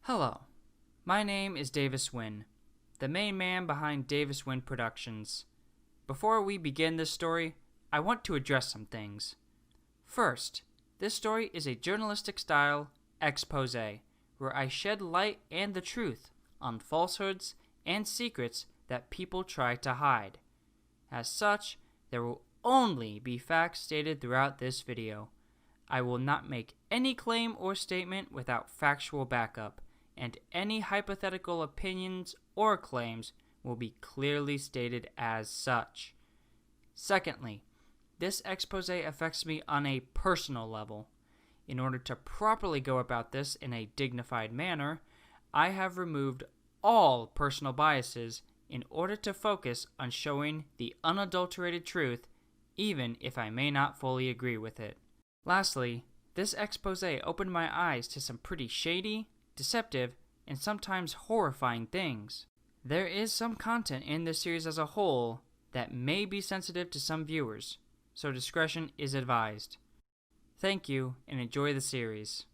Hello, my name is Davis Wynn, the main man behind Davis Wynn Productions. Before we begin this story, I want to address some things. First, this story is a journalistic-style exposé, where I shed light and the truth on falsehoods and secrets that people try to hide. As such, there will only be facts stated throughout this video. I will not make any claim or statement without factual backup, and any hypothetical opinions or claims will be clearly stated as such. Secondly, this exposé affects me on a personal level. In order to properly go about this in a dignified manner, I have removed all personal biases in order to focus on showing the unadulterated truth, even if I may not fully agree with it. Lastly, this exposé opened my eyes to some pretty shady, deceptive, and sometimes horrifying things. There is some content in this series as a whole that may be sensitive to some viewers, so discretion is advised. Thank you and enjoy the series.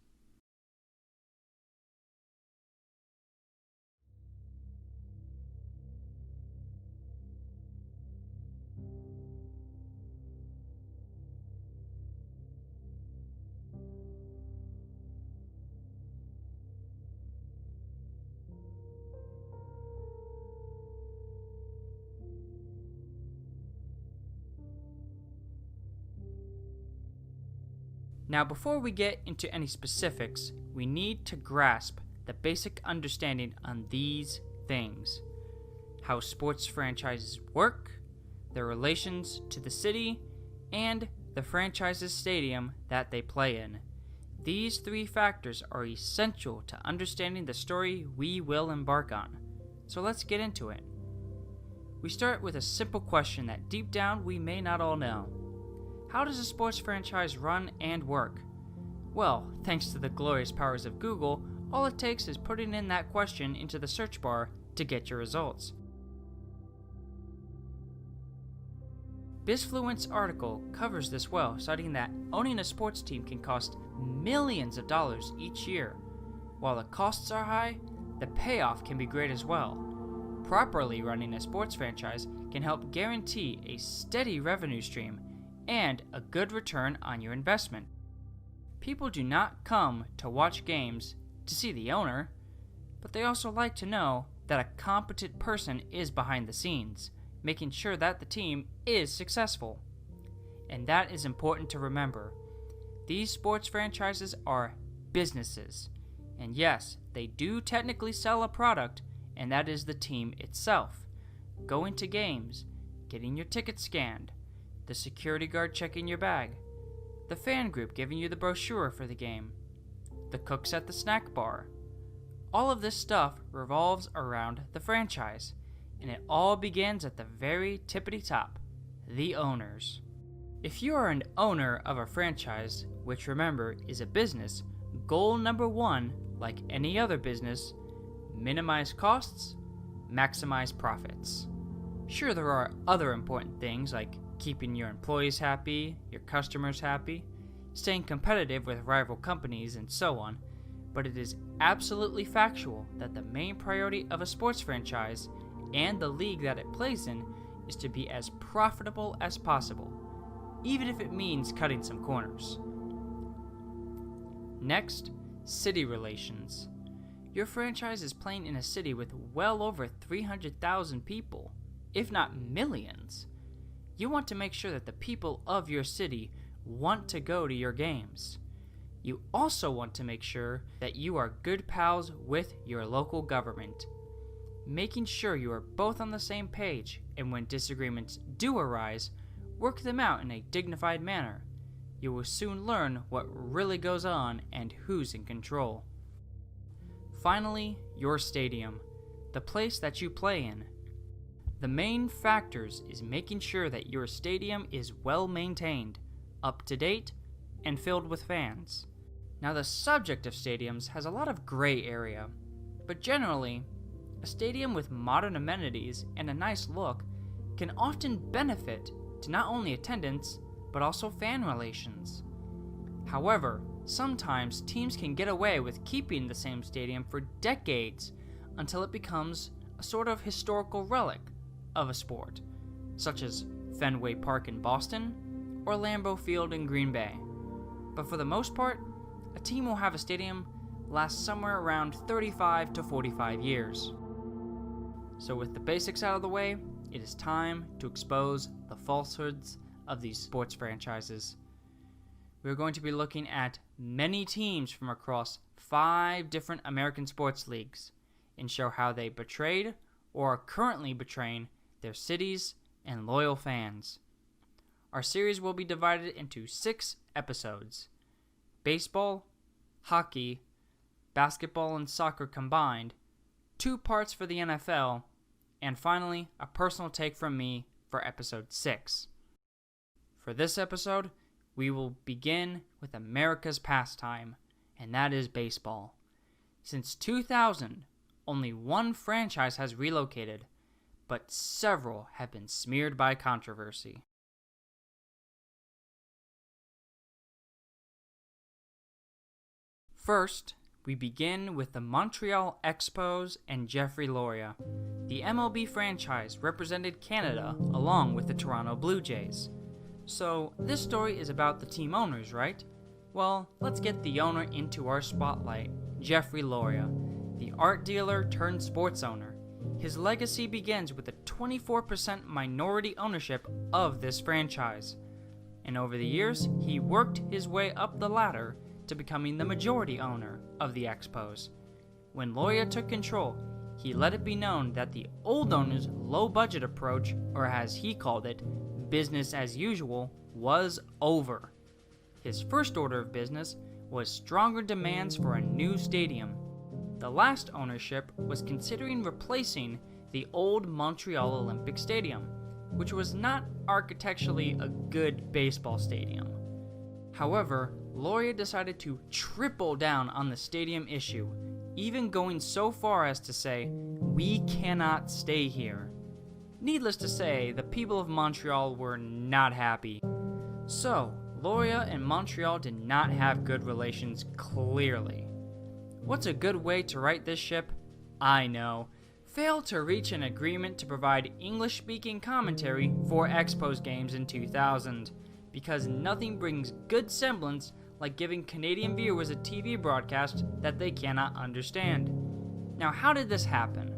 Now, before we get into any specifics, we need to grasp the basic understanding on these things: how sports franchises work, their relations to the city, and the franchise's stadium that they play in. These three factors are essential to understanding the story we will embark on. So let's get into it. We start with a simple question that deep down we may not all know. How does a sports franchise run and work? Well, thanks to the glorious powers of Google, all it takes is putting in that question into the search bar to get your results. BizFluent's article covers this well, citing that owning a sports team can cost millions of dollars each year. While the costs are high, the payoff can be great as well. Properly running a sports franchise can help guarantee a steady revenue stream and a good return on your investment. People do not come to watch games to see the owner, but they also like to know that a competent person is behind the scenes, making sure that the team is successful. And that is important to remember. These sports franchises are businesses, and yes, they do technically sell a product, and that is the team itself. Going to games, getting your ticket scanned, the security guard checking your bag, the fan group giving you the brochure for the game, the cooks at the snack bar. All of this stuff revolves around the franchise, and it all begins at the very tippity top, the owners. If you are an owner of a franchise, which remember is a business, goal number one, like any other business, minimize costs, maximize profits. Sure, there are other important things like keeping your employees happy, your customers happy, staying competitive with rival companies, and so on, but it is absolutely factual that the main priority of a sports franchise and the league that it plays in is to be as profitable as possible, even if it means cutting some corners. Next, city relations. Your franchise is playing in a city with well over 300,000 people, if not millions. You want to make sure that the people of your city want to go to your games. You also want to make sure that you are good pals with your local government. Making sure you are both on the same page, and when disagreements do arise, work them out in a dignified manner. You will soon learn what really goes on and who's in control. Finally, your stadium, the place that you play in. The main factors is making sure that your stadium is well maintained, up to date, and filled with fans. Now, the subject of stadiums has a lot of gray area, but generally, a stadium with modern amenities and a nice look can often benefit to not only attendance, but also fan relations. However, Sometimes teams can get away with keeping the same stadium for decades until it becomes a sort of historical relic of a sport, such as Fenway Park in Boston or Lambeau Field in Green Bay. But for the most part, a team will have a stadium last somewhere around 35 to 45 years. So with the basics out of the way, it is time to expose the falsehoods of these sports franchises. We're going to be looking at many teams from across 5 different American sports leagues and show how they betrayed or are currently betraying their cities and loyal fans. Our series will be divided into 6 episodes: baseball, hockey, basketball and soccer combined, 2 parts for the NFL, and finally a personal take from me for episode 6. For this episode, we will begin with America's pastime, and that is baseball. Since 2000, only 1 franchise has relocated, but several have been smeared by controversy. First, we begin with the Montreal Expos and Jeffrey Loria. The MLB franchise represented Canada along with the Toronto Blue Jays. So, this story is about the team owners, right? Well, let's get the owner into our spotlight, Jeffrey Loria, the art dealer turned sports owner. His legacy begins with a 24% minority ownership of this franchise. And over the years, he worked his way up the ladder to becoming the majority owner of the Expos. When Loria took control, he let it be known that the old owner's low-budget approach, or as he called it, business as usual, was over. His first order of business was stronger demands for a new stadium. The last ownership was considering replacing the old Montreal Olympic Stadium, which was not architecturally a good baseball stadium. However, Loria decided to triple down on the stadium issue, even going so far as to say, "We cannot stay here." Needless to say, the people of Montreal were not happy. So, Loria and Montreal did not have good relations, clearly. What's a good way to right this ship? I know. Failed to reach an agreement to provide English-speaking commentary for Expos games in 2000, because nothing brings good semblance like giving Canadian viewers a TV broadcast that they cannot understand. Now, how did this happen?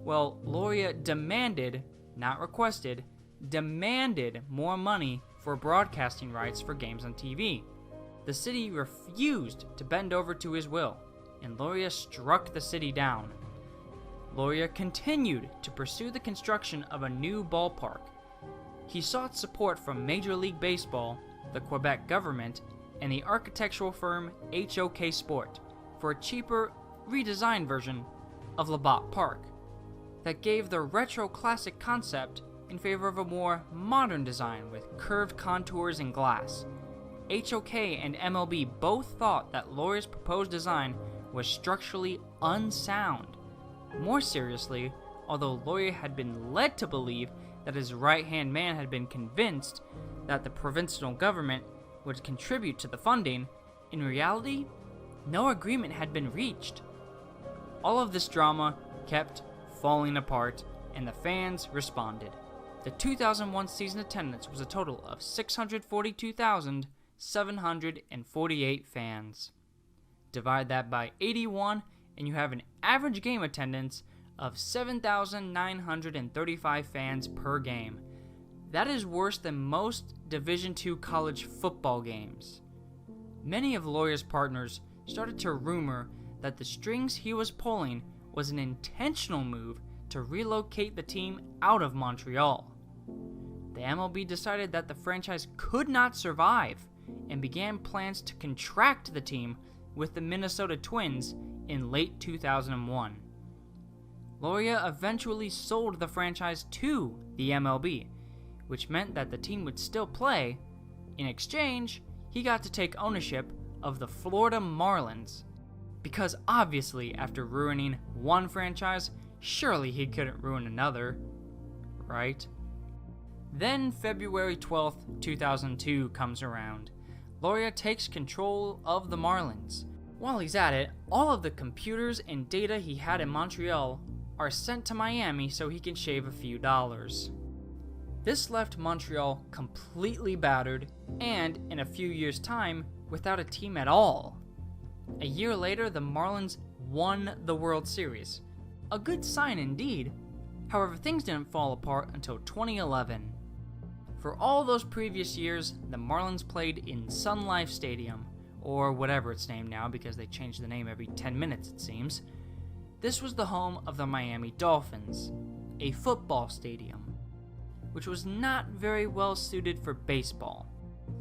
Well, Loria demanded, not requested, demanded more money for broadcasting rights for games on TV. The city refused to bend over to his will, and Loria struck the city down. Loria continued to pursue the construction of a new ballpark. He sought support from Major League Baseball, the Quebec government, and the architectural firm HOK Sport for a cheaper, redesigned version of Labatt Park that gave the retro classic concept in favor of a more modern design with curved contours and glass. HOK and MLB both thought that Loria's proposed design was structurally unsound. More seriously, although Loria had been led to believe that his right-hand man had been convinced that the provincial government would contribute to the funding, in reality, no agreement had been reached. All of this drama kept falling apart, and the fans responded. The 2001 season attendance was a total of 642,748 fans. Divide that by 81, and you have an average game attendance of 7,935 fans per game. That is worse than most Division II college football games. Many of Loria's partners started to rumor that the strings he was pulling was an intentional move to relocate the team out of Montreal. The MLB decided that the franchise could not survive and began plans to contract the team with the Minnesota Twins in late 2001. Loria eventually sold the franchise to the MLB, which meant that the team would still play. In exchange, he got to take ownership of the Florida Marlins, because obviously after ruining one franchise, surely he couldn't ruin another, right? Then February 12th, 2002 comes around. Loria takes control of the Marlins. While he's at it, all of the computers and data he had in Montreal are sent to Miami so he can shave a few dollars. This left Montreal completely battered and, in a few years' time, without a team at all. A year later, the Marlins won the World Series. A good sign indeed. However, things didn't fall apart until 2011. For all those previous years, the Marlins played in Sun Life Stadium, or whatever it's named now because they change the name every 10 minutes it seems. This was the home of the Miami Dolphins, a football stadium, which was not very well suited for baseball.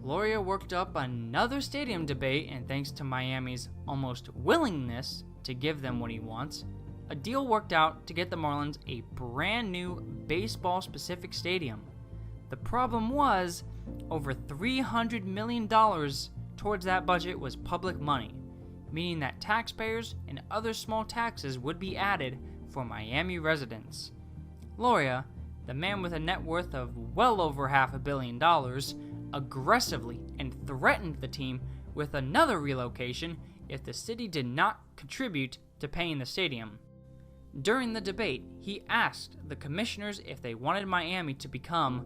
Loria worked up another stadium debate, and thanks to Miami's almost willingness to give them what he wants, a deal worked out to get the Marlins a brand new baseball-specific stadium. The problem was, over $300 million towards that budget was public money, meaning that taxpayers and other small taxes would be added for Miami residents. Loria, the man with a net worth of well over $500 million, aggressively and threatened the team with another relocation if the city did not contribute to paying the stadium. During the debate, he asked the commissioners if they wanted Miami to become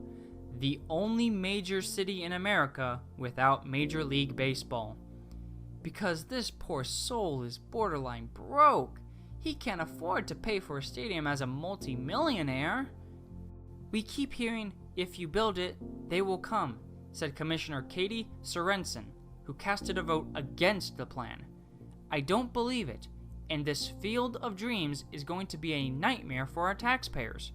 the only major city in America without Major League Baseball. Because this poor soul is borderline broke, he can't afford to pay for a stadium as a multi-millionaire. We keep hearing, if you build it, they will come, said Commissioner Katie Sorensen, who casted a vote against the plan. I don't believe it, and this field of dreams is going to be a nightmare for our taxpayers.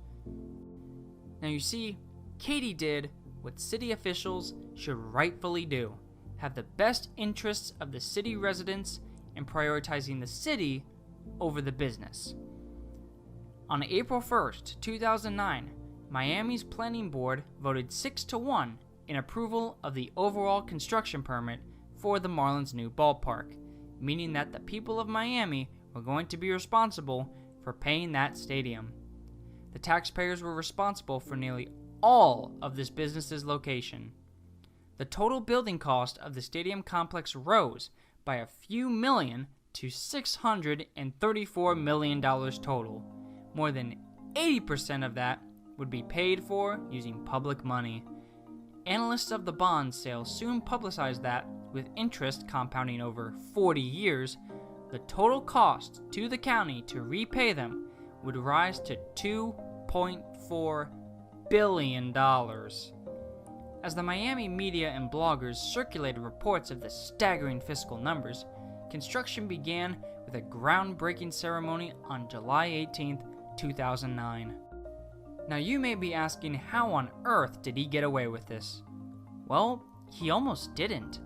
Now you see, Katie did what city officials should rightfully do, have the best interests of the city residents and prioritizing the city over the business. On April 1st, 2009, Miami's planning board voted 6-1 in approval of the overall construction permit for the Marlins' new ballpark, meaning that the people of Miami were going to be responsible for paying that stadium. The taxpayers were responsible for nearly all of this business's location. The total building cost of the stadium complex rose by a few million to $634 million total. More than 80% of that would be paid for using public money. Analysts of the bond sale soon publicized that, with interest compounding over 40 years, the total cost to the county to repay them would rise to $2.4 billion. As the Miami media and bloggers circulated reports of the staggering fiscal numbers, construction began with a groundbreaking ceremony on July 18, 2009. Now you may be asking, how on earth did he get away with this? Well, he almost didn't.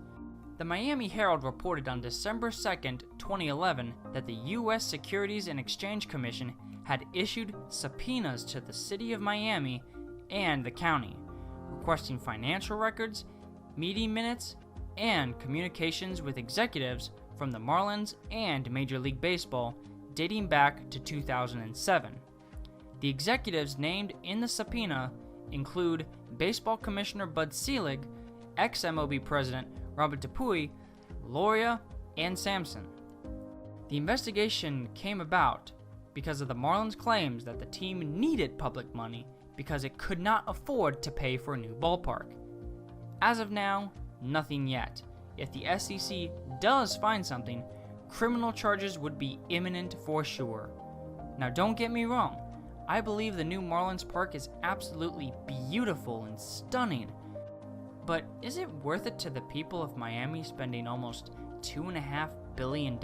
The Miami Herald reported on December 2nd, 2011 that the U.S. Securities and Exchange Commission had issued subpoenas to the city of Miami and the county, requesting financial records, meeting minutes, and communications with executives from the Marlins and Major League Baseball dating back to 2007. The executives named in the subpoena include Baseball Commissioner Bud Selig, ex-MLB President Robert Dupuy, Loria, and Sampson. The investigation came about because of the Marlins' claims that the team needed public money because it could not afford to pay for a new ballpark. As of now, nothing yet. If the SEC does find something, criminal charges would be imminent for sure. Now don't get me wrong, I believe the new Marlins Park is absolutely beautiful and stunning. But is it worth it to the people of Miami spending almost $2.5 billion?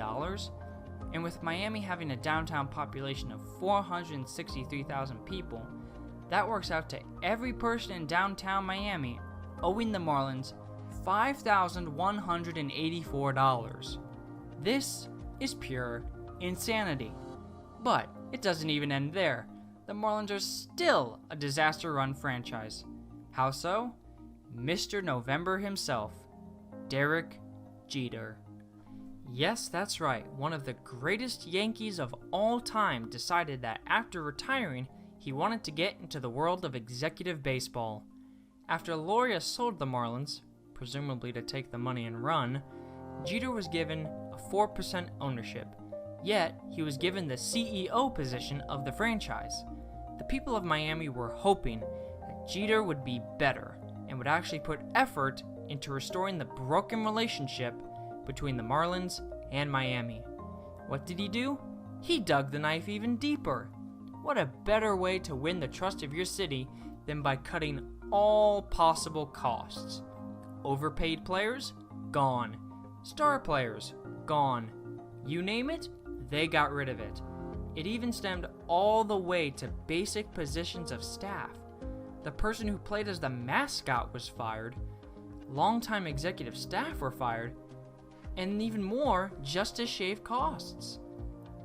And with Miami having a downtown population of 463,000 people, that works out to every person in downtown Miami owing the Marlins $5,184. This is pure insanity. But it doesn't even end there. The Marlins are still a disaster-run franchise. How so? Mr. November himself, Derek Jeter. Yes, that's right. One of the greatest Yankees of all time decided that after retiring, he wanted to get into the world of executive baseball. After Loria sold the Marlins, presumably to take the money and run, Jeter was given a 4% ownership, yet he was given the CEO position of the franchise. The people of Miami were hoping that Jeter would be better and would actually put effort into restoring the broken relationship between the Marlins and Miami. What did he do? He dug the knife even deeper. What a better way to win the trust of your city than by cutting all possible costs. Overpaid players? Gone. Star players? Gone. You name it, they got rid of it. It even stemmed all the way to basic positions of staff. The person who played as the mascot was fired, longtime executive staff were fired, and even more just to shave costs.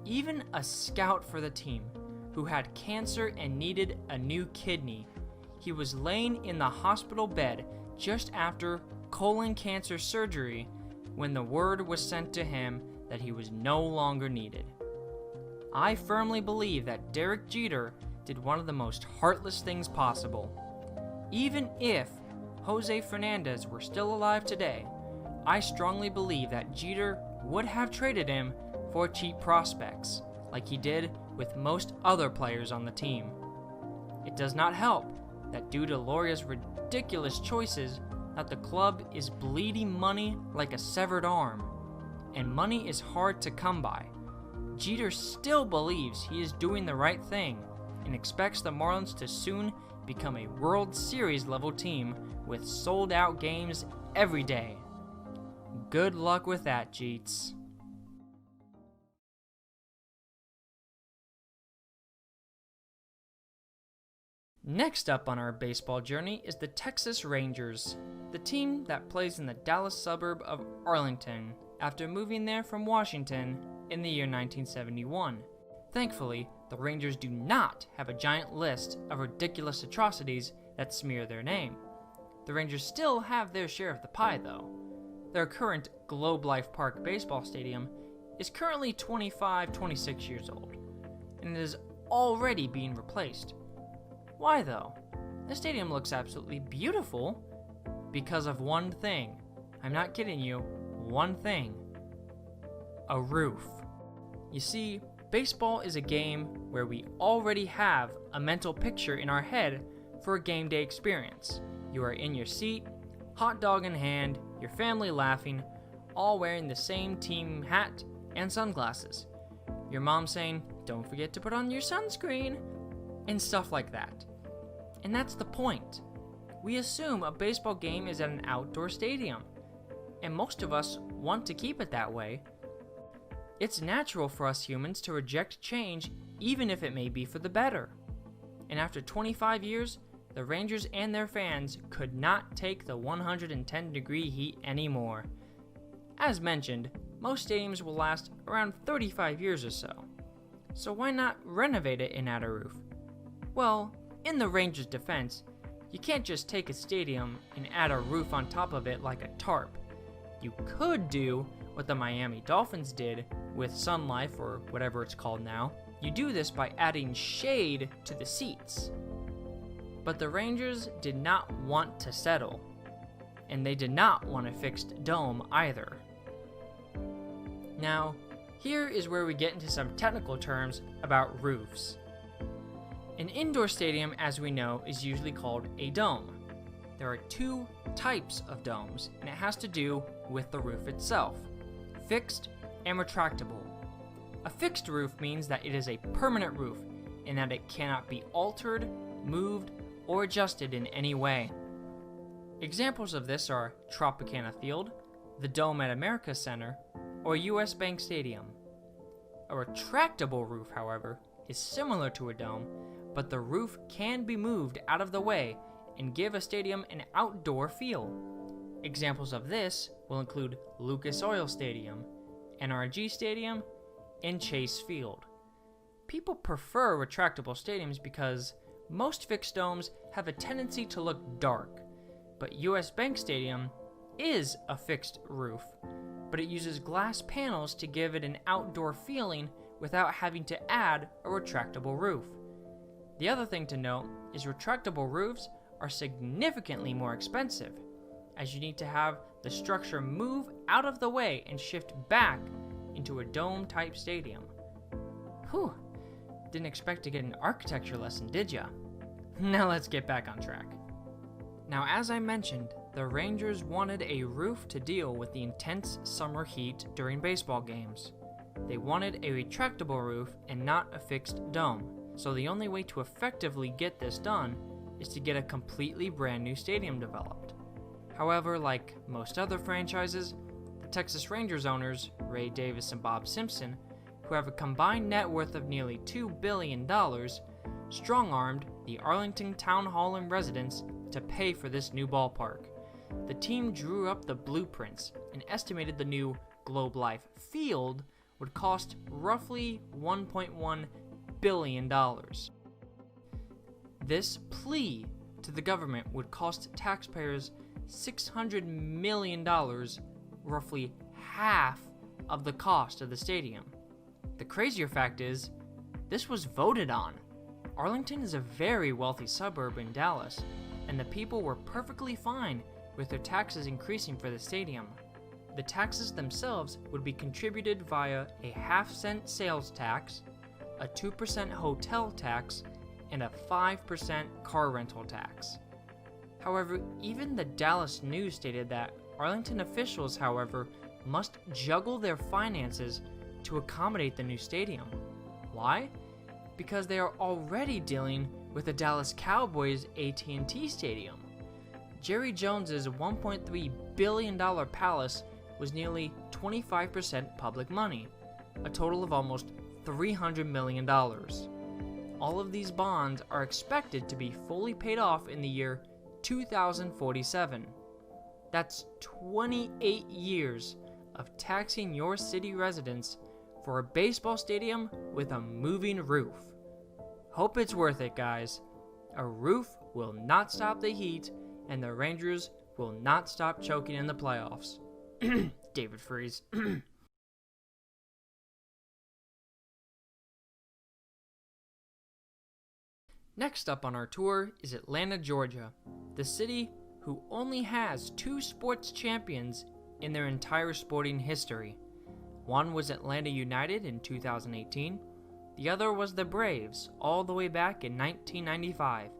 Even a scout for the team who had cancer and needed a new kidney. He was laying in the hospital bed just after colon cancer surgery when the word was sent to him that he was no longer needed. I firmly believe that Derek Jeter did one of the most heartless things possible. Even if Jose Fernandez were still alive today, I strongly believe that Jeter would have traded him for cheap prospects, like he did with most other players on the team. It does not help that due to Loria's ridiculous choices, that the club is bleeding money like a severed arm, and money is hard to come by. Jeter still believes he is doing the right thing and expects the Marlins to soon become a World Series level team with sold out games every day. Good luck with that, Jeets. Next up on our baseball journey is the Texas Rangers, the team that plays in the Dallas suburb of Arlington after moving there from Washington in the year 1971. Thankfully, the Rangers do not have a giant list of ridiculous atrocities that smear their name. The Rangers still have their share of the pie, though. Their current Globe Life Park baseball stadium is currently 26 years old, and it is already being replaced. Why though? The stadium looks absolutely beautiful because of one thing. I'm not kidding you, one thing. A roof. You see, baseball is a game where we already have a mental picture in our head for a game day experience. You are in your seat, hot dog in hand, your family laughing, all wearing the same team hat and sunglasses. Your mom saying, "Don't forget to put on your sunscreen," and stuff like that. And that's the point. We assume a baseball game is at an outdoor stadium, and most of us want to keep it that way. It's natural for us humans to reject change even if it may be for the better. And after 25 years, the Rangers and their fans could not take the 110-degree heat anymore. As mentioned, most stadiums will last around 35 years or so. So why not renovate it and add a roof? Well, in the Rangers' defense, you can't just take a stadium and add a roof on top of it like a tarp. You could do what the Miami Dolphins did with Sun Life, or whatever it's called now. You do this by adding shade to the seats. But the Rangers did not want to settle, and they did not want a fixed dome either. Now, here is where we get into some technical terms about roofs. An indoor stadium, as we know, is usually called a dome. There are two types of domes, and it has to do with the roof itself: fixed and retractable. A fixed roof means that it is a permanent roof and that it cannot be altered, moved, or adjusted in any way. Examples of this are Tropicana Field, the Dome at America Center, or US Bank Stadium. A retractable roof, however, is similar to a dome, but the roof can be moved out of the way and give a stadium an outdoor feel. Examples of this will include Lucas Oil Stadium, NRG Stadium, and Chase Field. People prefer retractable stadiums because most fixed domes have a tendency to look dark, but US Bank Stadium is a fixed roof, but it uses glass panels to give it an outdoor feeling without having to add a retractable roof. The other thing to note is retractable roofs are significantly more expensive. as you need to have the structure move out of the way and shift back into a dome-type stadium. Whew, didn't expect to get an architecture lesson, did ya? Now let's get back on track. Now, as I mentioned, the Rangers wanted a roof to deal with the intense summer heat during baseball games. They wanted a retractable roof and not a fixed dome, so the only way to effectively get this done is to get a completely brand new stadium developed. However, like most other franchises, the Texas Rangers owners, Ray Davis and Bob Simpson, who have a combined net worth of nearly $2 billion, strong-armed the Arlington Town Hall and residents to pay for this new ballpark. The team drew up the blueprints and estimated the new Globe Life Field would cost roughly $1.1 billion. This plea to the government would cost taxpayers $600 million, roughly half of the cost of the stadium. The crazier fact is, this was voted on. Arlington is a very wealthy suburb in Dallas, and the people were perfectly fine with their taxes increasing for the stadium. The taxes themselves would be contributed via a half-cent sales tax, a 2% hotel tax, and a 5% car rental tax. However, even the Dallas News stated that Arlington officials, however, must juggle their finances to accommodate the new stadium. Why? Because they are already dealing with the Dallas Cowboys' AT&T Stadium. Jerry Jones's $1.3 billion palace was nearly 25% public money, a total of almost $300 million. All of these bonds are expected to be fully paid off in the year 2047. That's 28 years of taxing your city residents for a baseball stadium with a moving roof. Hope it's worth it, guys. A roof will not stop the heat, and the Rangers will not stop choking in the playoffs. David Freeze. Next up on our tour is Atlanta, Georgia, the city who only has 2 sports champions in their entire sporting history. One was Atlanta United in 2018, the other was the Braves all the way back in 1995,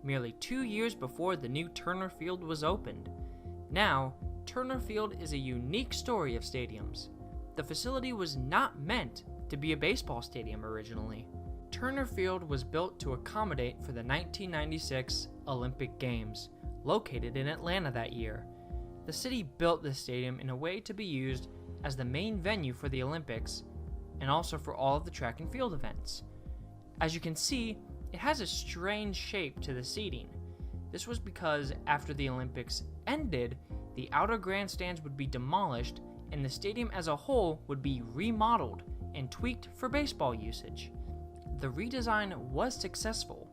merely 2 years before the new Turner Field was opened. Now, Turner Field is a unique story of stadiums. The facility was not meant to be a baseball stadium originally. Turner Field was built to accommodate for the 1996 Olympic Games, located in Atlanta that year. The city built this stadium in a way to be used as the main venue for the Olympics and also for all of the track and field events. As you can see, it has a strange shape to the seating. This was because after the Olympics ended, the outer grandstands would be demolished and the stadium as a whole would be remodeled and tweaked for baseball usage. The redesign was successful.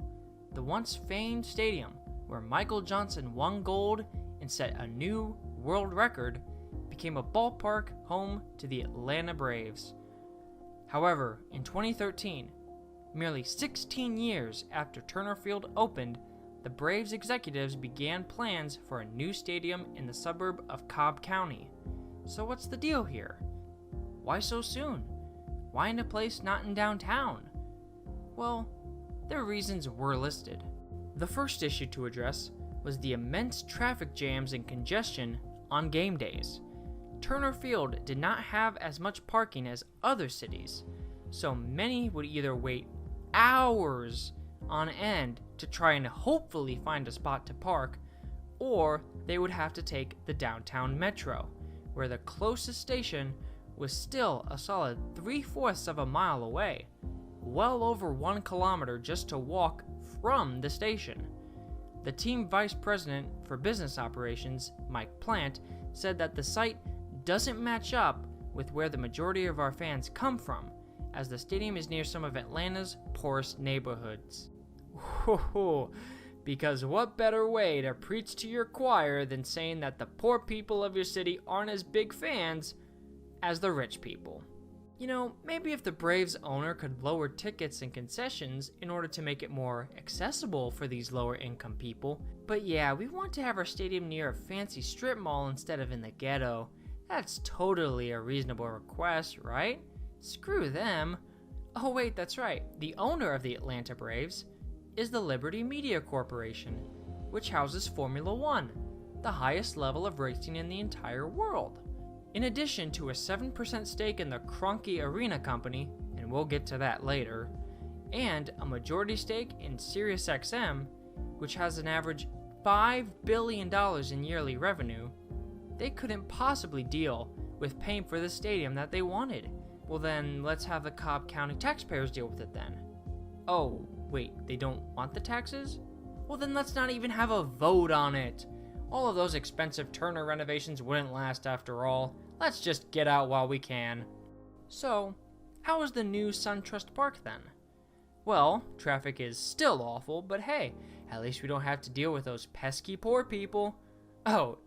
The once famed stadium, where Michael Johnson won gold and set a new world record, became a ballpark home to the Atlanta Braves. However, in 2013, merely 16 years after Turner Field opened, the Braves executives began plans for a new stadium in the suburb of Cobb County. So what's the deal here? Why so soon? Why in a place not in downtown? Well, their reasons were listed. The first issue to address was the immense traffic jams and congestion on game days. Turner Field did not have as much parking as other cities, so many would either wait hours on end to try and hopefully find a spot to park, or they would have to take the downtown metro, where the closest station was still a solid 3/4 of a mile away, well over 1 kilometer just to walk from the station. The team vice president for business operations, Mike Plant, said that the site doesn't match up with where the majority of our fans come from, as the stadium is near some of Atlanta's poorest neighborhoods. Because what better way to preach to your choir than saying that the poor people of your city aren't as big fans as the rich people? Maybe if the Braves owner could lower tickets and concessions in order to make it more accessible for these lower income people. But yeah, we want to have our stadium near a fancy strip mall instead of in the ghetto. That's totally a reasonable request, right? Screw them. Oh wait, that's right. The owner of the Atlanta Braves is the Liberty Media Corporation, which houses Formula One, the highest level of racing in the entire world. In addition to a 7% stake in the Kroenke Arena Company, and we'll get to that later, and a majority stake in SiriusXM, which has an average $5 billion in yearly revenue, they couldn't possibly deal with paying for the stadium that they wanted. Well then, let's have the Cobb County taxpayers deal with it then. Oh, wait, they don't want the taxes? Well then let's not even have a vote on it. All of those expensive Turner renovations wouldn't last after all. Let's just get out while we can. So, how is the new SunTrust Park then? Well, traffic is still awful, but hey, at least we don't have to deal with those pesky poor people. Oh,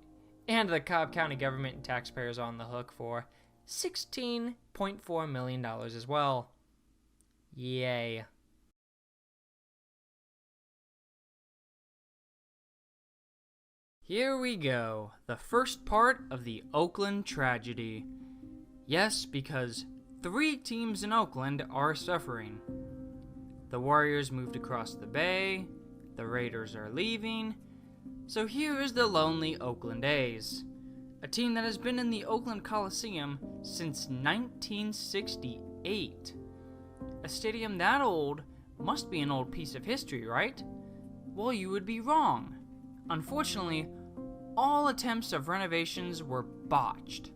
and the Cobb County government and taxpayers on the hook for $16.4 million as well. Yay. Here we go, the first part of the Oakland tragedy. Yes, because 3 teams in Oakland are suffering. The Warriors moved across the bay, the Raiders are leaving, so here is the lonely Oakland A's, a team that has been in the Oakland Coliseum since 1968. A stadium that old must be an old piece of history, right? Well, you would be wrong. Unfortunately, all attempts of renovations were botched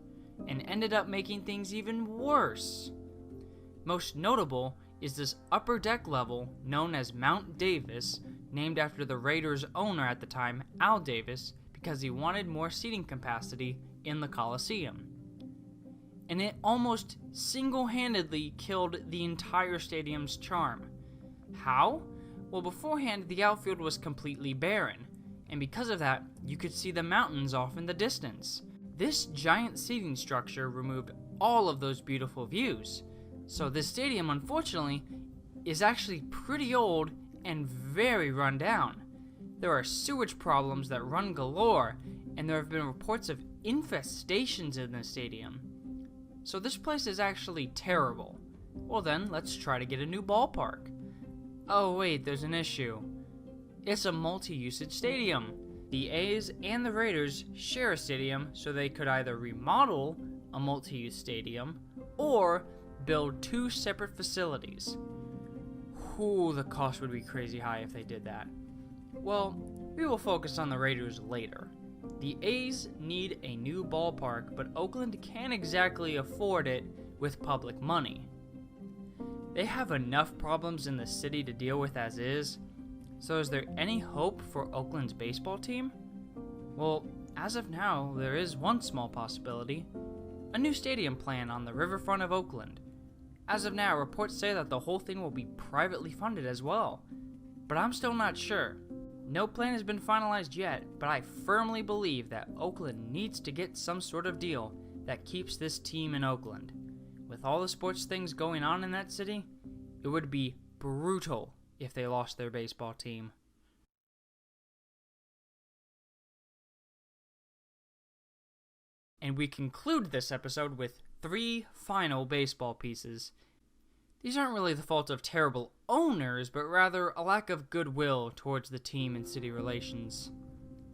and ended up making things even worse. Most notable is this upper deck level known as Mount Davis, named after the Raiders' owner at the time, Al Davis, because he wanted more seating capacity in the Coliseum. And it almost single-handedly killed the entire stadium's charm. How? Well, beforehand, the outfield was completely barren, and because of that, you could see the mountains off in the distance. This giant seating structure removed all of those beautiful views. So this stadium, unfortunately, is actually pretty old and very run down. There are sewage problems that run galore, and there have been reports of infestations in the stadium. So this place is actually terrible. Well then, let's try to get a new ballpark. Oh wait, there's an issue. It's a multi-usage stadium. The A's and the Raiders share a stadium, so they could either remodel a multi-use stadium or build 2 separate facilities. Ooh, the cost would be crazy high if they did that. Well, we will focus on the Raiders later. The A's need a new ballpark, but Oakland can't exactly afford it with public money. They have enough problems in the city to deal with as is. So is there any hope for Oakland's baseball team? Well, as of now, there is one small possibility. A new stadium plan on the riverfront of Oakland. As of now, reports say that the whole thing will be privately funded as well. But I'm still not sure. No plan has been finalized yet, but I firmly believe that Oakland needs to get some sort of deal that keeps this team in Oakland. With all the sports things going on in that city, it would be brutal if they lost their baseball team. And we conclude this episode with 3 final baseball pieces. These aren't really the fault of terrible owners, but rather a lack of goodwill towards the team and city relations.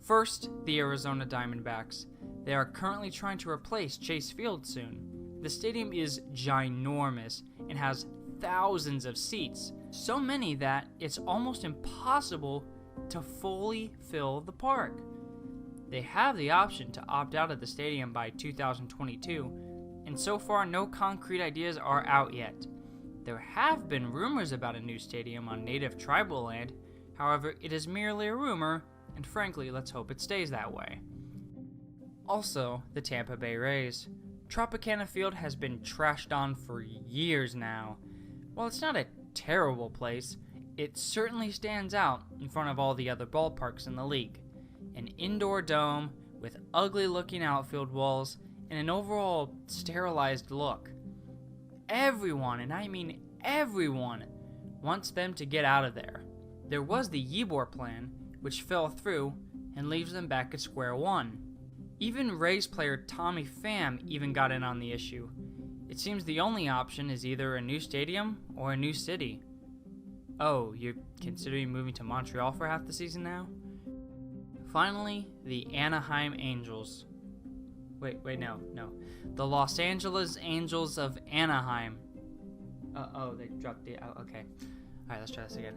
First, the Arizona Diamondbacks. They are currently trying to replace Chase Field soon. The stadium is ginormous and has thousands of seats, so many that it's almost impossible to fully fill the park. They have the option to opt out of the stadium by 2022, and so far no concrete ideas are out yet. There have been rumors about a new stadium on native tribal land, however, it is merely a rumor, and frankly, let's hope it stays that way. Also, the Tampa Bay Rays. Tropicana Field has been trashed on for years now. While it's not a terrible place, it certainly stands out in front of all the other ballparks in the league. An indoor dome with ugly looking outfield walls and an overall sterilized look. everyone, and I mean everyone, wants them to get out of there. There was the Ybor plan, which fell through and leaves them back at square one. Even Rays player Tommy Pham even got in on the issue. It seems the only option is either a new stadium or a new city. Oh, you're considering moving to Montreal for half the season now? Finally, the Anaheim Angels. Wait, no. The Los Angeles Angels of Anaheim. They dropped the... Oh, okay. Alright, let's try this again.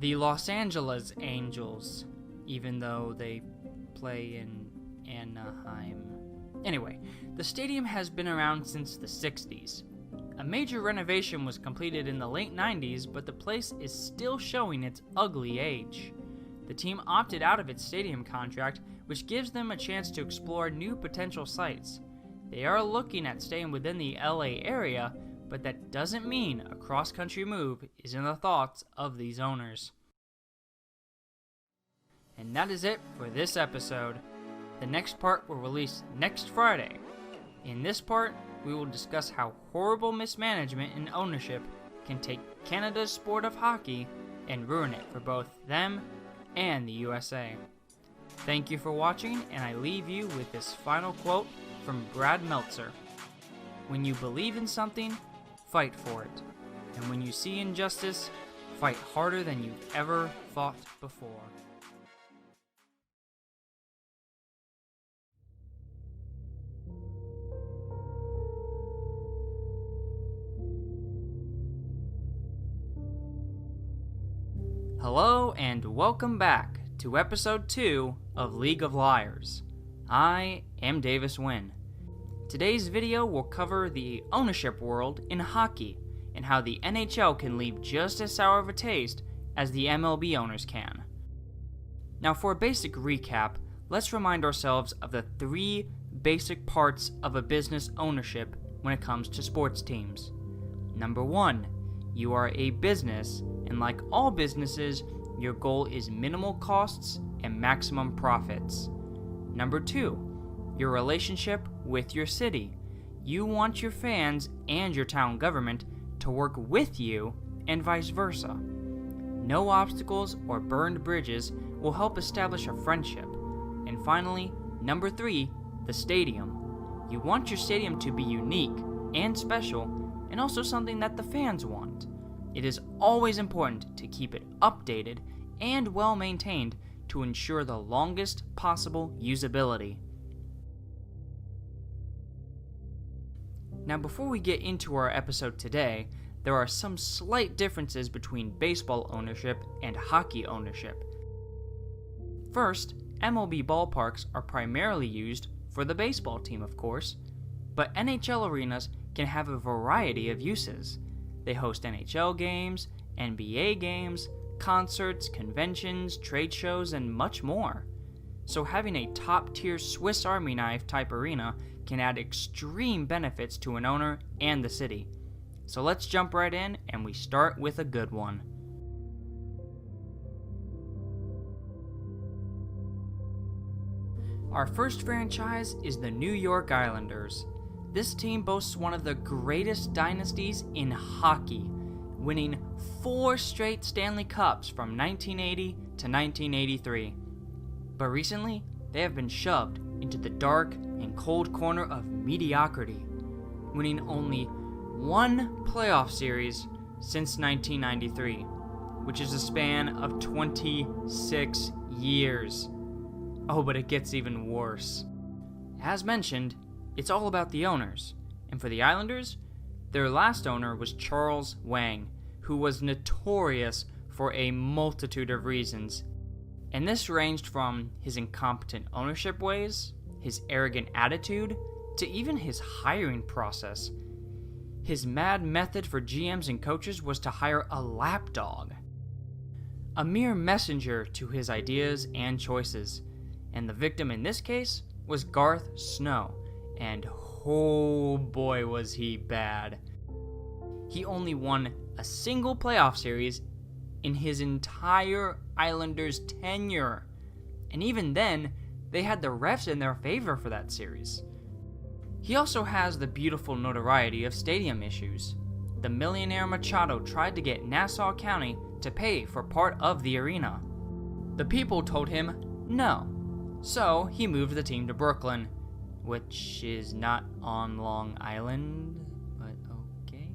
The Los Angeles Angels, even though they play in Anaheim. Anyway, the stadium has been around since the 60s. A major renovation was completed in the late 90s, but the place is still showing its ugly age. The team opted out of its stadium contract, which gives them a chance to explore new potential sites. They are looking at staying within the LA area, but that doesn't mean a cross-country move is in the thoughts of these owners. And that is it for this episode. The next part will release next Friday. In this part, we will discuss how horrible mismanagement and ownership can take Canada's sport of hockey and ruin it for both them and the USA. Thank you for watching, and I leave you with this final quote from Brad Meltzer. When you believe in something, fight for it. And when you see injustice, fight harder than you've ever fought before. Hello and welcome back to episode 2 of League of Liars. I am Davis Wynn. Today's video will cover the ownership world in hockey and how the NHL can leave just as sour of a taste as the MLB owners can. Now for a basic recap, let's remind ourselves of the 3 basic parts of a business ownership when it comes to sports teams. Number 1, you are a business, and like all businesses, your goal is minimal costs and maximum profits. Number 2, your relationship with your city. You want your fans and your town government to work with you and vice versa. No obstacles or burned bridges will help establish a friendship. And finally, number 3, the stadium. You want your stadium to be unique and special, and also something that the fans want. It is always important to keep it updated and well maintained to ensure the longest possible usability. Now before we get into our episode today, there are some slight differences between baseball ownership and hockey ownership. First, MLB ballparks are primarily used for the baseball team, of course, but NHL arenas can have a variety of uses. They host NHL games, NBA games, concerts, conventions, trade shows, and much more. So having a top-tier Swiss Army knife type arena can add extreme benefits to an owner and the city. So let's jump right in, and we start with a good one. Our first franchise is the New York Islanders. This team boasts one of the greatest dynasties in hockey, winning 4 straight Stanley Cups from 1980 to 1983. But recently, they have been shoved into the dark and cold corner of mediocrity, winning only 1 playoff series since 1993, which is a span of 26 years. Oh, but it gets even worse. As mentioned, it's all about the owners, and for the Islanders, their last owner was Charles Wang, who was notorious for a multitude of reasons, and this ranged from his incompetent ownership ways, his arrogant attitude, to even his hiring process. His mad method for GMs and coaches was to hire a lapdog, a mere messenger to his ideas and choices, and the victim in this case was Garth Snow, and oh boy was he bad. He only won a single playoff series in his entire Islanders tenure, and even then, they had the refs in their favor for that series. He also has the beautiful notoriety of stadium issues. The millionaire Machado tried to get Nassau County to pay for part of the arena. The people told him no, so he moved the team to Brooklyn, which is not on Long Island, but okay.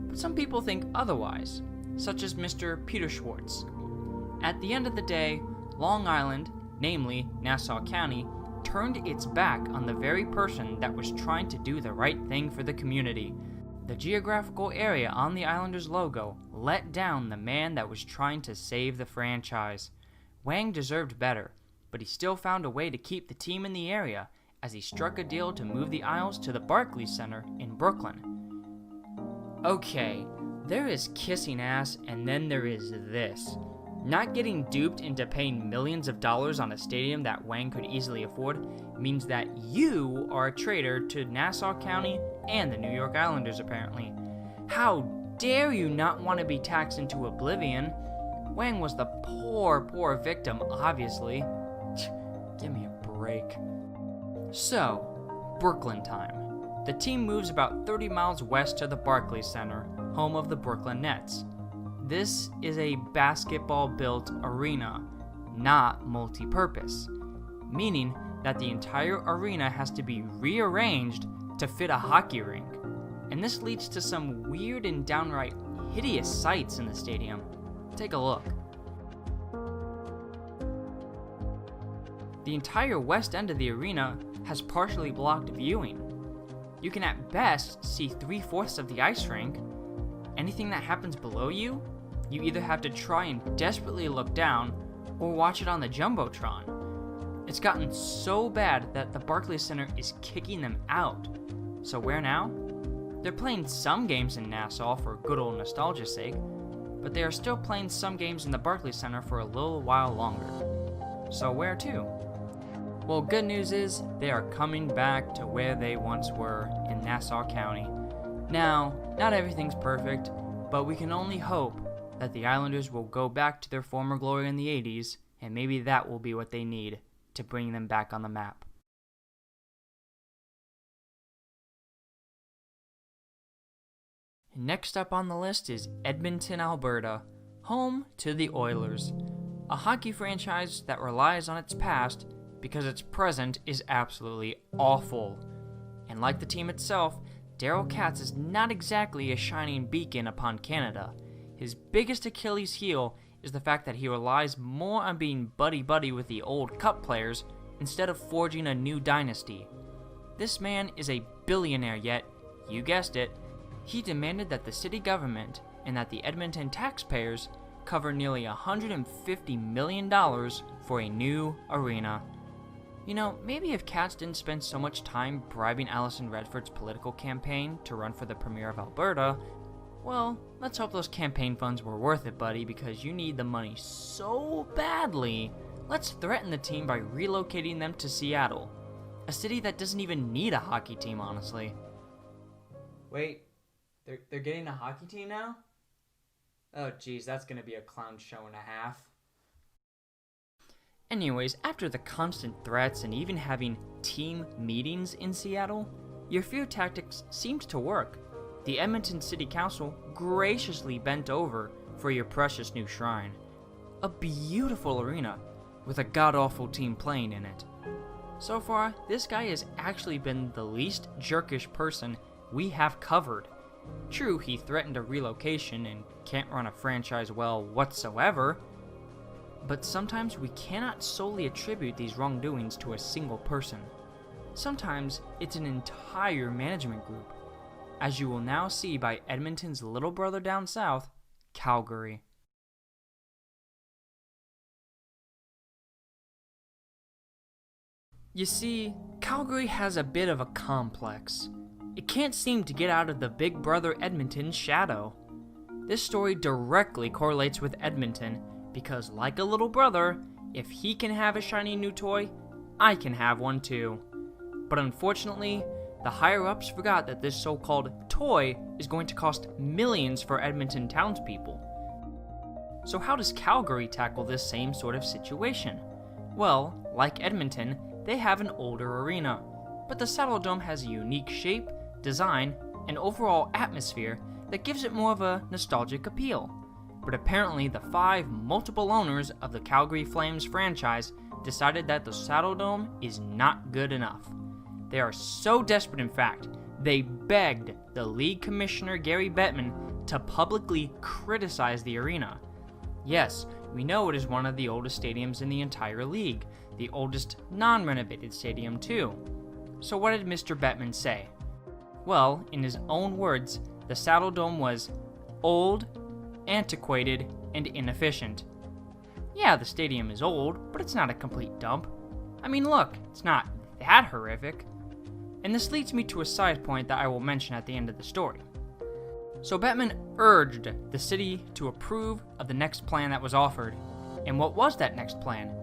But some people think otherwise, such as Mr. Peter Schwartz. At the end of the day, Long Island, namely Nassau County, turned its back on the very person that was trying to do the right thing for the community. The geographical area on the Islanders' logo let down the man that was trying to save the franchise. Wang deserved better, but he still found a way to keep the team in the area as he struck a deal to move the Isles to the Barclays Center in Brooklyn. Okay, there is kissing ass and then there is this. Not getting duped into paying millions of dollars on a stadium that Wang could easily afford means that you are a traitor to Nassau County and the New York Islanders, apparently. How dare you not want to be taxed into oblivion? Wang was the poor victim, obviously. Give me a break. So, Brooklyn time. The team moves about 30 miles west to the Barclays Center, home of the Brooklyn Nets. This is a basketball-built arena, not multi-purpose, meaning that the entire arena has to be rearranged to fit a hockey rink. And this leads to some weird and downright hideous sights in the stadium. Take a look. The entire west end of the arena has partially blocked viewing. You can at best see 3/4 of the ice rink. Anything that happens below you, you either have to try and desperately look down or watch it on the Jumbotron. It's gotten so bad that the Barclays Center is kicking them out. So where now? They're playing some games in Nassau for good old nostalgia's sake, but they are still playing some games in the Barclays Center for a little while longer. So where to? Well, good news is they are coming back to where they once were in Nassau County. Now, not everything's perfect, but we can only hope that the Islanders will go back to their former glory in the 80s, and maybe that will be what they need to bring them back on the map. Next up on the list is Edmonton, Alberta, home to the Oilers, a hockey franchise that relies on its past because its present is absolutely awful. And like the team itself, Daryl Katz is not exactly a shining beacon upon Canada. His biggest Achilles heel is the fact that he relies more on being buddy-buddy with the old cup players instead of forging a new dynasty. This man is a billionaire, yet, you guessed it, he demanded that the city government and that the Edmonton taxpayers cover nearly $150 million for a new arena. You know, maybe if Katz didn't spend so much time bribing Alison Redford's political campaign to run for the Premier of Alberta, well, let's hope those campaign funds were worth it, buddy, because you need the money so badly. Let's threaten the team by relocating them to Seattle, a city that doesn't even need a hockey team, honestly. Wait, they're getting a hockey team now? Oh geez, that's gonna be a clown show and a half. Anyways, after the constant threats and even having team meetings in Seattle, your fear tactics seemed to work. The Edmonton City Council graciously bent over for your precious new shrine. A beautiful arena with a god-awful team playing in it. So far, this guy has actually been the least jerkish person we have covered. True, he threatened a relocation and can't run a franchise well whatsoever, but sometimes we cannot solely attribute these wrongdoings to a single person. Sometimes it's an entire management group, as you will now see by Edmonton's little brother down south, Calgary. You see, Calgary has a bit of a complex. It can't seem to get out of the big brother Edmonton's shadow. This story directly correlates with Edmonton because, like a little brother, if he can have a shiny new toy, I can have one too. But unfortunately, the higher-ups forgot that this so-called toy is going to cost millions for Edmonton townspeople. So how does Calgary tackle this same sort of situation? Well, like Edmonton, they have an older arena, but the Saddledome has a unique shape, design, and overall atmosphere that gives it more of a nostalgic appeal. But apparently the 5 multiple owners of the Calgary Flames franchise decided that the Saddledome is not good enough. They are so desperate, in fact, they begged the league commissioner Gary Bettman to publicly criticize the arena. Yes, we know it is one of the oldest stadiums in the entire league, the oldest non-renovated stadium too. So what did Mr. Bettman say? Well, in his own words, the Saddledome was old, antiquated, and inefficient. Yeah, the stadium is old, but it's not a complete dump. I mean, look, it's not that horrific. And this leads me to a side point that I will mention at the end of the story. So Bettman urged the city to approve of the next plan that was offered. And what was that next plan?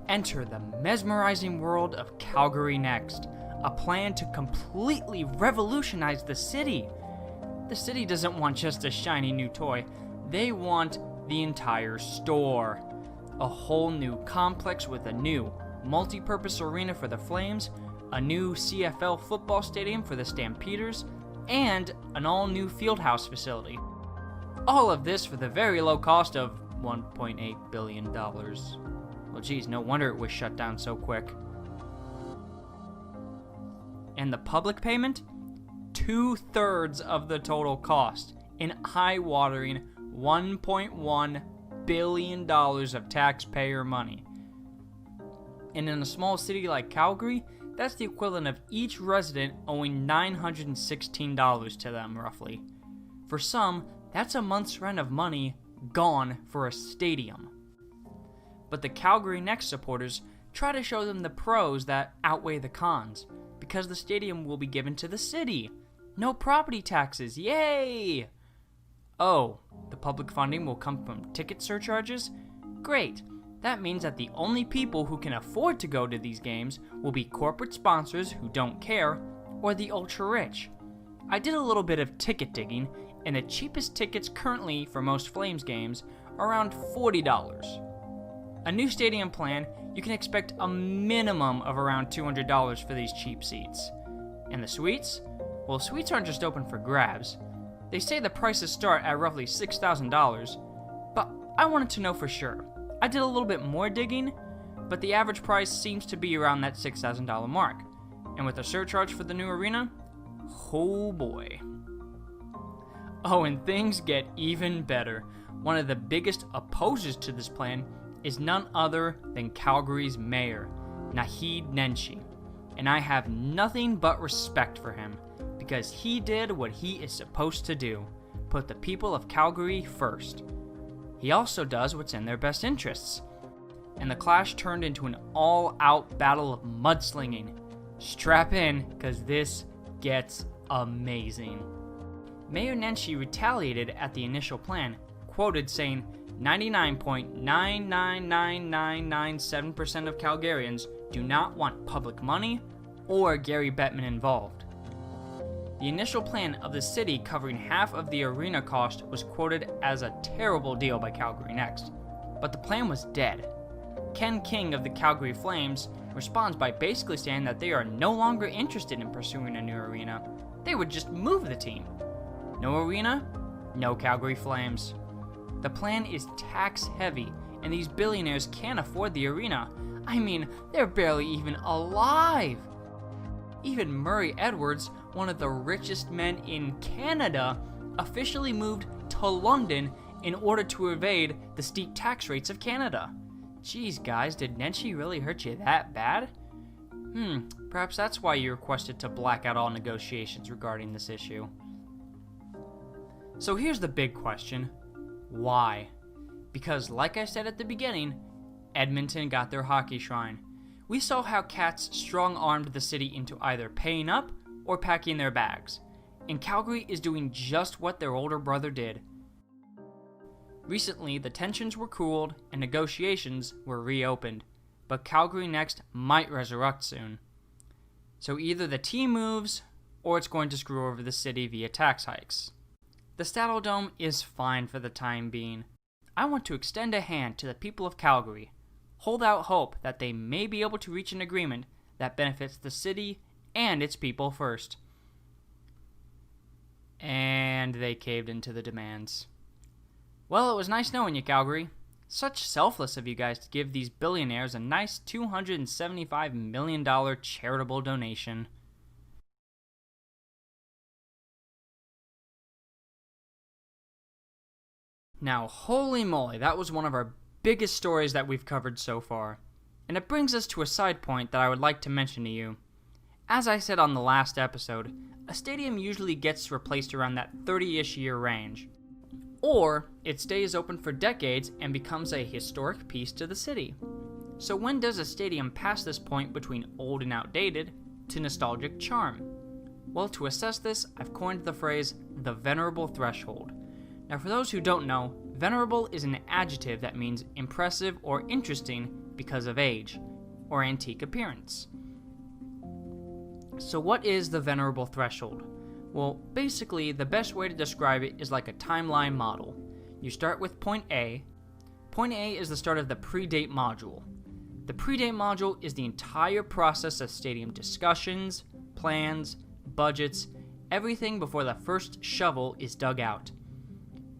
Enter the mesmerizing world of Calgary Next, a plan to completely revolutionize the city. The city doesn't want just a shiny new toy, they want the entire store. A whole new complex with a new multi-purpose arena for the Flames, a new CFL football stadium for the Stampeders, and an all-new fieldhouse facility. All of this for the very low cost of $1.8 billion. Well, geez, no wonder it was shut down so quick. And the public payment? 2/3 of the total cost, an eye-watering $1.1 billion of taxpayer money. And in a small city like Calgary, that's the equivalent of each resident owing $916 to them, roughly. For some, that's a month's rent of money gone for a stadium. But the Calgary Next supporters try to show them the pros that outweigh the cons, because the stadium will be given to the city. No property taxes, yay! Oh, the public funding will come from ticket surcharges? Great. That means that the only people who can afford to go to these games will be corporate sponsors who don't care, or the ultra-rich. I did a little bit of ticket digging, and the cheapest tickets currently for most Flames games are around $40. A new stadium plan, you can expect a minimum of around $200 for these cheap seats. And the suites? Well, suites aren't just open for grabs. They say the prices start at roughly $6,000, but I wanted to know for sure. I did a little bit more digging, but the average price seems to be around that $6,000 mark. And with a surcharge for the new arena, oh boy. Oh, and things get even better. One of the biggest opposers to this plan is none other than Calgary's mayor, Naheed Nenshi. And I have nothing but respect for him, because he did what he is supposed to do, put the people of Calgary first. He also does what's in their best interests. And the clash turned into an all-out battle of mudslinging. Strap in, because this gets amazing. Mayor Nenshi retaliated at the initial plan, quoted saying 99.999997% of Calgarians do not want public money or Gary Bettman involved. The initial plan of the city covering half of the arena cost was quoted as a terrible deal by Calgary Next, but the plan was dead. Ken King of the Calgary Flames responds by basically saying that they are no longer interested in pursuing a new arena. They would just move the team. No arena, no Calgary Flames. The plan is tax heavy, and these billionaires can't afford the arena. I mean, they're barely even alive. Even Murray Edwards, one of the richest men in Canada, officially moved to London in order to evade the steep tax rates of Canada. Geez, guys, did Nenshi really hurt you that bad? Perhaps that's why you requested to black out all negotiations regarding this issue. So here's the big question. Why? Because, like I said at the beginning, Edmonton got their hockey shrine. We saw how Cats strong-armed the city into either paying up or packing their bags, and Calgary is doing just what their older brother did. Recently, the tensions were cooled and negotiations were reopened, but Calgary Next might resurrect soon. So either the team moves, or it's going to screw over the city via tax hikes. The Saddledome is fine for the time being. I want to extend a hand to the people of Calgary, hold out hope that they may be able to reach an agreement that benefits the city and its people first. And they caved into the demands. Well, it was nice knowing you, Calgary. Such selfless of you guys to give these billionaires a nice $275 million charitable donation. Now, holy moly, that was one of our biggest stories that we've covered so far. And it brings us to a side point that I would like to mention to you. As I said on the last episode, a stadium usually gets replaced around that 30-ish year range. Or it stays open for decades and becomes a historic piece to the city. So when does a stadium pass this point between old and outdated to nostalgic charm? Well, to assess this, I've coined the phrase, the venerable threshold. Now, for those who don't know, venerable is an adjective that means impressive or interesting because of age, or antique appearance. So what is the venerable threshold? Well, basically, the best way to describe it is like a timeline model. You start with point A. Point A is the start of the predate module. The predate module is the entire process of stadium discussions, plans, budgets, everything before the first shovel is dug out.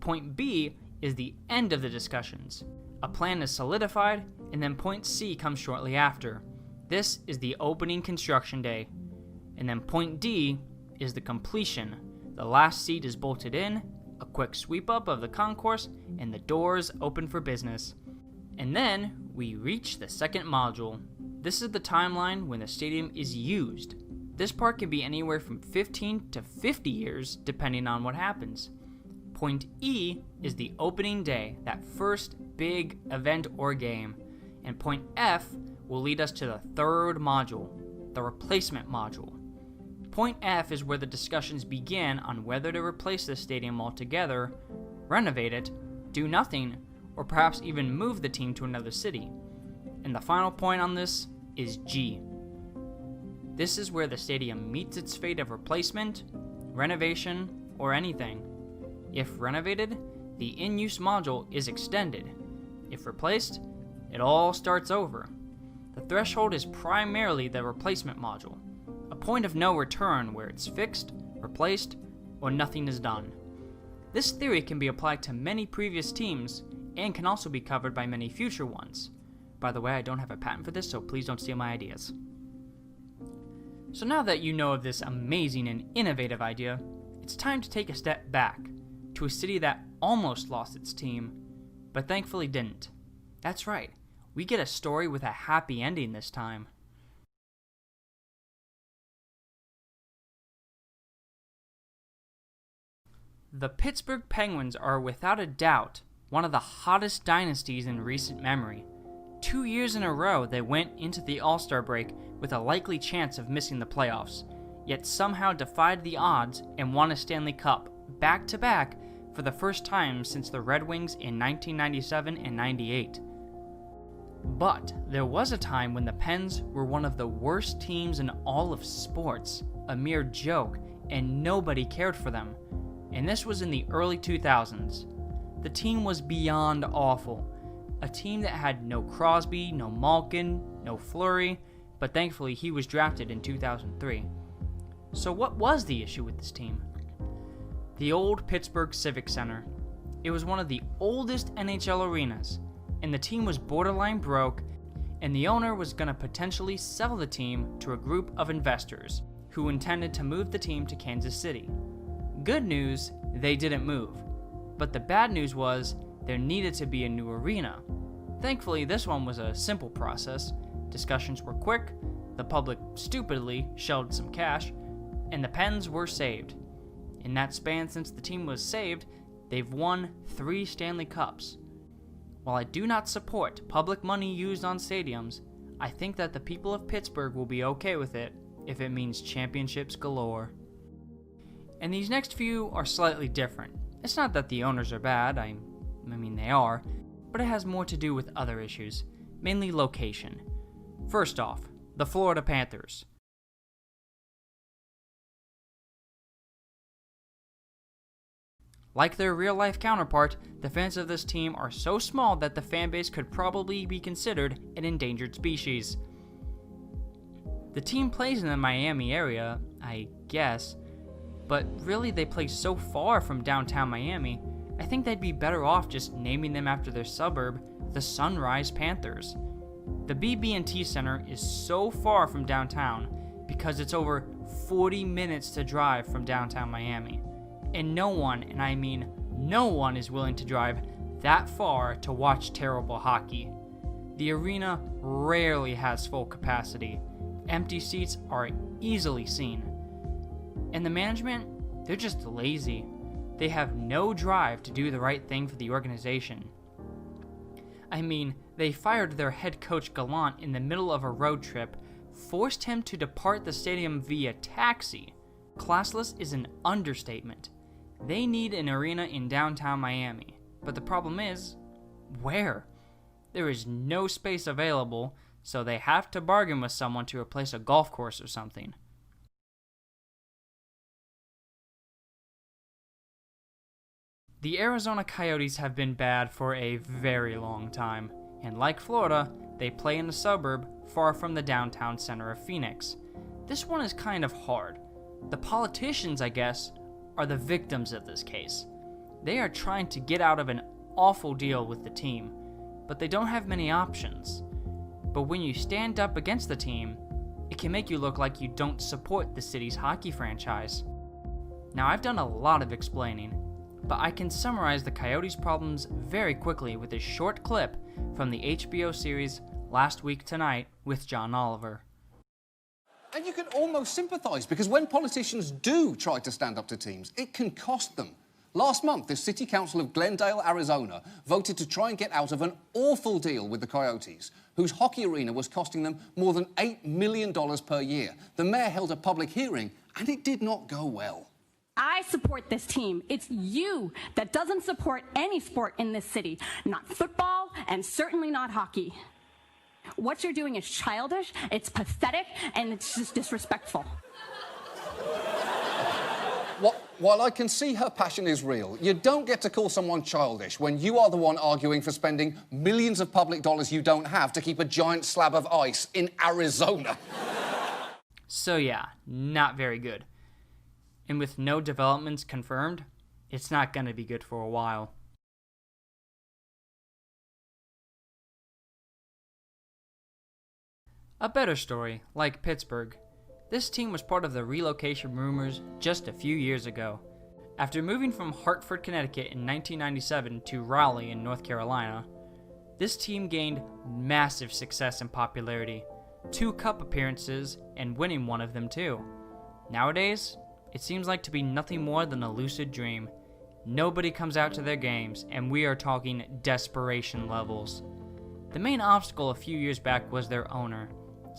Point B is the end of the discussions. A plan is solidified, and then point C comes shortly after. This is the opening construction day. And then point D is the completion. The last seat is bolted in, a quick sweep up of the concourse, and the doors open for business. And then we reach the second module. This is the timeline when the stadium is used. This part can be anywhere from 15 to 50 years depending on what happens. Point E is the opening day, that first big event or game. And point F will lead us to the third module, the replacement module. Point F is where the discussions begin on whether to replace the stadium altogether, renovate it, do nothing, or perhaps even move the team to another city. And the final point on this is G. This is where the stadium meets its fate of replacement, renovation, or anything. If renovated, the in-use module is extended. If replaced, it all starts over. The threshold is primarily the replacement module, a point of no return where it's fixed, replaced, or nothing is done. This theory can be applied to many previous teams and can also be covered by many future ones. By the way, I don't have a patent for this, so please don't steal my ideas. So now that you know of this amazing and innovative idea, it's time to take a step back to a city that almost lost its team, but thankfully didn't. That's right, we get a story with a happy ending this time. The Pittsburgh Penguins are without a doubt one of the hottest dynasties in recent memory. 2 years in a row they went into the All-Star break with a likely chance of missing the playoffs, yet somehow defied the odds and won a Stanley Cup back-to-back for the first time since the Red Wings in 1997 and 98. But there was a time when the Pens were one of the worst teams in all of sports, a mere joke, and nobody cared for them. And this was in the early 2000s. The team was beyond awful. A team that had no Crosby, no Malkin, no Fleury, but thankfully he was drafted in 2003. So what was the issue with this team? The old Pittsburgh Civic Center. It was one of the oldest NHL arenas, and the team was borderline broke, and the owner was going to potentially sell the team to a group of investors who intended to move the team to Kansas City. Good news, they didn't move. But the bad news was there needed to be a new arena. Thankfully, this one was a simple process. Discussions were quick, the public stupidly shelled some cash, and the Pens were saved. In that span since the team was saved, they've won 3 Stanley Cups. While I do not support public money used on stadiums, I think that the people of Pittsburgh will be okay with it if it means championships galore. And these next few are slightly different. It's not that the owners are bad, I mean they are, but it has more to do with other issues, mainly location. First off, the Florida Panthers. Like their real-life counterpart, the fans of this team are so small that the fan base could probably be considered an endangered species. The team plays in the Miami area, I guess, but really they play so far from downtown Miami, I think they'd be better off just naming them after their suburb, the Sunrise Panthers. The BB&T Center is so far from downtown because it's over 40 minutes to drive from downtown Miami. And no one, and I mean no one, is willing to drive that far to watch terrible hockey. The arena rarely has full capacity. Empty seats are easily seen. And the management, they're just lazy. They have no drive to do the right thing for the organization. I mean, they fired their head coach Gallant in the middle of a road trip, forced him to depart the stadium via taxi. Classless is an understatement. They need an arena in downtown Miami, but the problem is, where? There is no space available, so they have to bargain with someone to replace a golf course or something. The Arizona Coyotes have been bad for a very long time, and like Florida, they play in a suburb far from the downtown center of Phoenix. This one is kind of hard. The politicians, I guess, are the victims of this case. They are trying to get out of an awful deal with the team, but they don't have many options. But when you stand up against the team, it can make you look like you don't support the city's hockey franchise. Now, I've done a lot of explaining, but I can summarize the Coyotes' problems very quickly with a short clip from the HBO series Last Week Tonight with John Oliver. And you can almost sympathise, because when politicians do try to stand up to teams, it can cost them. Last month, the City Council of Glendale, Arizona, voted to try and get out of an awful deal with the Coyotes, whose hockey arena was costing them more than $8 million per year. The mayor held a public hearing, and it did not go well. I support this team. It's you that doesn't support any sport in this city, not football and certainly not hockey. What you're doing is childish, it's pathetic, and it's just disrespectful. While I can see her passion is real, you don't get to call someone childish when you are the one arguing for spending millions of public dollars you don't have to keep a giant slab of ice in Arizona. So yeah, not very good. And with no developments confirmed, it's not going to be good for a while. A better story, like Pittsburgh. This team was part of the relocation rumors just a few years ago. After moving from Hartford, Connecticut in 1997 to Raleigh in North Carolina, this team gained massive success and popularity, 2 cup appearances and winning one of them too. Nowadays, it seems like to be nothing more than a lucid dream. Nobody comes out to their games, and we are talking desperation levels. The main obstacle a few years back was their owner.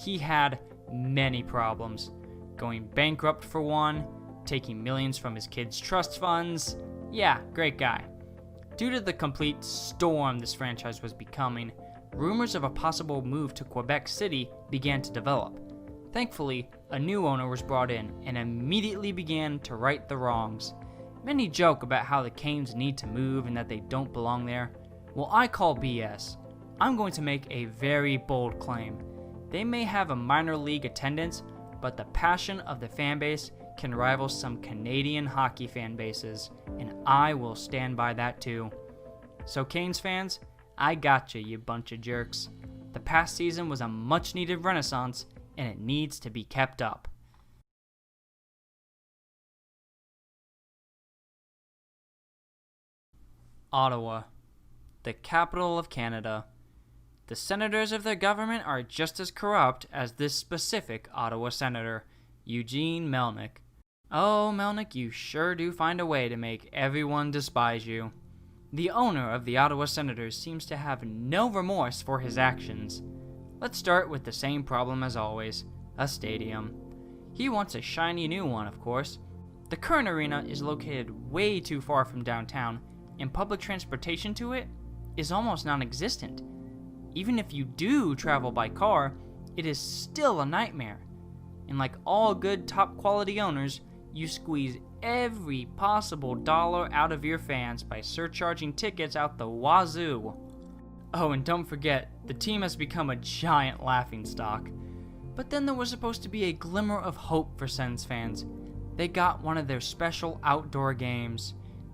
He had many problems, going bankrupt for one, taking millions from his kids' trust funds. Yeah, great guy. Due to the complete storm this franchise was becoming, rumors of a possible move to Quebec City began to develop. Thankfully, a new owner was brought in and immediately began to right the wrongs. Many joke about how the Canes need to move and that they don't belong there. Well, I call BS. I'm going to make a very bold claim. They may have a minor league attendance, but the passion of the fan base can rival some Canadian hockey fan bases, and I will stand by that too. So Canes fans, I gotcha, you bunch of jerks. The past season was a much needed renaissance, and it needs to be kept up. Ottawa, the capital of Canada. The senators of their government are just as corrupt as this specific Ottawa senator, Eugene Melnyk. Oh, Melnyk, you sure do find a way to make everyone despise you. The owner of the Ottawa Senators seems to have no remorse for his actions. Let's start with the same problem as always, a stadium. He wants a shiny new one, of course. The current arena is located way too far from downtown, and public transportation to it is almost non-existent. Even if you do travel by car, it is still a nightmare. And like all good top quality owners, you squeeze every possible dollar out of your fans by surcharging tickets out the wazoo. Oh, and don't forget, the team has become a giant laughingstock. But then there was supposed to be a glimmer of hope for Sens fans. They got one of their special outdoor games.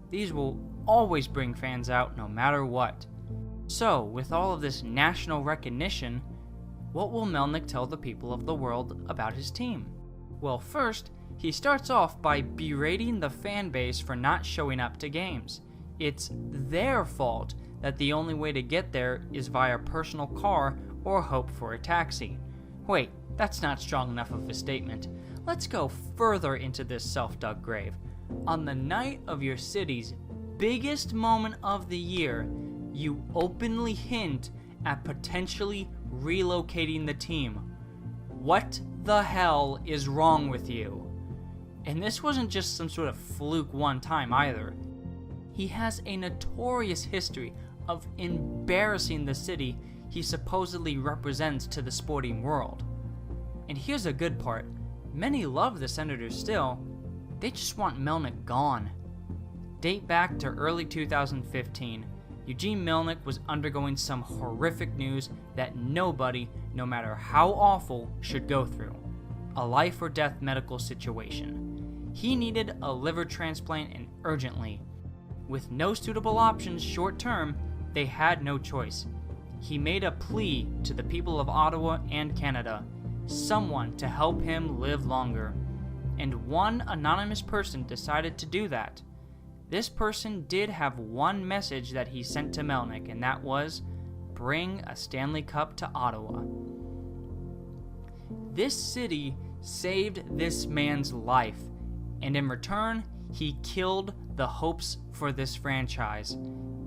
These will always bring fans out no matter what. So, with all of this national recognition, what will Melnyk tell the people of the world about his team? Well, first, he starts off by berating the fan base for not showing up to games. It's their fault that the only way to get there is via personal car or hope for a taxi. Wait, that's not strong enough of a statement. Let's go further into this self-dug grave. On the night of your city's biggest moment of the year, you openly hint at potentially relocating the team. What the hell is wrong with you? And this wasn't just some sort of fluke one time either. He has a notorious history of embarrassing the city he supposedly represents to the sporting world. And here's a good part. Many love the Senators still. They just want Melnyk gone. Date back to early 2015. Eugene Melnyk was undergoing some horrific news that nobody, no matter how awful, should go through. A life or death medical situation. He needed a liver transplant and urgently. With no suitable options short term, they had no choice. He made a plea to the people of Ottawa and Canada, someone to help him live longer. And one anonymous person decided to do that. This person did have one message that he sent to Melnyk, and that was, bring a Stanley Cup to Ottawa. This city saved this man's life, and in return, he killed the hopes for this franchise,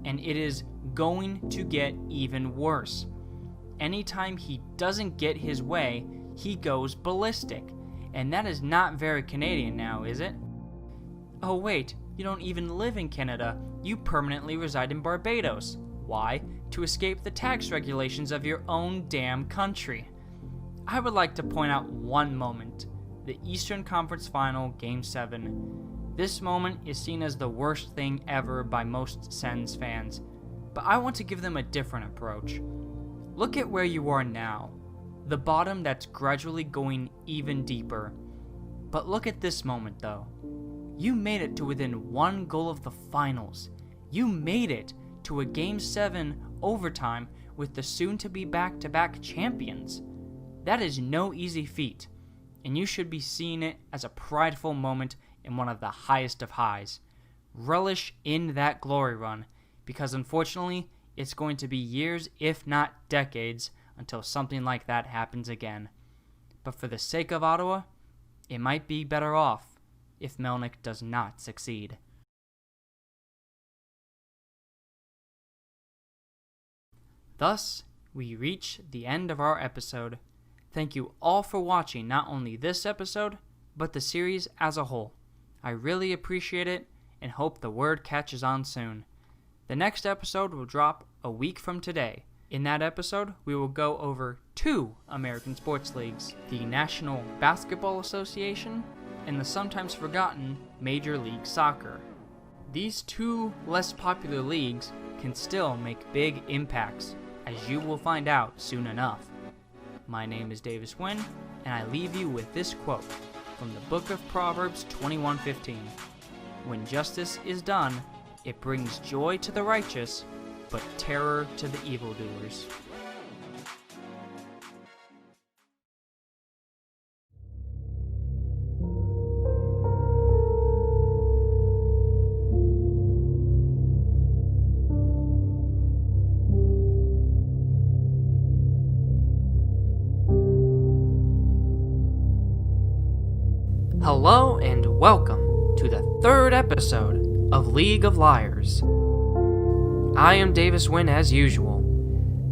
and it is going to get even worse. Anytime he doesn't get his way, he goes ballistic, and that is not very Canadian now, is it? Oh wait, you don't even live in Canada, you permanently reside in Barbados. Why? To escape the tax regulations of your own damn country. I would like to point out one moment, the Eastern Conference Final, Game 7. This moment is seen as the worst thing ever by most Sens fans, but I want to give them a different approach. Look at where you are now, the bottom that's gradually going even deeper. But look at this moment though. You made it to within one goal of the finals. You made it to a Game 7 overtime with the soon-to-be back-to-back champions. That is no easy feat, and you should be seeing it as a prideful moment in one of the highest of highs. Relish in that glory run, because unfortunately, it's going to be years, if not decades, until something like that happens again. But for the sake of Ottawa, it might be better off if Melnyk does not succeed. Thus, we reach the end of our episode. Thank you all for watching not only this episode, but the series as a whole. I really appreciate it and hope the word catches on soon. The next episode will drop a week from today. In that episode, we will go over 2 American sports leagues, the National Basketball Association and the sometimes forgotten Major League Soccer. These 2 less popular leagues can still make big impacts, as you will find out soon enough. My name is Davis Wynn, and I leave you with this quote from the book of Proverbs 21:15. When justice is done, it brings joy to the righteous, but terror to the evildoers. Hello and welcome to the 3rd episode of League of Liars. I am Davis Wynn as usual.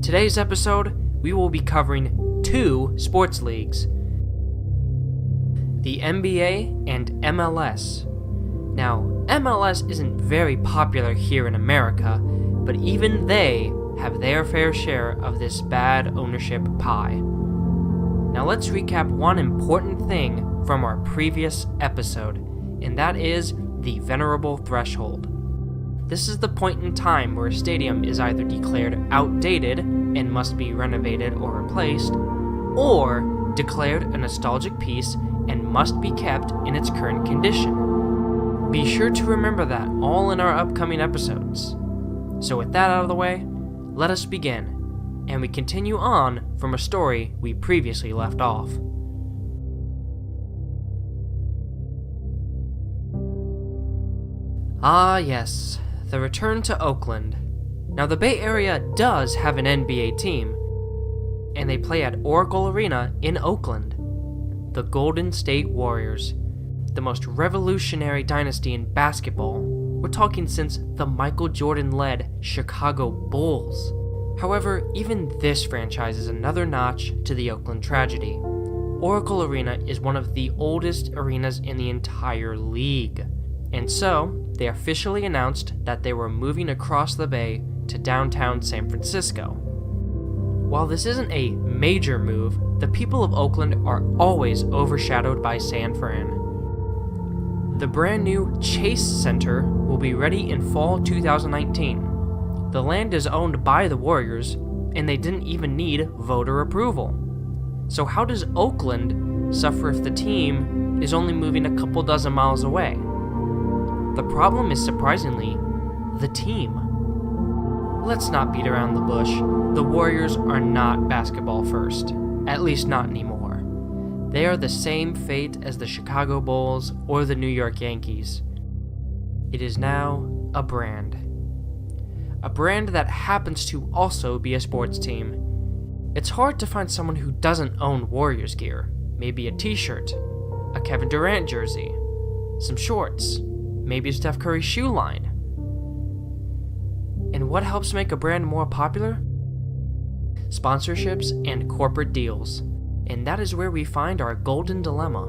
Today's episode, we will be covering 2 sports leagues, the NBA and MLS. Now, MLS isn't very popular here in America, but even they have their fair share of this bad ownership pie. Now let's recap one important thing from our previous episode, and that is the venerable threshold. This is the point in time where a stadium is either declared outdated and must be renovated or replaced, or declared a nostalgic piece and must be kept in its current condition. Be sure to remember that all in our upcoming episodes. So with that out of the way, let us begin, and we continue on from a story we previously left off. Ah yes, the return to Oakland. Now the Bay Area does have an NBA team, and they play at Oracle Arena in Oakland. The Golden State Warriors, the most revolutionary dynasty in basketball. We're talking since the Michael Jordan-led Chicago Bulls. However, even this franchise is another notch to the Oakland tragedy. Oracle Arena is one of the oldest arenas in the entire league. And so, they officially announced that they were moving across the bay to downtown San Francisco. While this isn't a major move, the people of Oakland are always overshadowed by San Fran. The brand new Chase Center will be ready in fall 2019. The land is owned by the Warriors, and they didn't even need voter approval. So how does Oakland suffer if the team is only moving a couple dozen miles away? The problem is surprisingly, the team. Let's not beat around the bush. The Warriors are not basketball first, at least not anymore. They are the same fate as the Chicago Bulls or the New York Yankees. It is now a brand. A brand that happens to also be a sports team. It's hard to find someone who doesn't own Warriors gear. Maybe a t-shirt, a Kevin Durant jersey, some shorts, maybe a Steph Curry shoe line. And what helps make a brand more popular? Sponsorships and corporate deals. And that is where we find our golden dilemma.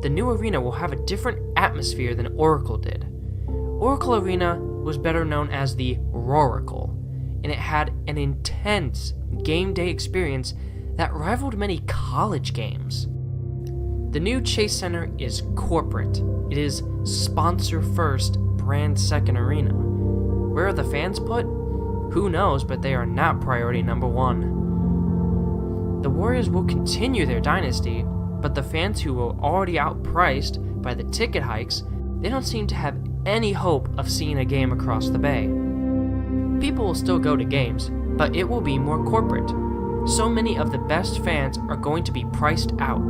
The new arena will have a different atmosphere than Oracle did. Oracle Arena was better known as the Roracle, and it had an intense game day experience that rivaled many college games. The new Chase Center is corporate. It is sponsor first, brand second arena. Where are the fans put? Who knows, but they are not priority number one. The Warriors will continue their dynasty, but the fans who were already outpriced by the ticket hikes, they don't seem to have any hope of seeing a game across the bay. People will still go to games, but it will be more corporate. So many of the best fans are going to be priced out,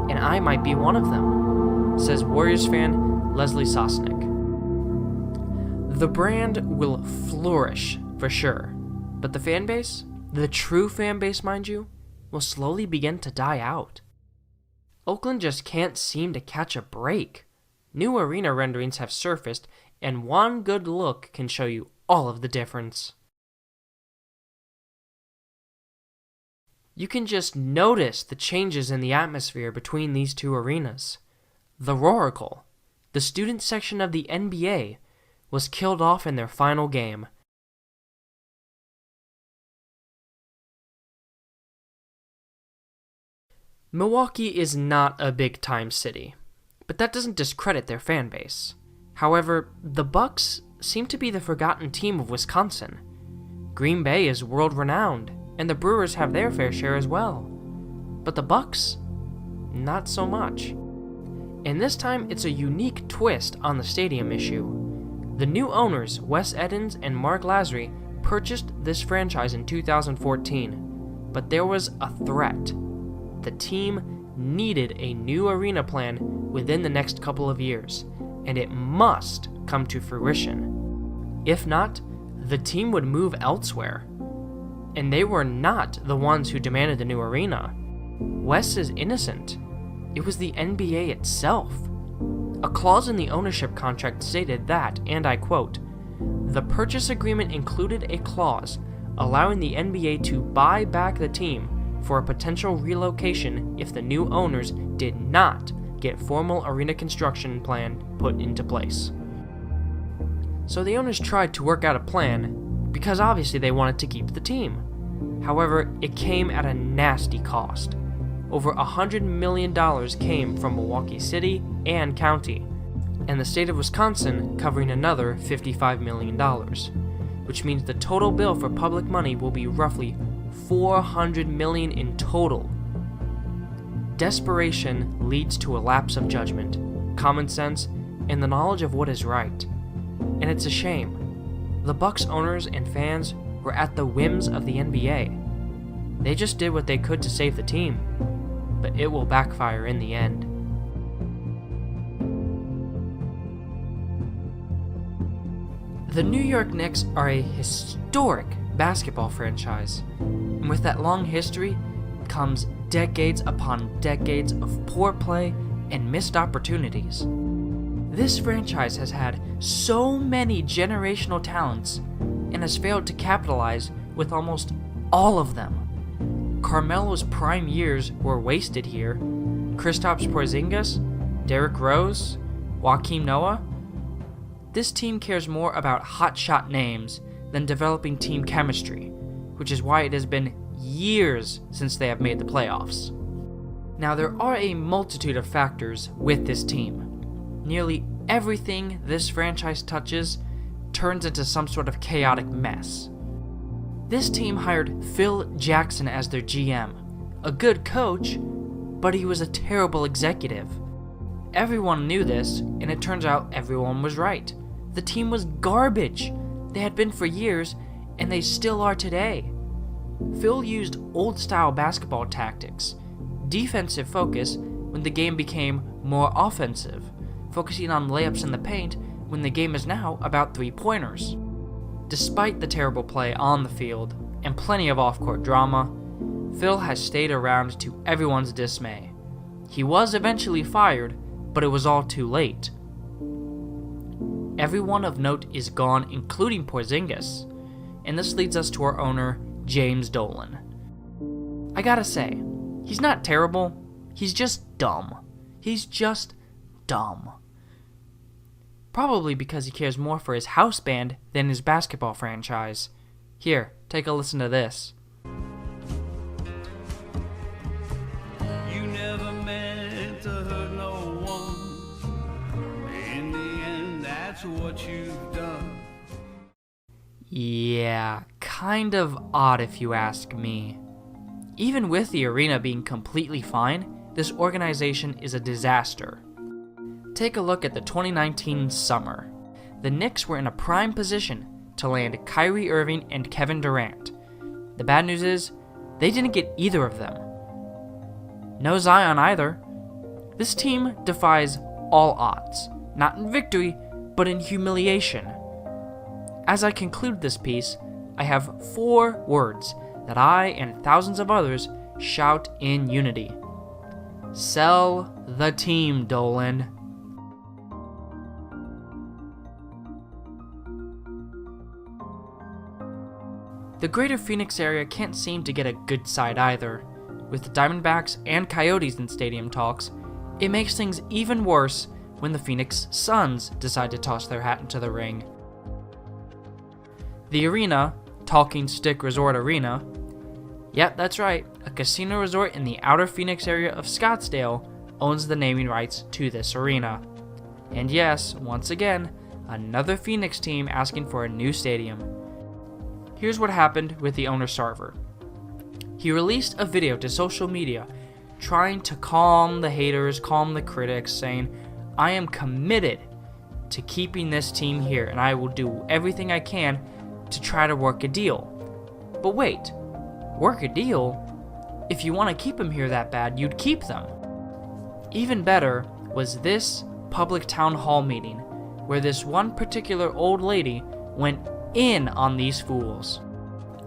and I might be one of them, says Warriors fan Leslie Sosnick. The brand will flourish for sure, but the fan base, the true fan base mind you, will slowly begin to die out. Oakland just can't seem to catch a break. New arena renderings have surfaced, and one good look can show you all of the difference. You can just notice the changes in the atmosphere between these two arenas. The Roracle, the student section of the NBA, was killed off in their final game. Milwaukee is not a big-time city, but that doesn't discredit their fan base. However, the Bucks seem to be the forgotten team of Wisconsin. Green Bay is world-renowned, and the Brewers have their fair share as well. But the Bucks, not so much. And this time, it's a unique twist on the stadium issue. The new owners, Wes Edens and Mark Lasry, purchased this franchise in 2014, but there was a threat. The team needed a new arena plan within the next couple of years, and it must come to fruition. If not, the team would move elsewhere. And they were not the ones who demanded the new arena. Wes is innocent. It was the NBA itself. A clause in the ownership contract stated that, and I quote, "The purchase agreement included a clause allowing the NBA to buy back the team for a potential relocation if the new owners did not get formal arena construction plan put into place." So the owners tried to work out a plan because obviously they wanted to keep the team. However, it came at a nasty cost. Over $100 million came from Milwaukee City and County, and the state of Wisconsin covering another $55 million, which means the total bill for public money will be roughly $400 million in total. Desperation leads to a lapse of judgment, common sense, and the knowledge of what is right. And it's a shame. The Bucks owners and fans were at the whims of the NBA. They just did what they could to save the team, but it will backfire in the end. The New York Knicks are a historic basketball franchise, and with that long history comes decades upon decades of poor play and missed opportunities. This franchise has had so many generational talents and has failed to capitalize with almost all of them. Carmelo's prime years were wasted here. Kristaps Porzingis, Derrick Rose, Joakim Noah. This team cares more about hotshot names than developing team chemistry, which is why it has been years since they have made the playoffs. Now, there are a multitude of factors with this team. Nearly everything this franchise touches turns into some sort of chaotic mess. This team hired Phil Jackson as their GM, a good coach, but he was a terrible executive. Everyone knew this, and it turns out everyone was right. The team was garbage. They had been for years, and they still are today. Phil used old-style basketball tactics, defensive focus when the game became more offensive, focusing on layups in the paint when the game is now about three-pointers. Despite the terrible play on the field and plenty of off-court drama, Phil has stayed around to everyone's dismay. He was eventually fired, but it was all too late. Everyone of note is gone, including Porzingis, and this leads us to our owner, James Dolan. I gotta say, he's not terrible, he's just dumb. He's just dumb. Probably because he cares more for his house band than his basketball franchise. Here, take a listen to this. You never meant to hurt no one. In the end, that's what you've done. Yeah, kind of odd if you ask me. Even with the arena being completely fine, this organization is a disaster. Take a look at the 2019 summer. The Knicks were in a prime position to land Kyrie Irving and Kevin Durant. The bad news is, they didn't get either of them. No Zion either. This team defies all odds, not in victory, but in humiliation. As I conclude this piece, I have 4 words that I and thousands of others shout in unity. Sell the team, Dolan. The greater Phoenix area can't seem to get a good side either. With the Diamondbacks and Coyotes in stadium talks, it makes things even worse when the Phoenix Suns decide to toss their hat into the ring. The arena, Talking Stick Resort Arena, yep, that's right, a casino resort in the outer Phoenix area of Scottsdale owns the naming rights to this arena. And yes, once again, another Phoenix team asking for a new stadium. Here's what happened with the owner Sarver. He released a video to social media trying to calm the haters, calm the critics, saying, I am committed to keeping this team here and I will do everything I can to try to work a deal. But wait, work a deal? If you want to keep them here that bad, you'd keep them. Even better was this public town hall meeting where this one particular old lady went in on these fools,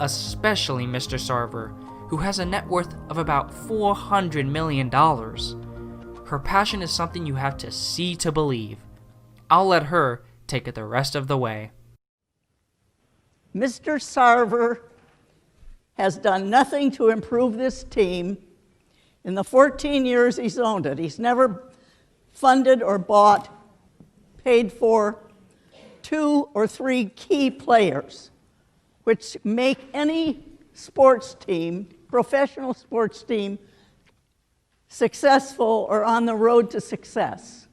especially Mr. Sarver, who has a net worth of about $400 million. Her passion is something you have to see to believe. I'll let her take it the rest of the way. Mr. Sarver has done nothing to improve this team. In the 14 years he's owned it, he's never funded or bought, paid for 2 or 3 key players, which make any sports team, professional sports team, successful or on the road to success.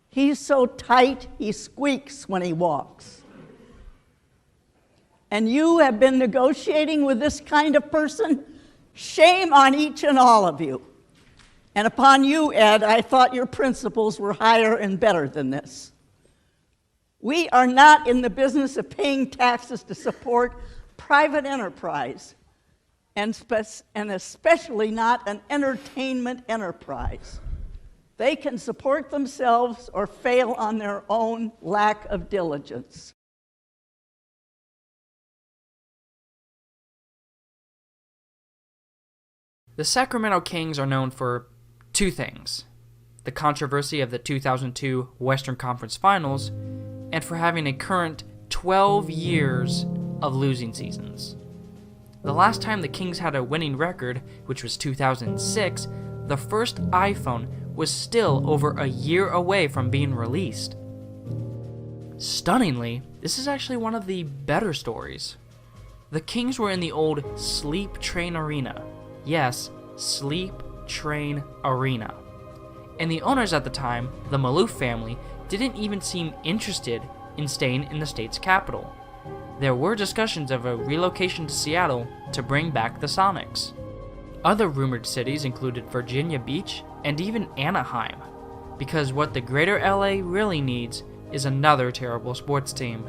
He's so tight, he squeaks when he walks. And you have been negotiating with this kind of person Shame on each and all of you. And upon you, Ed, I thought your principles were higher and better than this. We are not in the business of paying taxes to support private enterprise, and especially not an entertainment enterprise. They can support themselves or fail on their own lack of diligence. The Sacramento Kings are known for two things: the controversy of the 2002 Western Conference Finals, and for having a current 12 years of losing seasons. The last time the Kings had a winning record, which was 2006, the first iPhone was still over a year away from being released. Stunningly, this is actually one of the better stories. The Kings were in the old Sleep Train Arena. Yes, Sleep Train Arena. And the owners at the time, the Maloof family, didn't even seem interested in staying in the state's capital. There were discussions of a relocation to Seattle to bring back the Sonics. Other rumored cities included Virginia Beach and even Anaheim, because what the greater LA really needs is another terrible sports team.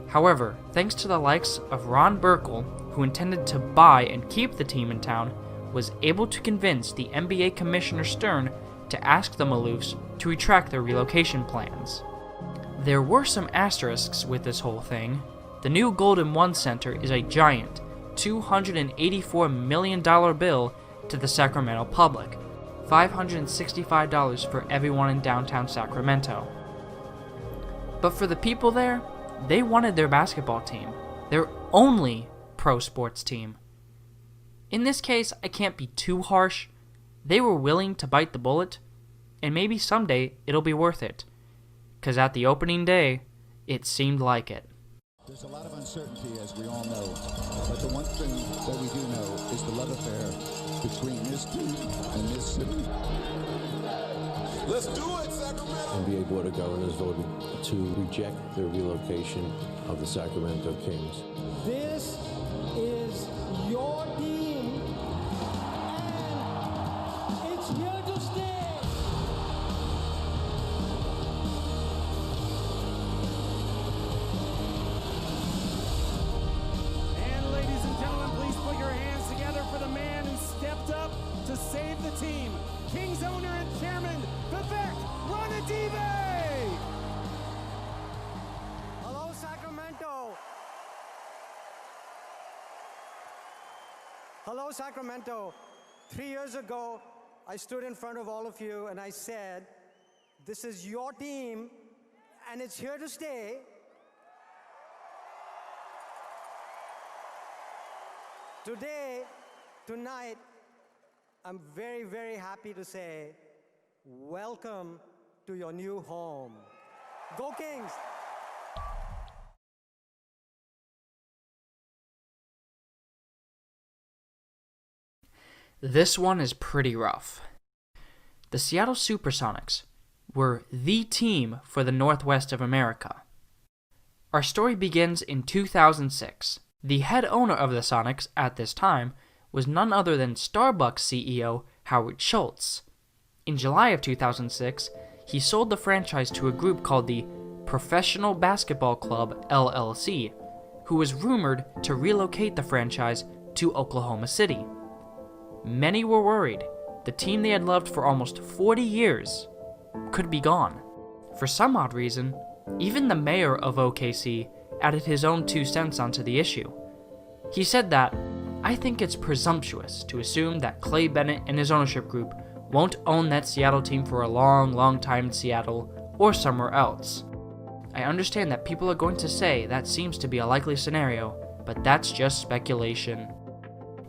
However, thanks to the likes of Ron Burkle, who intended to buy and keep the team in town, was able to convince the NBA Commissioner Stern to ask the Maloofs to retract their relocation plans. There were some asterisks with this whole thing. The new Golden One Center is a giant $284 million bill to the Sacramento public, $565 for everyone in downtown Sacramento. But for the people there, they wanted their basketball team, their only pro sports team. In this case, I can't be too harsh. They were willing to bite the bullet, and maybe someday it'll be worth it. 'Cause at the opening day, it seemed like it. There's a lot of uncertainty, as we all know, but the one thing that we do know is the love affair between this team and this city. Let's do it, Sacramento! NBA Board of Governors voted to reject the relocation of the Sacramento Kings. This is your team, and it's here to stay. And ladies and gentlemen, please put your hands together for the man who stepped up to save the team, Kings owner and chairman, Vivek Ranadive! Hello, Sacramento. Hello, Sacramento. 3 years ago, I stood in front of all of you and I said, this is your team and it's here to stay. Today, tonight, I'm very, very happy to say, welcome to your new home. Go Kings! This one is pretty rough. The Seattle Supersonics were the team for the Northwest of America. Our story begins in 2006. The head owner of the Sonics at this time was none other than Starbucks CEO Howard Schultz. In July of 2006, he sold the franchise to a group called the Professional Basketball Club LLC, who was rumored to relocate the franchise to Oklahoma City. Many were worried the team they had loved for almost 40 years could be gone. For some odd reason, even the mayor of OKC added his own 2 cents onto the issue. He said that, "I think it's presumptuous to assume that Clay Bennett and his ownership group won't own that Seattle team for a long, long time in Seattle or somewhere else. I understand that people are going to say that seems to be a likely scenario, but that's just speculation."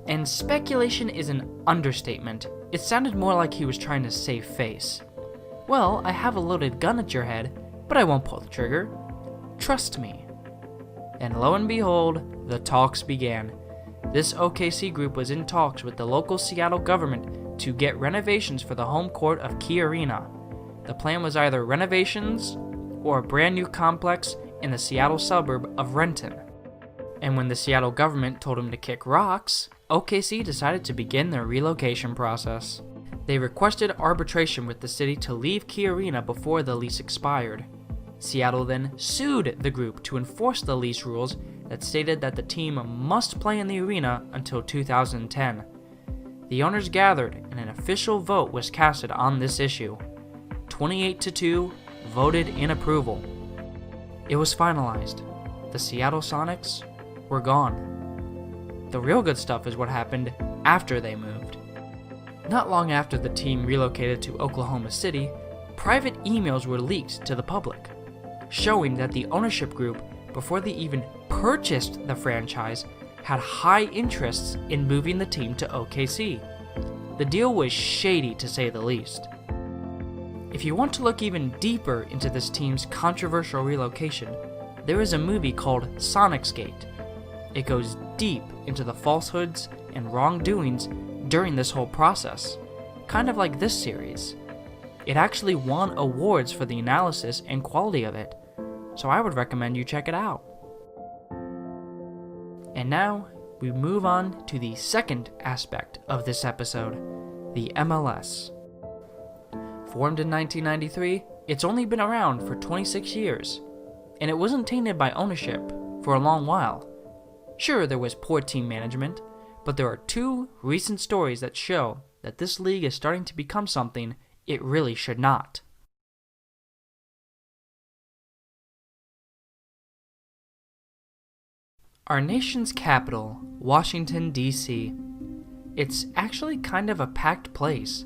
And speculation is an understatement. It sounded more like he was trying to save face. Well, I have a loaded gun at your head, but I won't pull the trigger. Trust me. And lo and behold, the talks began. This OKC group was in talks with the local Seattle government to get renovations for the home court of Key Arena. The plan was either renovations or a brand new complex in the Seattle suburb of Renton. And when the Seattle government told him to kick rocks, OKC decided to begin their relocation process. They requested arbitration with the city to leave Key Arena before the lease expired. Seattle then sued the group to enforce the lease rules that stated that the team must play in the arena until 2010. The owners gathered and an official vote was casted on this issue. 28-2 voted in approval. It was finalized. The Seattle Sonics were gone. The real good stuff is what happened after they moved. Not long after the team relocated to Oklahoma City, private emails were leaked to the public, showing that the ownership group, before they even purchased the franchise, had high interests in moving the team to OKC. The deal was shady to say the least. If you want to look even deeper into this team's controversial relocation, there is a movie called Sonicsgate. It goes deep into the falsehoods and wrongdoings during this whole process, kind of like this series. It actually won awards for the analysis and quality of it, so I would recommend you check it out. And now, we move on to the second aspect of this episode, the MLS. Formed in 1993, it's only been around for 26 years, and it wasn't tainted by ownership for a long while. Sure, there was poor team management, but there are two recent stories that show that this league is starting to become something it really should not. Our nation's capital, Washington, D.C. It's actually kind of a packed place.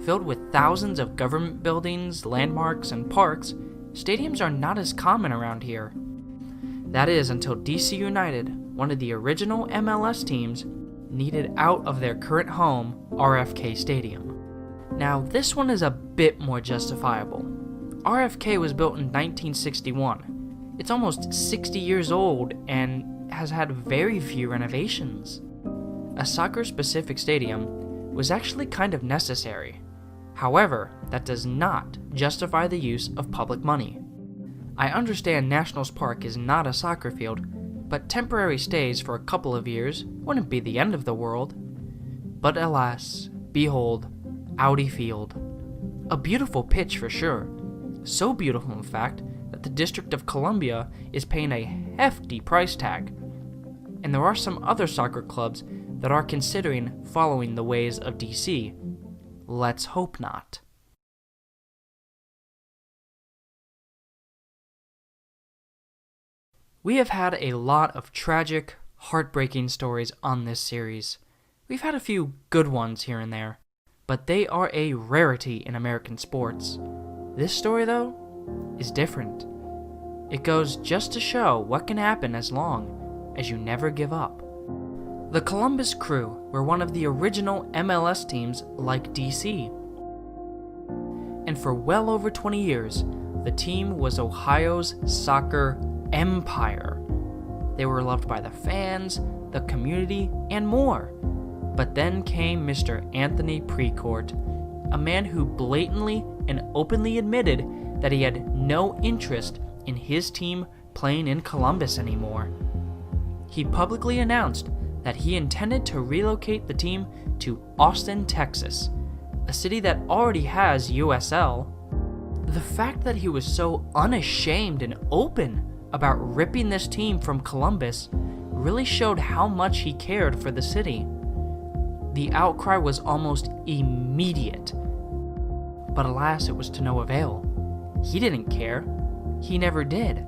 Filled with thousands of government buildings, landmarks, and parks, stadiums are not as common around here. That is until DC United, one of the original MLS teams, needed out of their current home, RFK Stadium. Now, this one is a bit more justifiable. RFK was built in 1961. It's almost 60 years old and has had very few renovations. A soccer-specific stadium was actually kind of necessary. However, that does not justify the use of public money. I understand Nationals Park is not a soccer field, but temporary stays for a couple of years wouldn't be the end of the world. But alas, behold, Audi Field. A beautiful pitch for sure. So beautiful, in fact, that the District of Columbia is paying a hefty price tag. And there are some other soccer clubs that are considering following the ways of DC. Let's hope not. We have had a lot of tragic, heartbreaking stories on this series. We've had a few good ones here and there, but they are a rarity in American sports. This story, though, is different. It goes just to show what can happen as long as you never give up. The Columbus Crew were one of the original MLS teams like DC. And for well over 20 years, the team was Ohio's soccer empire. They were loved by the fans, the community, and more. But then came Mr. Anthony Precourt, a man who blatantly and openly admitted that he had no interest in his team playing in Columbus anymore. He publicly announced that he intended to relocate the team to Austin, Texas, a city that already has USL. The fact that he was so unashamed and open about ripping this team from Columbus really showed how much he cared for the city. The outcry was almost immediate, but alas, it was to no avail. He didn't care. He never did.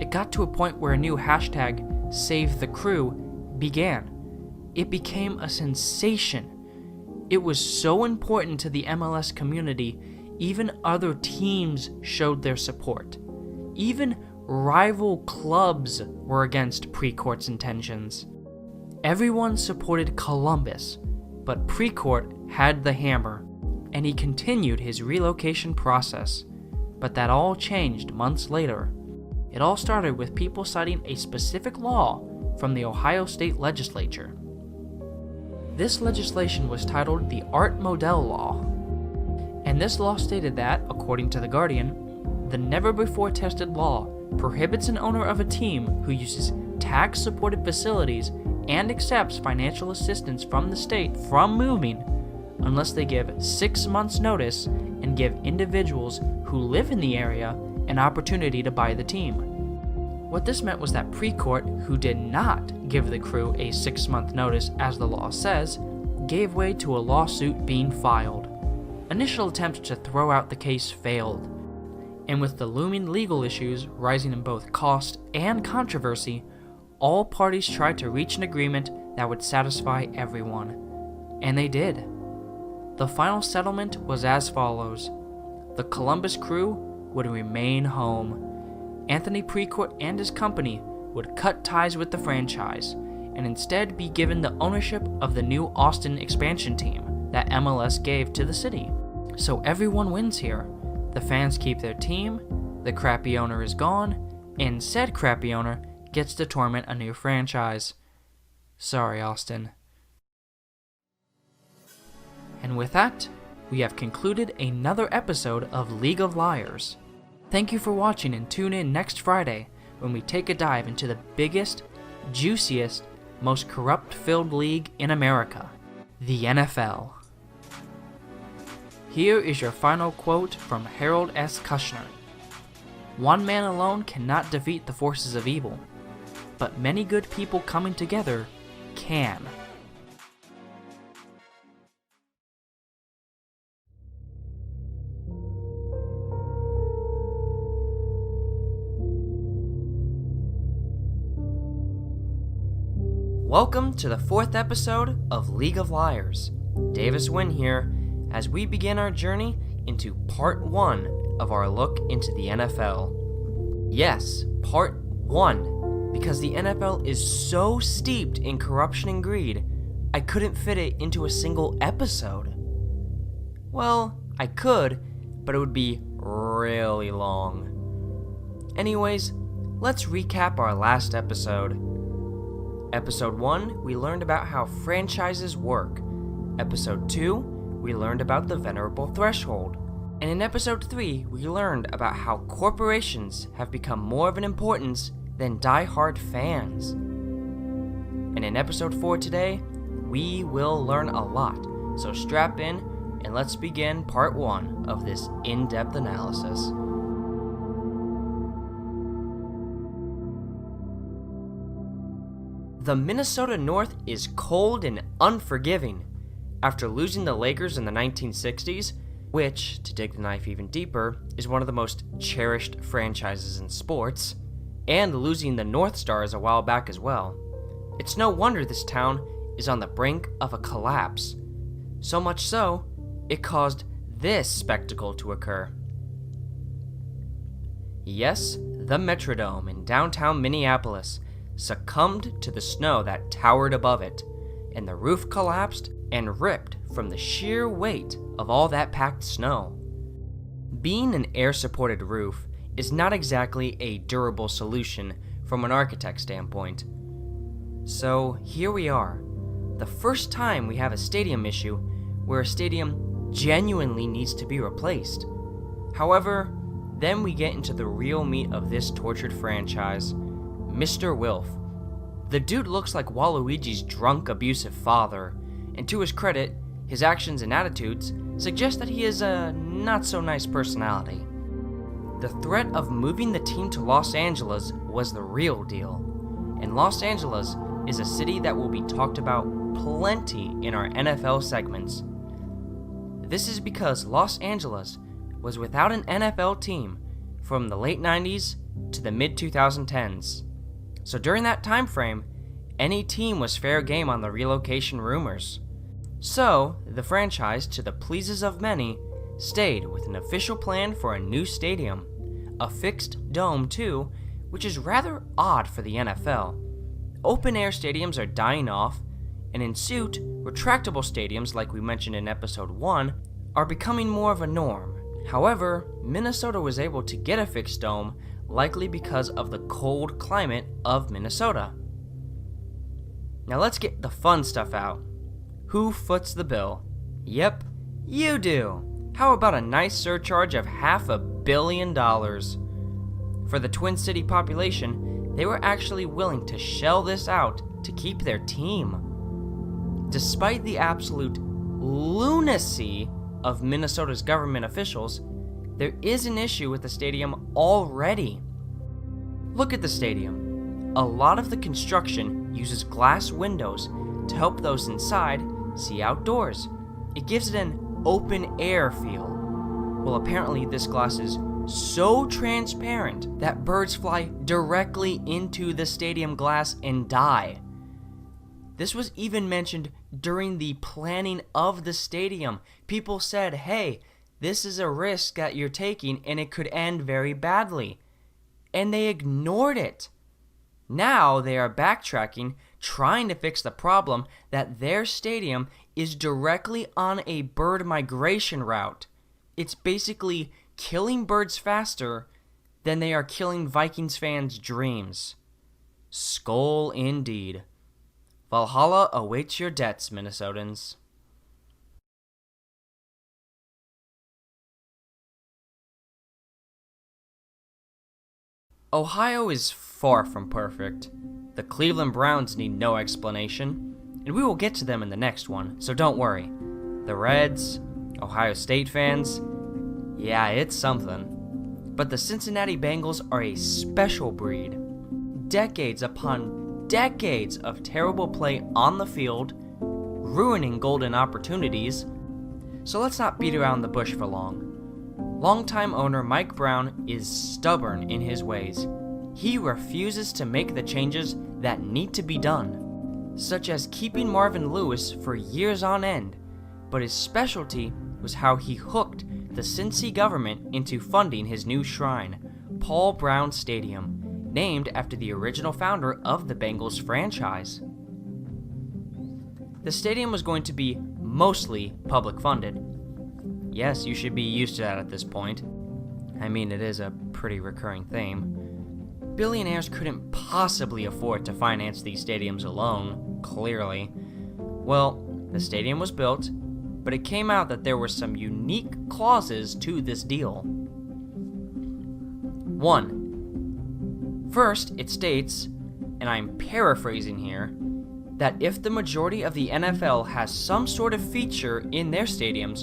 It got to a point where a new hashtag, Save the Crew, began. It became a sensation. It was so important to the MLS community, even other teams showed their support. Even rival clubs were against Precourt's intentions. Everyone supported Columbus, but Precourt had the hammer, and he continued his relocation process. But that all changed months later. It all started with people citing a specific law from the Ohio State Legislature. This legislation was titled the Art Modell Law, and this law stated that, according to The Guardian, the never-before-tested law prohibits an owner of a team who uses tax-supported facilities and accepts financial assistance from the state from moving unless they give 6 months' notice and give individuals who live in the area an opportunity to buy the team. What this meant was that Precourt, who did not give the crew a 6-month notice as the law says, gave way to a lawsuit being filed. Initial attempts to throw out the case failed, and with the looming legal issues rising in both cost and controversy, all parties tried to reach an agreement that would satisfy everyone. And they did. The final settlement was as follows. The Columbus crew would remain home. Anthony Precourt and his company would cut ties with the franchise and instead be given the ownership of the new Austin expansion team that MLS gave to the city. So everyone wins here. The fans keep their team, the crappy owner is gone, and said crappy owner gets to torment a new franchise. Sorry, Austin. And with that, we have concluded another episode of League of Liars. Thank you for watching, and tune in next Friday when we take a dive into the biggest, juiciest, most corrupt-filled league in America, the NFL. Here is your final quote from Harold S. Kushner. "One man alone cannot defeat the forces of evil, but many good people coming together can." Welcome to the 4th episode of League of Liars. Davis Wynn here, as we begin our journey into part 1 of our look into the NFL. Yes, part 1, because the NFL is so steeped in corruption and greed, I couldn't fit it into a single episode. Well, I could, but it would be really long. Anyways, let's recap our last episode. Episode 1, we learned about how franchises work. Episode 2, we learned about the venerable threshold. And in Episode 3, we learned about how corporations have become more of an importance than die-hard fans. And in Episode 4 today, we will learn a lot. So strap in, and let's begin part 1 of this in-depth analysis. The Minnesota North is cold and unforgiving. After losing the Lakers in the 1960s, which, to dig the knife even deeper, is one of the most cherished franchises in sports, and losing the North Stars a while back as well, it's no wonder this town is on the brink of a collapse. So much so, it caused this spectacle to occur. Yes, the Metrodome in downtown Minneapolis succumbed to the snow that towered above it, and the roof collapsed and ripped from the sheer weight of all that packed snow. Being an air-supported roof is not exactly a durable solution from an architect standpoint. So here we are, the first time we have a stadium issue where a stadium genuinely needs to be replaced. However, then we get into the real meat of this tortured franchise, Mr. Wilf. The dude looks like Waluigi's drunk, abusive father, and to his credit, his actions and attitudes suggest that he is a not-so-nice personality. The threat of moving the team to Los Angeles was the real deal, and Los Angeles is a city that will be talked about plenty in our NFL segments. This is because Los Angeles was without an NFL team from the late 90s to the mid-2010s. So during that time frame, any team was fair game on the relocation rumors. So, the franchise, to the pleases of many, stayed with an official plan for a new stadium, a fixed dome too, which is rather odd for the NFL. Open-air stadiums are dying off, and in suit, retractable stadiums like we mentioned in episode 1 are becoming more of a norm. However, Minnesota was able to get a fixed dome likely because of the cold climate of Minnesota. Now let's get the fun stuff out. Who foots the bill? Yep, you do. How about a nice surcharge of $500 million? For the Twin City population, they were actually willing to shell this out to keep their team. Despite the absolute lunacy of Minnesota's government officials, there is an issue with the stadium already. Look at the stadium. A lot of the construction uses glass windows to help those inside see outdoors. It gives it an open air feel. Well, apparently this glass is so transparent that birds fly directly into the stadium glass and die. This was even mentioned during the planning of the stadium. People said, hey, this is a risk that you're taking and it could end very badly. And they ignored it. Now they are backtracking, trying to fix the problem that their stadium is directly on a bird migration route. It's basically killing birds faster than they are killing Vikings fans' dreams. Skull indeed. Valhalla awaits your debts, Minnesotans. Ohio is far from perfect. The Cleveland Browns need no explanation, and we will get to them in the next one, so don't worry. The Reds, Ohio State fans, yeah, it's something. But the Cincinnati Bengals are a special breed. Decades upon decades of terrible play on the field, ruining golden opportunities. So let's not beat around the bush for long. Longtime owner Mike Brown is stubborn in his ways. He refuses to make the changes that need to be done, such as keeping Marvin Lewis for years on end, but his specialty was how he hooked the Cincy government into funding his new shrine, Paul Brown Stadium, named after the original founder of the Bengals franchise. The stadium was going to be mostly public funded. Yes, you should be used to that at this point. I mean, it is a pretty recurring theme. Billionaires couldn't possibly afford to finance these stadiums alone, clearly. Well, the stadium was built, but it came out that there were some unique clauses to this deal. 1. First, it states, and I'm paraphrasing here, that if the majority of the NFL has some sort of feature in their stadiums,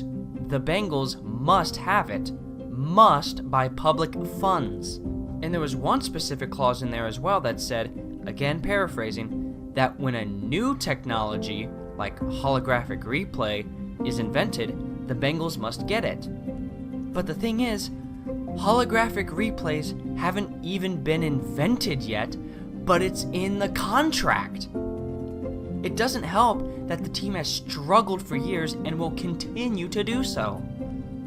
the Bengals must have it, must by public funds. And there was one specific clause in there as well that said, again paraphrasing, that when a new technology like holographic replay is invented, the Bengals must get it. But the thing is, holographic replays haven't even been invented yet, but it's in the contract. It doesn't help that the team has struggled for years and will continue to do so.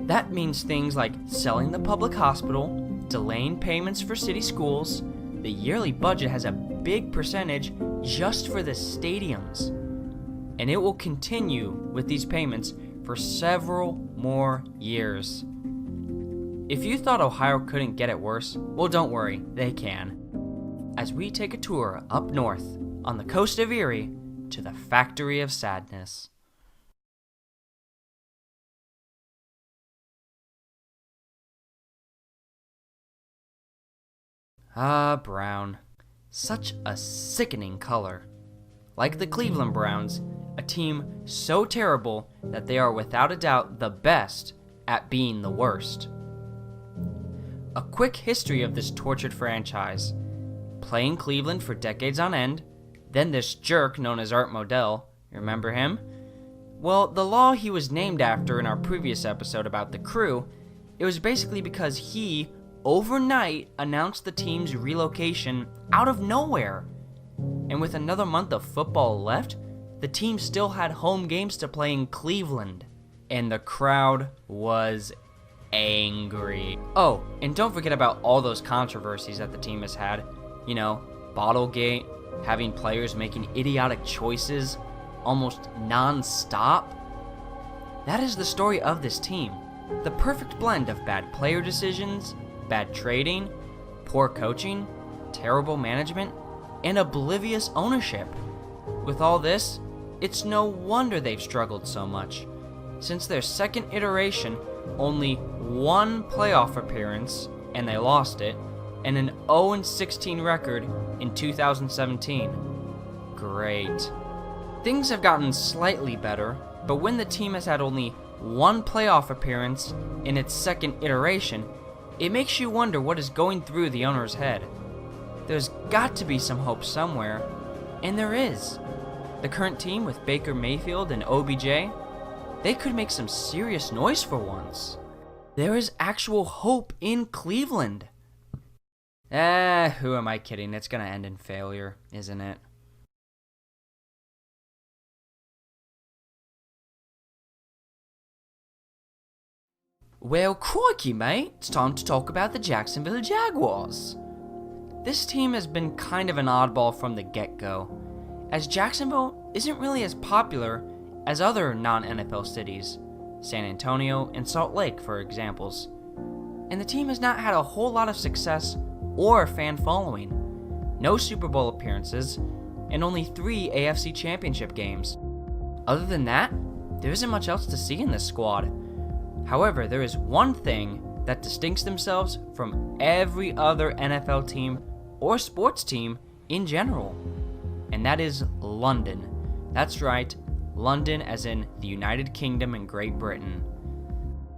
That means things like selling the public hospital, delaying payments for city schools. The yearly budget has a big percentage just for the stadiums. And it will continue with these payments for several more years. If you thought Ohio couldn't get it worse, well, don't worry, they can. As we take a tour up north on the coast of Erie to the Factory of Sadness. Ah, brown. Such a sickening color. Like the Cleveland Browns, a team so terrible that they are without a doubt the best at being the worst. A quick history of this tortured franchise. Playing Cleveland for decades on end, then this jerk known as Art Modell, remember him? Well, the law he was named after in our previous episode about the Crew, it was basically because he, overnight, announced the team's relocation out of nowhere. And with another month of football left, the team still had home games to play in Cleveland. And the crowd was angry. Oh, and don't forget about all those controversies that the team has had. You know, Bottlegate, having players making idiotic choices almost non-stop. That is the story of this team. The perfect blend of bad player decisions, bad trading, poor coaching, terrible management, and oblivious ownership. With all this, it's no wonder they've struggled so much. Since their second iteration, only one playoff appearance, and they lost it, and an 0-16 record in 2017. Great. Things have gotten slightly better, but when the team has had only one playoff appearance in its second iteration, it makes you wonder what is going through the owner's head. There's got to be some hope somewhere, and there is. The current team with Baker Mayfield and OBJ, they could make some serious noise for once. There is actual hope in Cleveland. Who am I kidding? It's gonna end in failure, isn't it? Well, crikey, mate, it's time to talk about the Jacksonville Jaguars. This team has been kind of an oddball from the get-go, as Jacksonville isn't really as popular as other non-NFL cities, San Antonio and Salt Lake, for examples. And the team has not had a whole lot of success or fan following. No Super Bowl appearances, and only 3 AFC Championship games. Other than that, there isn't much else to see in this squad. However, there is one thing that distincts themselves from every other NFL team or sports team in general, and that is London. That's right, London as in the United Kingdom and Great Britain.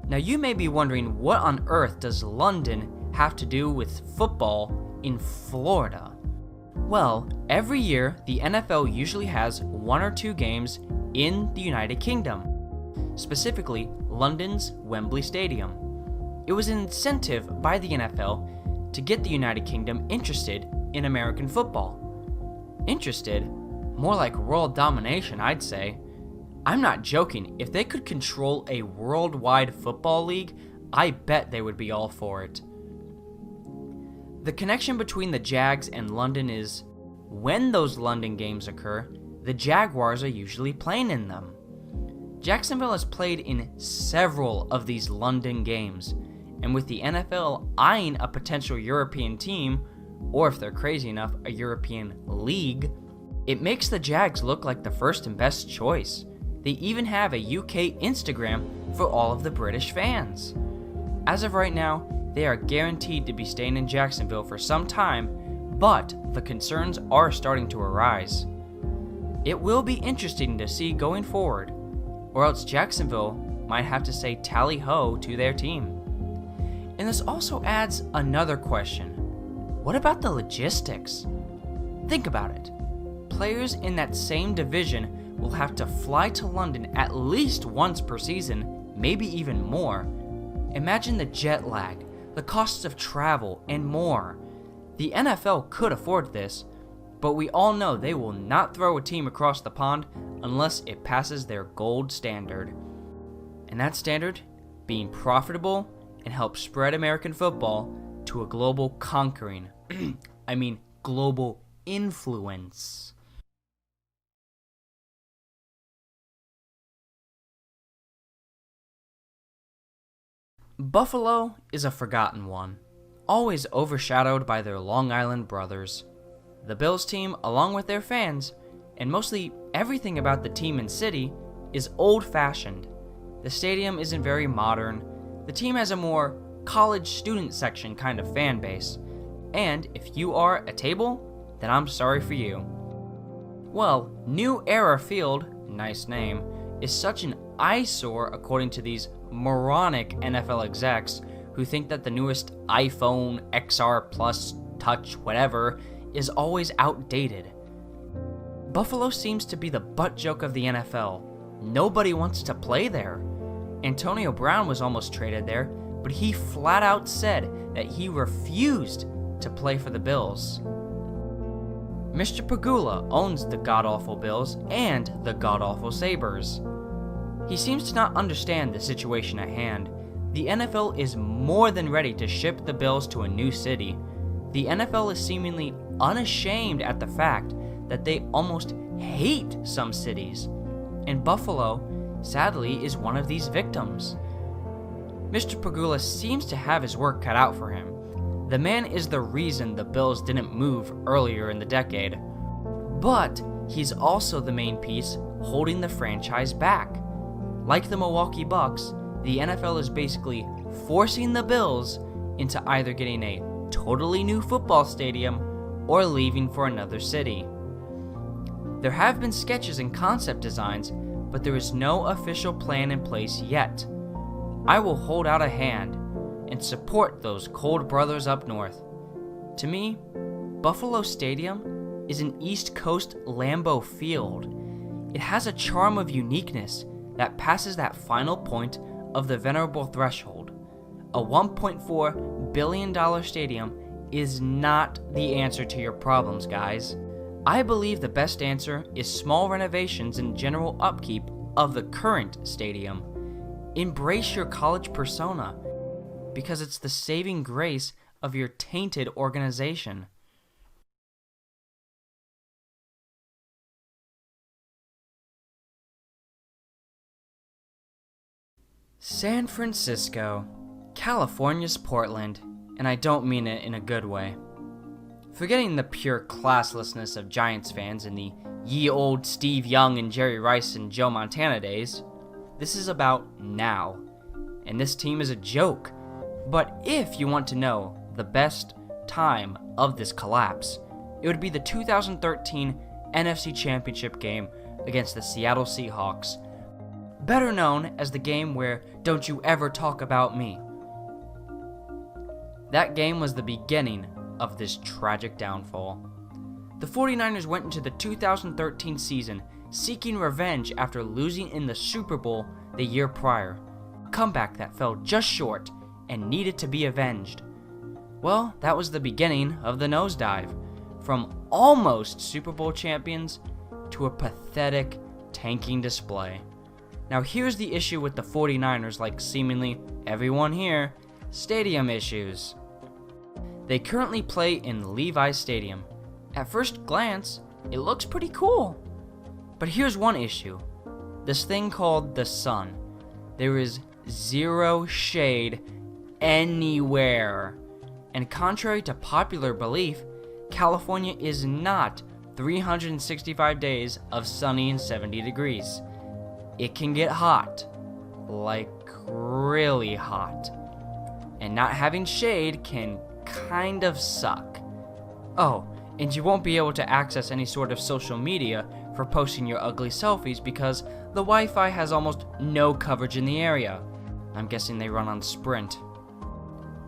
Now you may be wondering, what on earth does London have to do with football in Florida? Well, every year the NFL usually has 1 or 2 games in the United Kingdom, specifically London's Wembley Stadium. It was an incentive by the NFL to get the United Kingdom interested in American football. Interested? More like world domination, I'd say. I'm not joking. If they could control a worldwide football league, I bet they would be all for it. The connection between the Jags and London is, when those London games occur, the Jaguars are usually playing in them. Jacksonville has played in several of these London games, and with the NFL eyeing a potential European team, or if they're crazy enough, a European league, it makes the Jags look like the first and best choice. They even have a UK Instagram for all of the British fans. As of right now, they are guaranteed to be staying in Jacksonville for some time, but the concerns are starting to arise. It will be interesting to see going forward, or else Jacksonville might have to say tally-ho to their team. And this also adds another question. What about the logistics? Think about it. Players in that same division will have to fly to London at least once per season, maybe even more. Imagine the jet lag, the costs of travel, and more. The NFL could afford this, but we all know they will not throw a team across the pond unless it passes their gold standard. And that standard being profitable and help spread American football to a global conquering, global influence. Buffalo is a forgotten one, always overshadowed by their Long Island brothers. The Bills team, along with their fans, and mostly everything about the team and city, is old-fashioned. The stadium isn't very modern. The team has a more college student section kind of fan base. And if you are a table, then I'm sorry for you. Well, New Era Field, nice name, is such an eyesore according to these moronic NFL execs who think that the newest iPhone, XR Plus, Touch, whatever, is always outdated. Buffalo seems to be the butt joke of the NFL. Nobody wants to play there. Antonio Brown was almost traded there, but he flat out said that he refused to play for the Bills. Mr. Pagula owns the god-awful Bills and the god-awful Sabres. He seems to not understand the situation at hand. The NFL is more than ready to ship the Bills to a new city. The NFL is seemingly unashamed at the fact that they almost hate some cities, and Buffalo, sadly, is one of these victims. Mr. Pagula seems to have his work cut out for him. The man is the reason the Bills didn't move earlier in the decade, but he's also the main piece holding the franchise back. Like the Milwaukee Bucks, the NFL is basically forcing the Bills into either getting a totally new football stadium or leaving for another city. There have been sketches and concept designs, but there is no official plan in place yet. I will hold out a hand and support those cold brothers up north. To me, Buffalo Stadium is an East Coast Lambeau Field. It has a charm of uniqueness that passes that final point of the venerable threshold. A $1.4 billion stadium is not the answer to your problems, guys. I believe the best answer is small renovations and general upkeep of the current stadium. Embrace your college persona, because it's the saving grace of your tainted organization. San Francisco, California's Portland, and I don't mean it in a good way. Forgetting the pure classlessness of Giants fans in the ye old Steve Young and Jerry Rice and Joe Montana days, this is about now, and this team is a joke. But if you want to know the best time of this collapse, it would be the 2013 NFC Championship game against the Seattle Seahawks, better known as the game where "Don't you ever talk about me." That game was the beginning of this tragic downfall. The 49ers went into the 2013 season seeking revenge after losing in the Super Bowl the year prior, a comeback that fell just short and needed to be avenged. Well, that was the beginning of the nosedive, from almost Super Bowl champions to a pathetic tanking display. Now here's the issue with the 49ers, like seemingly everyone here: stadium issues. They currently play in Levi's Stadium. At first glance, it looks pretty cool. But here's one issue: this thing called the sun. There is zero shade anywhere. And contrary to popular belief, California is not 365 days of sunny and 70 degrees. It can get hot, like really hot. And not having shade can kind of suck. Oh, and you won't be able to access any sort of social media for posting your ugly selfies because the Wi-Fi has almost no coverage in the area. I'm guessing they run on Sprint.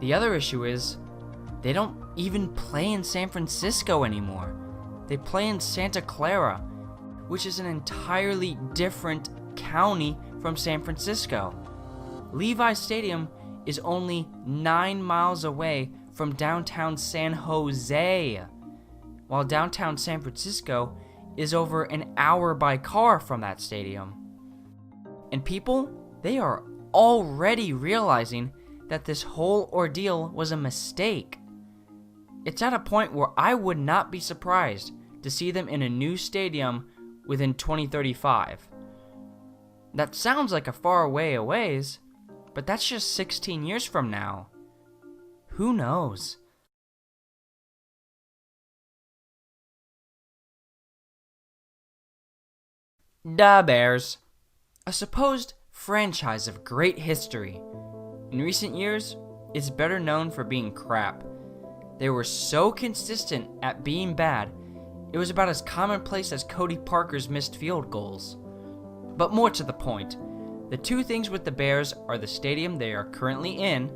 The other issue is, they don't even play in San Francisco anymore. They play in Santa Clara, which is an entirely different county from San Francisco. Levi's Stadium is only 9 miles away from downtown San Jose, while downtown San Francisco is over an hour by car from that stadium. And people, they are already realizing that this whole ordeal was a mistake. It's at a point where I would not be surprised to see them in a new stadium within 2035. That sounds like a far way a ways, but that's just 16 years from now. Who knows? Da Bears, a supposed franchise of great history. In recent years, it's better known for being crap. They were so consistent at being bad, it was about as commonplace as Cody Parker's missed field goals. But more to the point, the two things with the Bears are the stadium they are currently in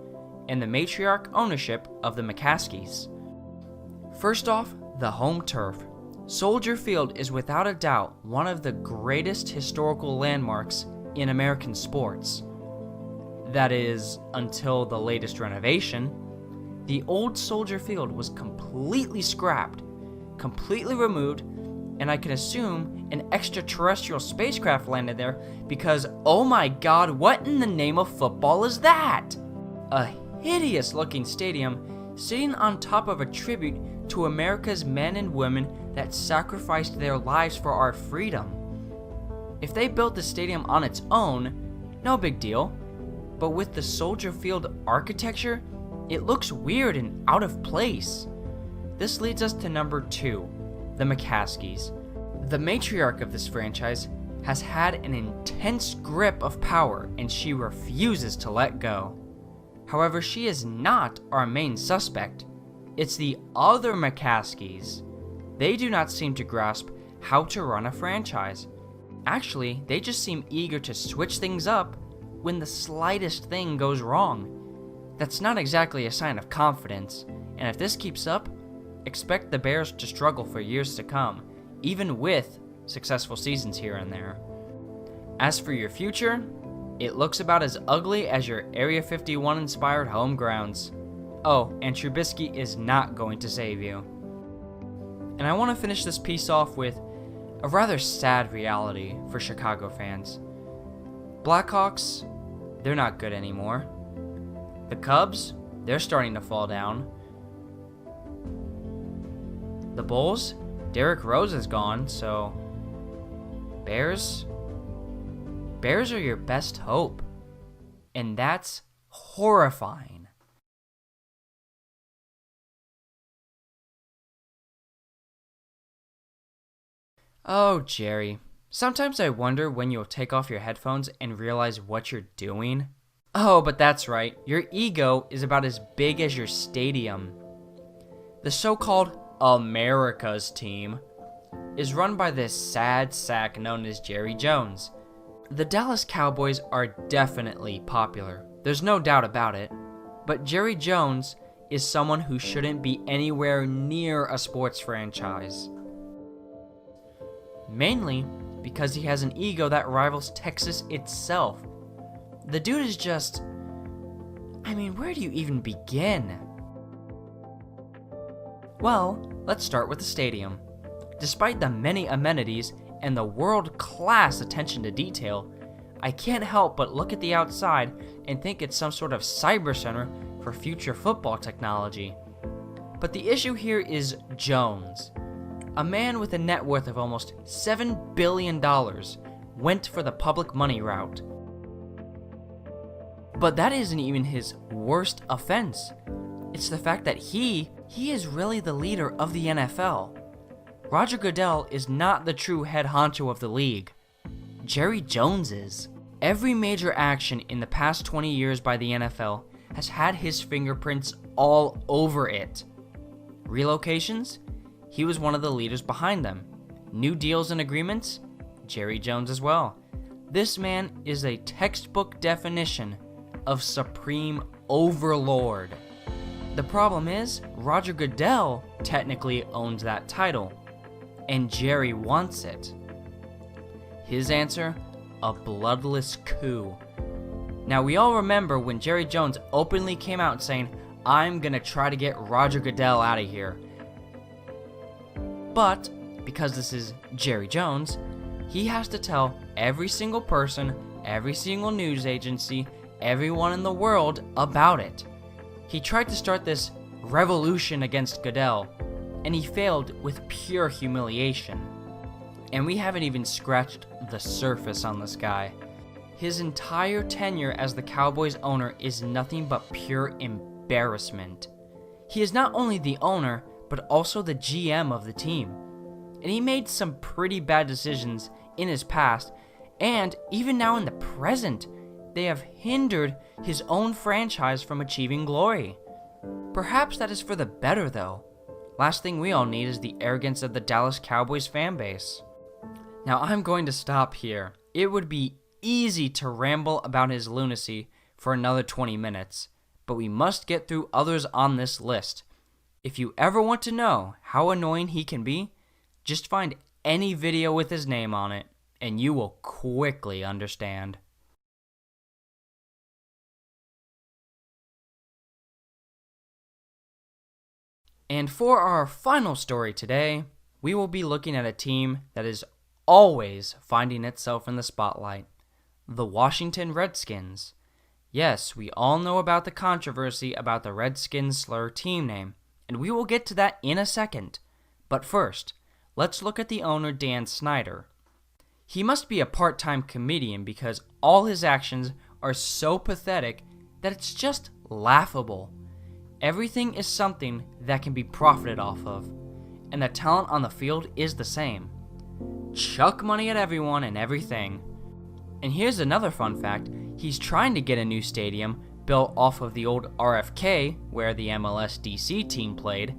and the matriarch ownership of the McCaskies. First off, the home turf. Soldier Field is without a doubt one of the greatest historical landmarks in American sports. That is, until the latest renovation. The old Soldier Field was completely scrapped, completely removed, and I can assume an extraterrestrial spacecraft landed there because, oh my god, what in the name of football is that? A hideous looking stadium sitting on top of a tribute to America's men and women that sacrificed their lives for our freedom. If they built the stadium on its own, no big deal, but with the Soldier Field architecture, it looks weird and out of place. This leads us to number 2, the McCaskies. The matriarch of this franchise has had an intense grip of power and she refuses to let go. However, she is not our main suspect. It's the other McCaskies. They do not seem to grasp how to run a franchise. Actually, they just seem eager to switch things up when the slightest thing goes wrong. That's not exactly a sign of confidence, and if this keeps up, expect the Bears to struggle for years to come, even with successful seasons here and there. As for your future, it looks about as ugly as your Area 51 inspired home grounds. Oh, and Trubisky is not going to save you. And I want to finish this piece off with a rather sad reality for Chicago fans. Blackhawks, they're not good anymore. The Cubs, they're starting to fall down. The Bulls, Derrick Rose is gone, so Bears are your best hope. And that's horrifying. Oh, Jerry. Sometimes I wonder when you'll take off your headphones and realize what you're doing. Oh, but that's right. Your ego is about as big as your stadium. The so-called America's team is run by this sad sack known as Jerry Jones. The Dallas Cowboys are definitely popular. There's no doubt about it. But Jerry Jones is someone who shouldn't be anywhere near a sports franchise. Mainly because he has an ego that rivals Texas itself. The dude is just... where do you even begin? Well, let's start with the stadium. Despite the many amenities and the world-class attention to detail, I can't help but look at the outside and think it's some sort of cyber center for future football technology. But the issue here is Jones. A man with a net worth of almost $7 billion went for the public money route. But that isn't even his worst offense. It's the fact that he is really the leader of the NFL. Roger Goodell is not the true head honcho of the league. Jerry Jones is. Every major action in the past 20 years by the NFL has had his fingerprints all over it. Relocations? He was one of the leaders behind them. New deals and agreements? Jerry Jones as well. This man is a textbook definition of supreme overlord. The problem is, Roger Goodell technically owns that title, and Jerry wants it. His answer? A bloodless coup. Now, we all remember when Jerry Jones openly came out saying, "I'm gonna try to get Roger Goodell out of here." But, because this is Jerry Jones, he has to tell every single person, every single news agency, everyone in the world about it. He tried to start this revolution against Goodell, and he failed with pure humiliation. And we haven't even scratched the surface on this guy. His entire tenure as the Cowboys owner is nothing but pure embarrassment. He is not only the owner, but also the GM of the team. And he made some pretty bad decisions in his past, and even now in the present, they have hindered his own franchise from achieving glory. Perhaps that is for the better, though. Last thing we all need is the arrogance of the Dallas Cowboys fan base. Now, I'm going to stop here. It would be easy to ramble about his lunacy for another 20 minutes, but we must get through others on this list. If you ever want to know how annoying he can be, just find any video with his name on it, and you will quickly understand. And for our final story today, we will be looking at a team that is always finding itself in the spotlight, the Washington Redskins. Yes, we all know about the controversy about the Redskins slur team name, and we will get to that in a second. But first, let's look at the owner, Dan Snyder. He must be a part-time comedian because all his actions are so pathetic that it's just laughable. Everything is something that can be profited off of, and the talent on the field is the same. Chuck money at everyone and everything. And here's another fun fact, he's trying to get a new stadium built off of the old RFK, where the MLS DC team played,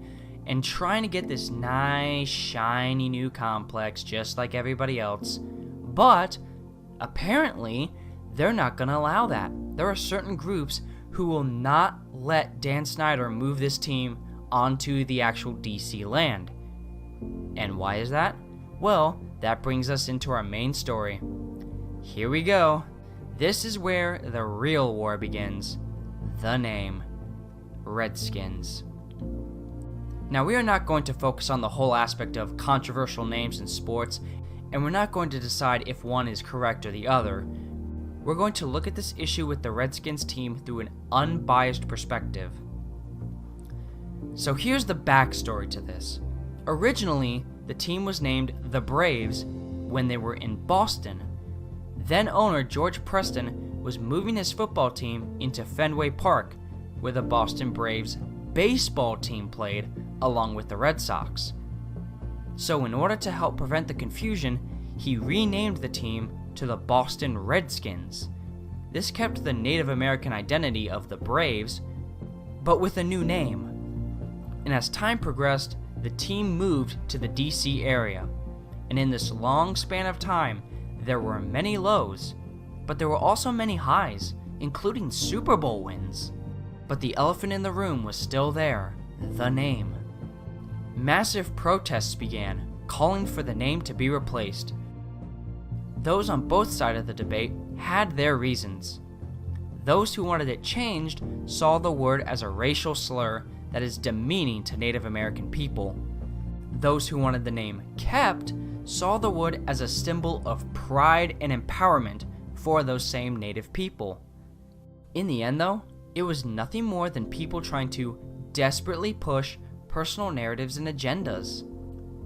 and trying to get this nice, shiny new complex just like everybody else. But apparently, they're not going to allow that. There are certain groups who will not let Dan Snyder move this team onto the actual DC land. And why is that? Well, that brings us into our main story. Here we go. This is where the real war begins. The name. Redskins. Now, we are not going to focus on the whole aspect of controversial names in sports, and we're not going to decide if one is correct or the other. We're going to look at this issue with the Redskins team through an unbiased perspective. So here's the backstory to this. Originally, the team was named the Braves when they were in Boston. Then owner George Preston was moving his football team into Fenway Park, where the Boston Braves baseball team played along with the Red Sox. So in order to help prevent the confusion, he renamed the team to the Boston Redskins. This kept the Native American identity of the Braves, but with a new name. And as time progressed, the team moved to the DC area. And in this long span of time, there were many lows, but there were also many highs, including Super Bowl wins. But the elephant in the room was still there, the name. Massive protests began, calling for the name to be replaced. Those on both sides of the debate had their reasons. Those who wanted it changed saw the word as a racial slur that is demeaning to Native American people. Those who wanted the name kept saw the word as a symbol of pride and empowerment for those same Native people. In the end, though, it was nothing more than people trying to desperately push personal narratives and agendas.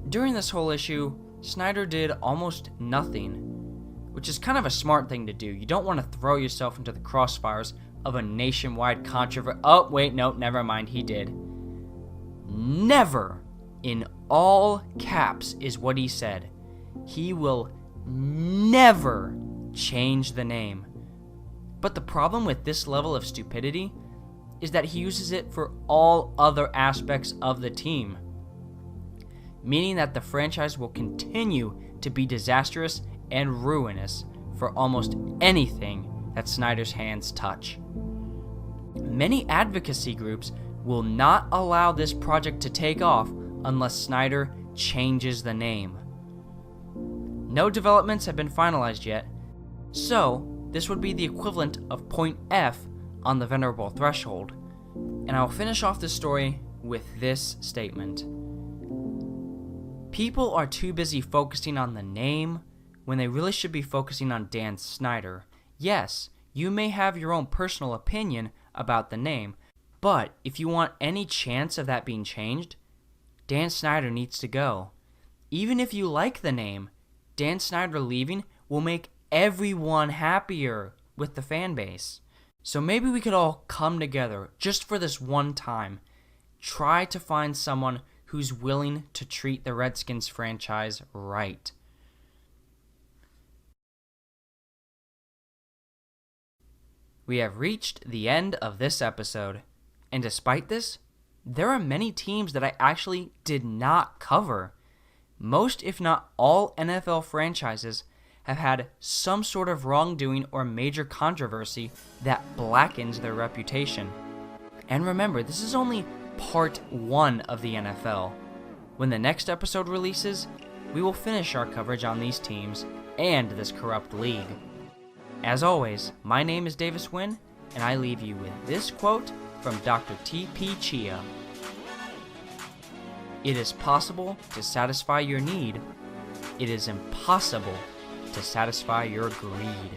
During this whole issue, Snyder did almost nothing, which is kind of a smart thing to do. You don't want to throw yourself into the crossfires of a nationwide controversy. Oh, wait, no, never mind, he did. Never, in all caps, is what he said. He will never change the name. But the problem with this level of stupidity is that he uses it for all other aspects of the team, meaning that the franchise will continue to be disastrous and ruinous for almost anything that Snyder's hands touch. Many advocacy groups will not allow this project to take off unless Snyder changes the name. No developments have been finalized yet, so this would be the equivalent of point F on the venerable threshold. And I will finish off this story with this statement. People are too busy focusing on the name when they really should be focusing on Dan Snyder. Yes, you may have your own personal opinion about the name, but if you want any chance of that being changed, Dan Snyder needs to go. Even if you like the name, Dan Snyder leaving will make everyone happier with the fan base. So maybe we could all come together just for this one time. Try to find someone who's willing to treat the Redskins franchise right. We have reached the end of this episode, and despite this, there are many teams that I actually did not cover. Most, if not all, NFL franchises have had some sort of wrongdoing or major controversy that blackens their reputation. And remember, this is only part 1 of the NFL. When the next episode releases, we will finish our coverage on these teams and this corrupt league. As always, my name is Davis Wynn, and I leave you with this quote from Dr. T.P. Chia. It is possible to satisfy your need. It is impossible to satisfy your greed.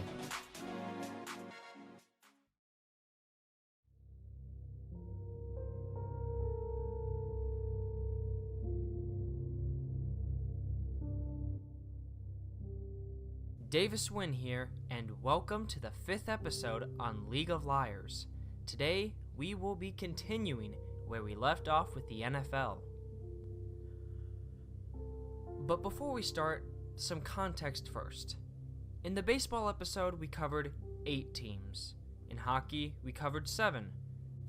Davis Wynn here, and welcome to the 5th episode on League of Liars. Today, we will be continuing where we left off with the NFL. But before we start, some context first. In the baseball episode, we covered 8 teams. In hockey, we covered 7.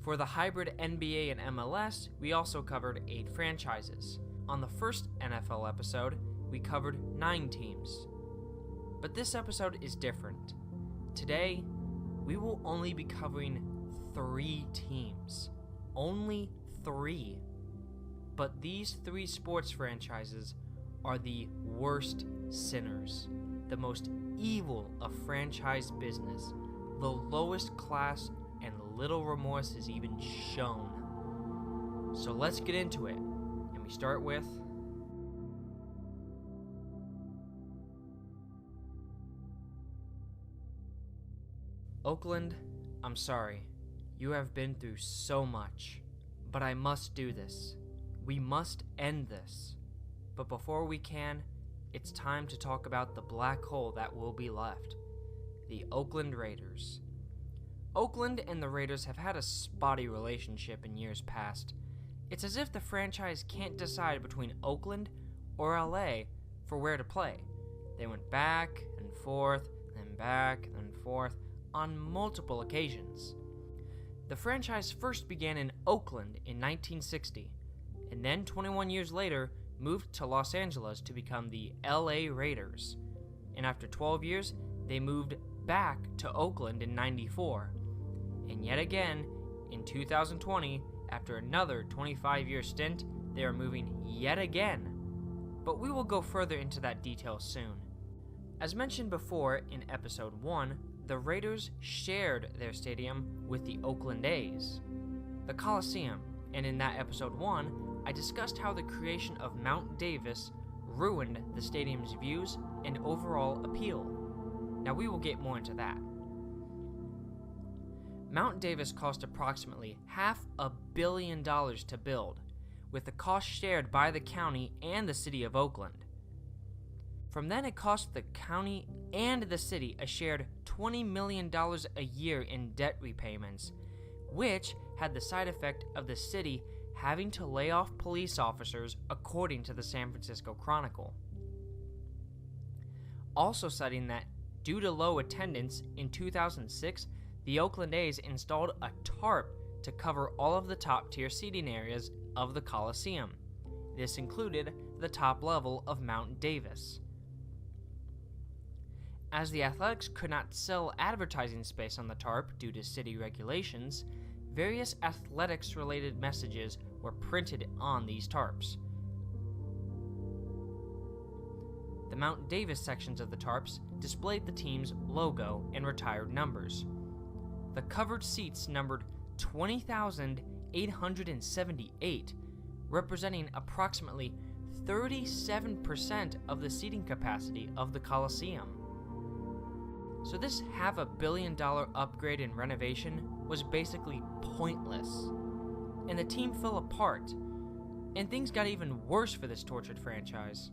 For the hybrid NBA and MLS, we also covered 8 franchises. On the first NFL episode, we covered 9 teams. But this episode is different. Today, we will only be covering 3 teams. Only 3. But these 3 sports franchises are the worst sinners, the most evil of franchise business, the lowest class, and little remorse is even shown. So let's get into it, and we start with Oakland. I'm sorry, you have been through so much, but I must do this. We must end this. But before we can, it's time to talk about the black hole that will be left. The Oakland Raiders. Oakland and the Raiders have had a spotty relationship in years past. It's as if the franchise can't decide between Oakland or LA for where to play. They went back and forth, then back and forth on multiple occasions. The franchise first began in Oakland in 1960, and then 21 years later moved to Los Angeles to become the LA Raiders. And after 12 years, they moved back to Oakland in 94. And yet again, in 2020, after another 25-year stint, they are moving yet again. But we will go further into that detail soon. As mentioned before in episode 1, the Raiders shared their stadium with the Oakland A's, the Coliseum, and in that episode 1, I discussed how the creation of Mount Davis ruined the stadium's views and overall appeal. Now we will get more into that. Mount Davis cost approximately $500 million to build, with the cost shared by the county and the city of Oakland. From then, it cost the county and the city a shared $20 million a year in debt repayments, which had the side effect of the city having to lay off police officers, according to the San Francisco Chronicle. Also citing that due to low attendance in 2006, the Oakland A's installed a tarp to cover all of the top-tier seating areas of the Coliseum. This included the top level of Mount Davis. As the Athletics could not sell advertising space on the tarp due to city regulations, various athletics-related messages were printed on these tarps. The Mount Davis sections of the tarps displayed the team's logo and retired numbers. The covered seats numbered 20,878, representing approximately 37% of the seating capacity of the Coliseum. So this $500 million upgrade and renovation was basically pointless, and the team fell apart, and things got even worse for this tortured franchise.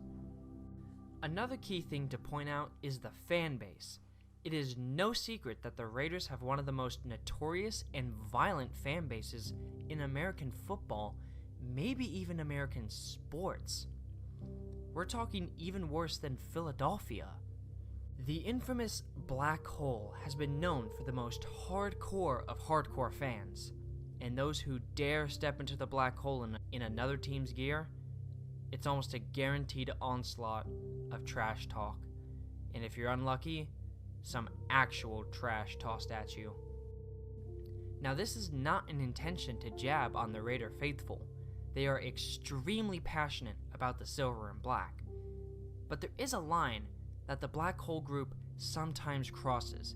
Another key thing to point out is the fan base. It is no secret that the Raiders have one of the most notorious and violent fan bases in American football, maybe even American sports. We're talking even worse than Philadelphia. The infamous Black Hole has been known for the most hardcore of hardcore fans, and those who dare step into the Black Hole in another team's gear, it's almost a guaranteed onslaught of trash talk, and if you're unlucky, some actual trash tossed at you. Now, this is not an intention to jab on the Raider faithful. They are extremely passionate about the silver and black. But there is a line that the Black Hole group sometimes crosses,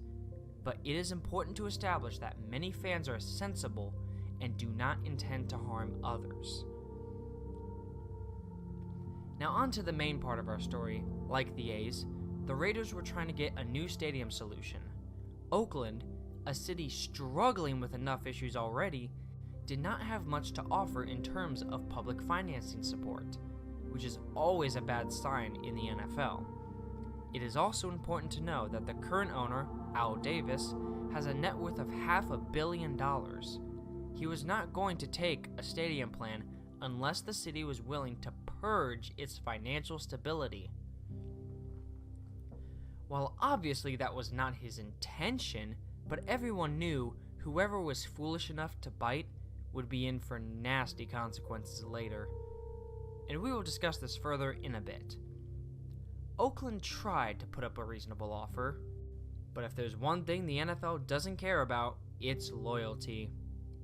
but it is important to establish that many fans are sensible and do not intend to harm others. Now on to the main part of our story. Like the A's, the Raiders were trying to get a new stadium solution. Oakland, a city struggling with enough issues already, did not have much to offer in terms of public financing support, which is always a bad sign in the NFL. It is also important to know that the current owner, Al Davis, has a net worth of $500 million. He was not going to take a stadium plan unless the city was willing to purge its financial stability. While obviously that was not his intention, But everyone knew whoever was foolish enough to bite would be in for nasty consequences later. And we will discuss this further in a bit. Oakland tried to put up a reasonable offer, but if there's one thing the NFL doesn't care about, it's loyalty.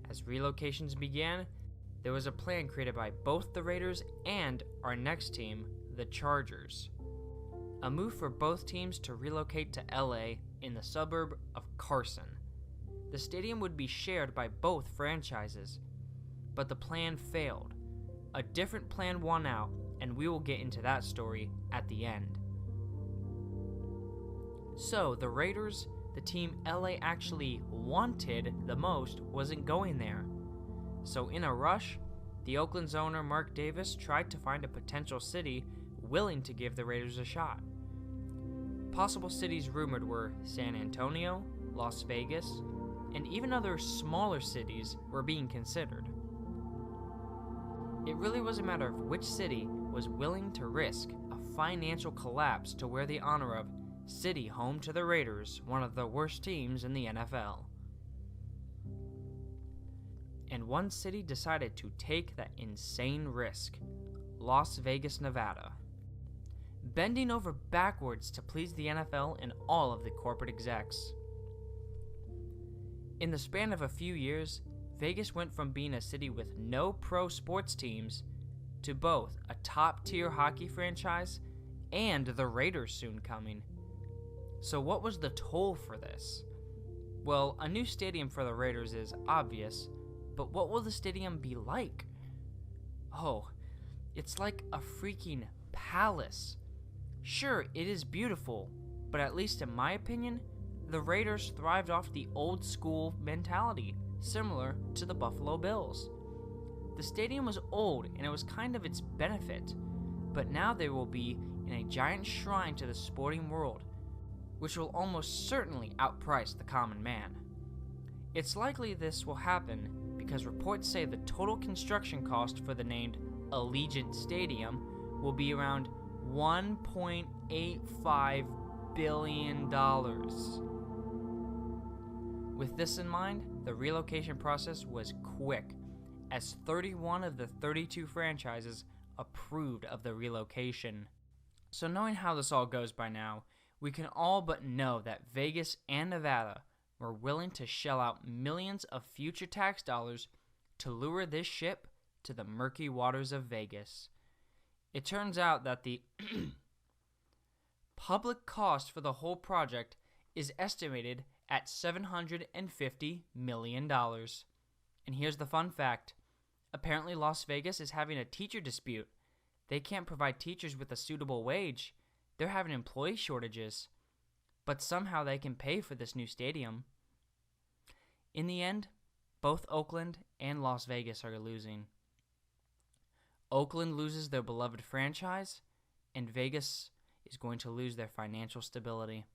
As relocations began, there was a plan created by both the Raiders and our next team, the Chargers. A move for both teams to relocate to LA in the suburb of Carson. The stadium would be shared by both franchises, but the plan failed. A different plan won out, and we will get into that story at the end. So, the Raiders, the team LA actually wanted the most, wasn't going there. So in a rush, the Oakland's owner Mark Davis tried to find a potential city willing to give the Raiders a shot. Possible cities rumored were San Antonio, Las Vegas, and even other smaller cities were being considered. It really was a matter of which city was willing to risk a financial collapse to wear the honor of city home to the Raiders, one of the worst teams in the NFL. And one city decided to take that insane risk: Las Vegas, Nevada. Bending over backwards to please the NFL and all of the corporate execs. In the span of a few years, Vegas went from being a city with no pro sports teams to both a top-tier hockey franchise and the Raiders soon coming. So what was the toll for this? Well, a new stadium for the Raiders is obvious, but what will the stadium be like? Oh, it's like a freaking palace. Sure, it is beautiful, but at least in my opinion, the Raiders thrived off the old school mentality, similar to the Buffalo Bills. The stadium was old and it was kind of its benefit, but now they will be in a giant shrine to the sporting world, which will almost certainly outprice the common man. It's likely this will happen because reports say the total construction cost for the named Allegiant Stadium will be around $1.85 billion. With this in mind, the relocation process was quick, as 31 of the 32 franchises approved of the relocation. So knowing how this all goes by now, we can all but know that Vegas and Nevada were willing to shell out millions of future tax dollars to lure this ship to the murky waters of Vegas. It turns out that the public cost for the whole project is estimated at $750 million. And here's the fun fact. Apparently Las Vegas is having a teacher dispute. They can't provide teachers with a suitable wage. They're having employee shortages. But somehow they can pay for this new stadium. In the end, both Oakland and Las Vegas are losing. Oakland loses their beloved franchise, and Vegas is going to lose their financial stability.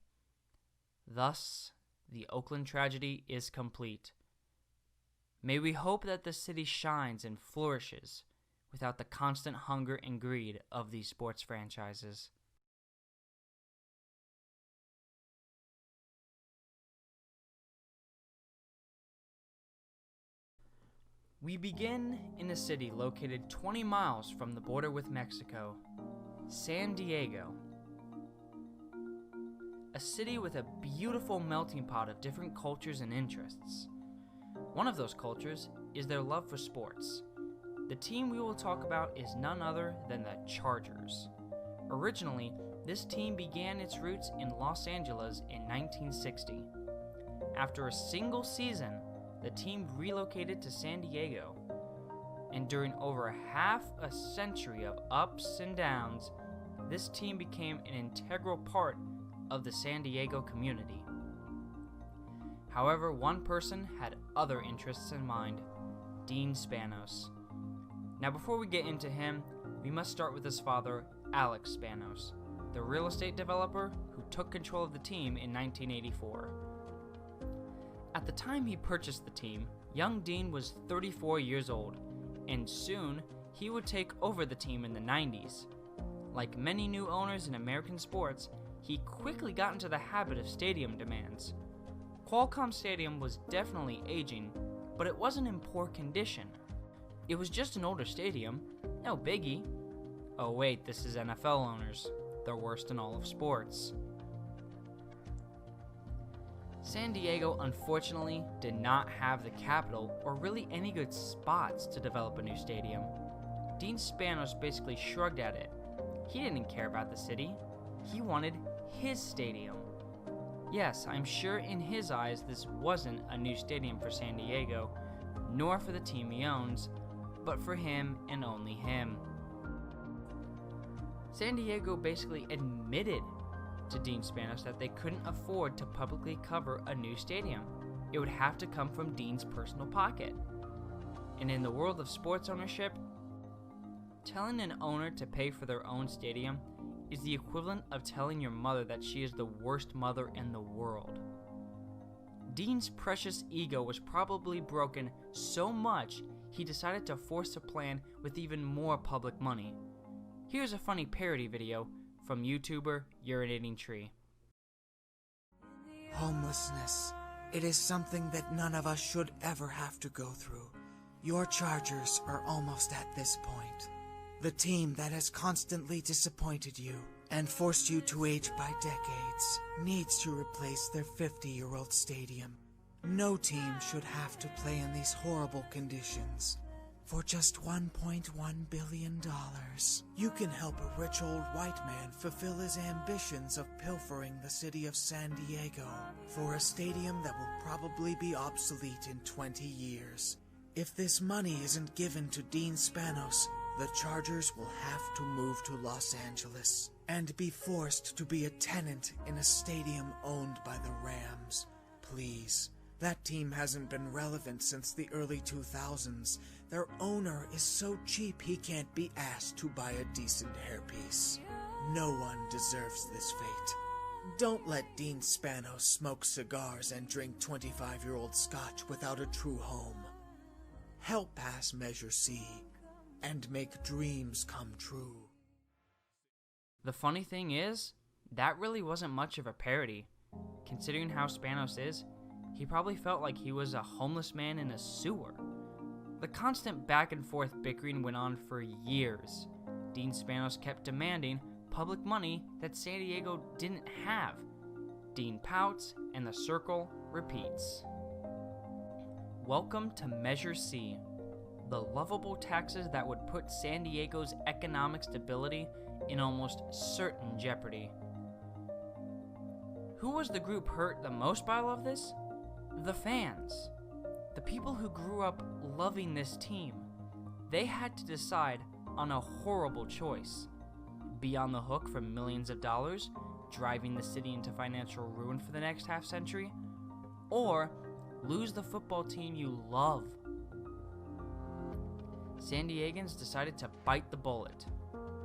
Thus, the Oakland tragedy is complete. May we hope that the city shines and flourishes without the constant hunger and greed of these sports franchises. We begin in a city located 20 miles from the border with Mexico, San Diego. A city with a beautiful melting pot of different cultures and interests. One of those cultures is their love for sports. The team we will talk about is none other than the Chargers. Originally, this team began its roots in Los Angeles in 1960. After a single season, the team relocated to San Diego, and during over half a century of ups and downs, this team became an integral part of the San Diego community. However, one person had other interests in mind: Dean Spanos. Now, before we get into him, we must start with his father, Alex Spanos, the real estate developer who took control of the team in 1984. At the time he purchased the team, young Dean was 34 years old, and soon he would take over the team in the 90s. Like many new owners in American sports, he quickly got into the habit of stadium demands. Qualcomm Stadium was definitely aging, but it wasn't in poor condition. It was just an older stadium, no biggie. Oh wait, this is NFL owners. They're worst in all of sports. San Diego unfortunately did not have the capital or really any good spots to develop a new stadium. Dean Spanos basically shrugged at it. He didn't care about the city. He wanted his stadium. Yes, I'm sure in his eyes this wasn't a new stadium for San Diego, nor for the team he owns, but for him and only him. San Diego basically admitted to Dean Spanos that they couldn't afford to publicly cover a new stadium. It would have to come from Dean's personal pocket. And in the world of sports ownership, telling an owner to pay for their own stadium is the equivalent of telling your mother that she is the worst mother in the world. Dean's precious ego was probably broken so much he decided to force a plan with even more public money. Here's a funny parody video from YouTuber Urinating Tree. Homelessness. It is something that none of us should ever have to go through. Your Chargers are almost at this point. The team that has constantly disappointed you and forced you to age by decades needs to replace their 50-year-old stadium. No team should have to play in these horrible conditions. For just $1.1 billion, you can help a rich old white man fulfill his ambitions of pilfering the city of San Diego for a stadium that will probably be obsolete in 20 years. If this money isn't given to Dean Spanos, the Chargers will have to move to Los Angeles and be forced to be a tenant in a stadium owned by the Rams. Please. That team hasn't been relevant since the early 2000s. Their owner is so cheap he can't be asked to buy a decent hairpiece. No one deserves this fate. Don't let Dean Spanos smoke cigars and drink 25-year-old scotch without a true home. Help pass Measure C and make dreams come true. The funny thing is, that really wasn't much of a parody. Considering how Spanos is, he probably felt like he was a homeless man in a sewer. The constant back and forth bickering went on for years. Dean Spanos kept demanding public money that San Diego didn't have. Dean pouts, and the circle repeats. Welcome to Measure C, the lovable taxes that would put San Diego's economic stability in almost certain jeopardy. Who was the group hurt the most by all of this? The fans. The people who grew up loving this team. They had to decide on a horrible choice. Be on the hook for millions of dollars, driving the city into financial ruin for the next half century, or lose the football team you love. San Diegans decided to bite the bullet.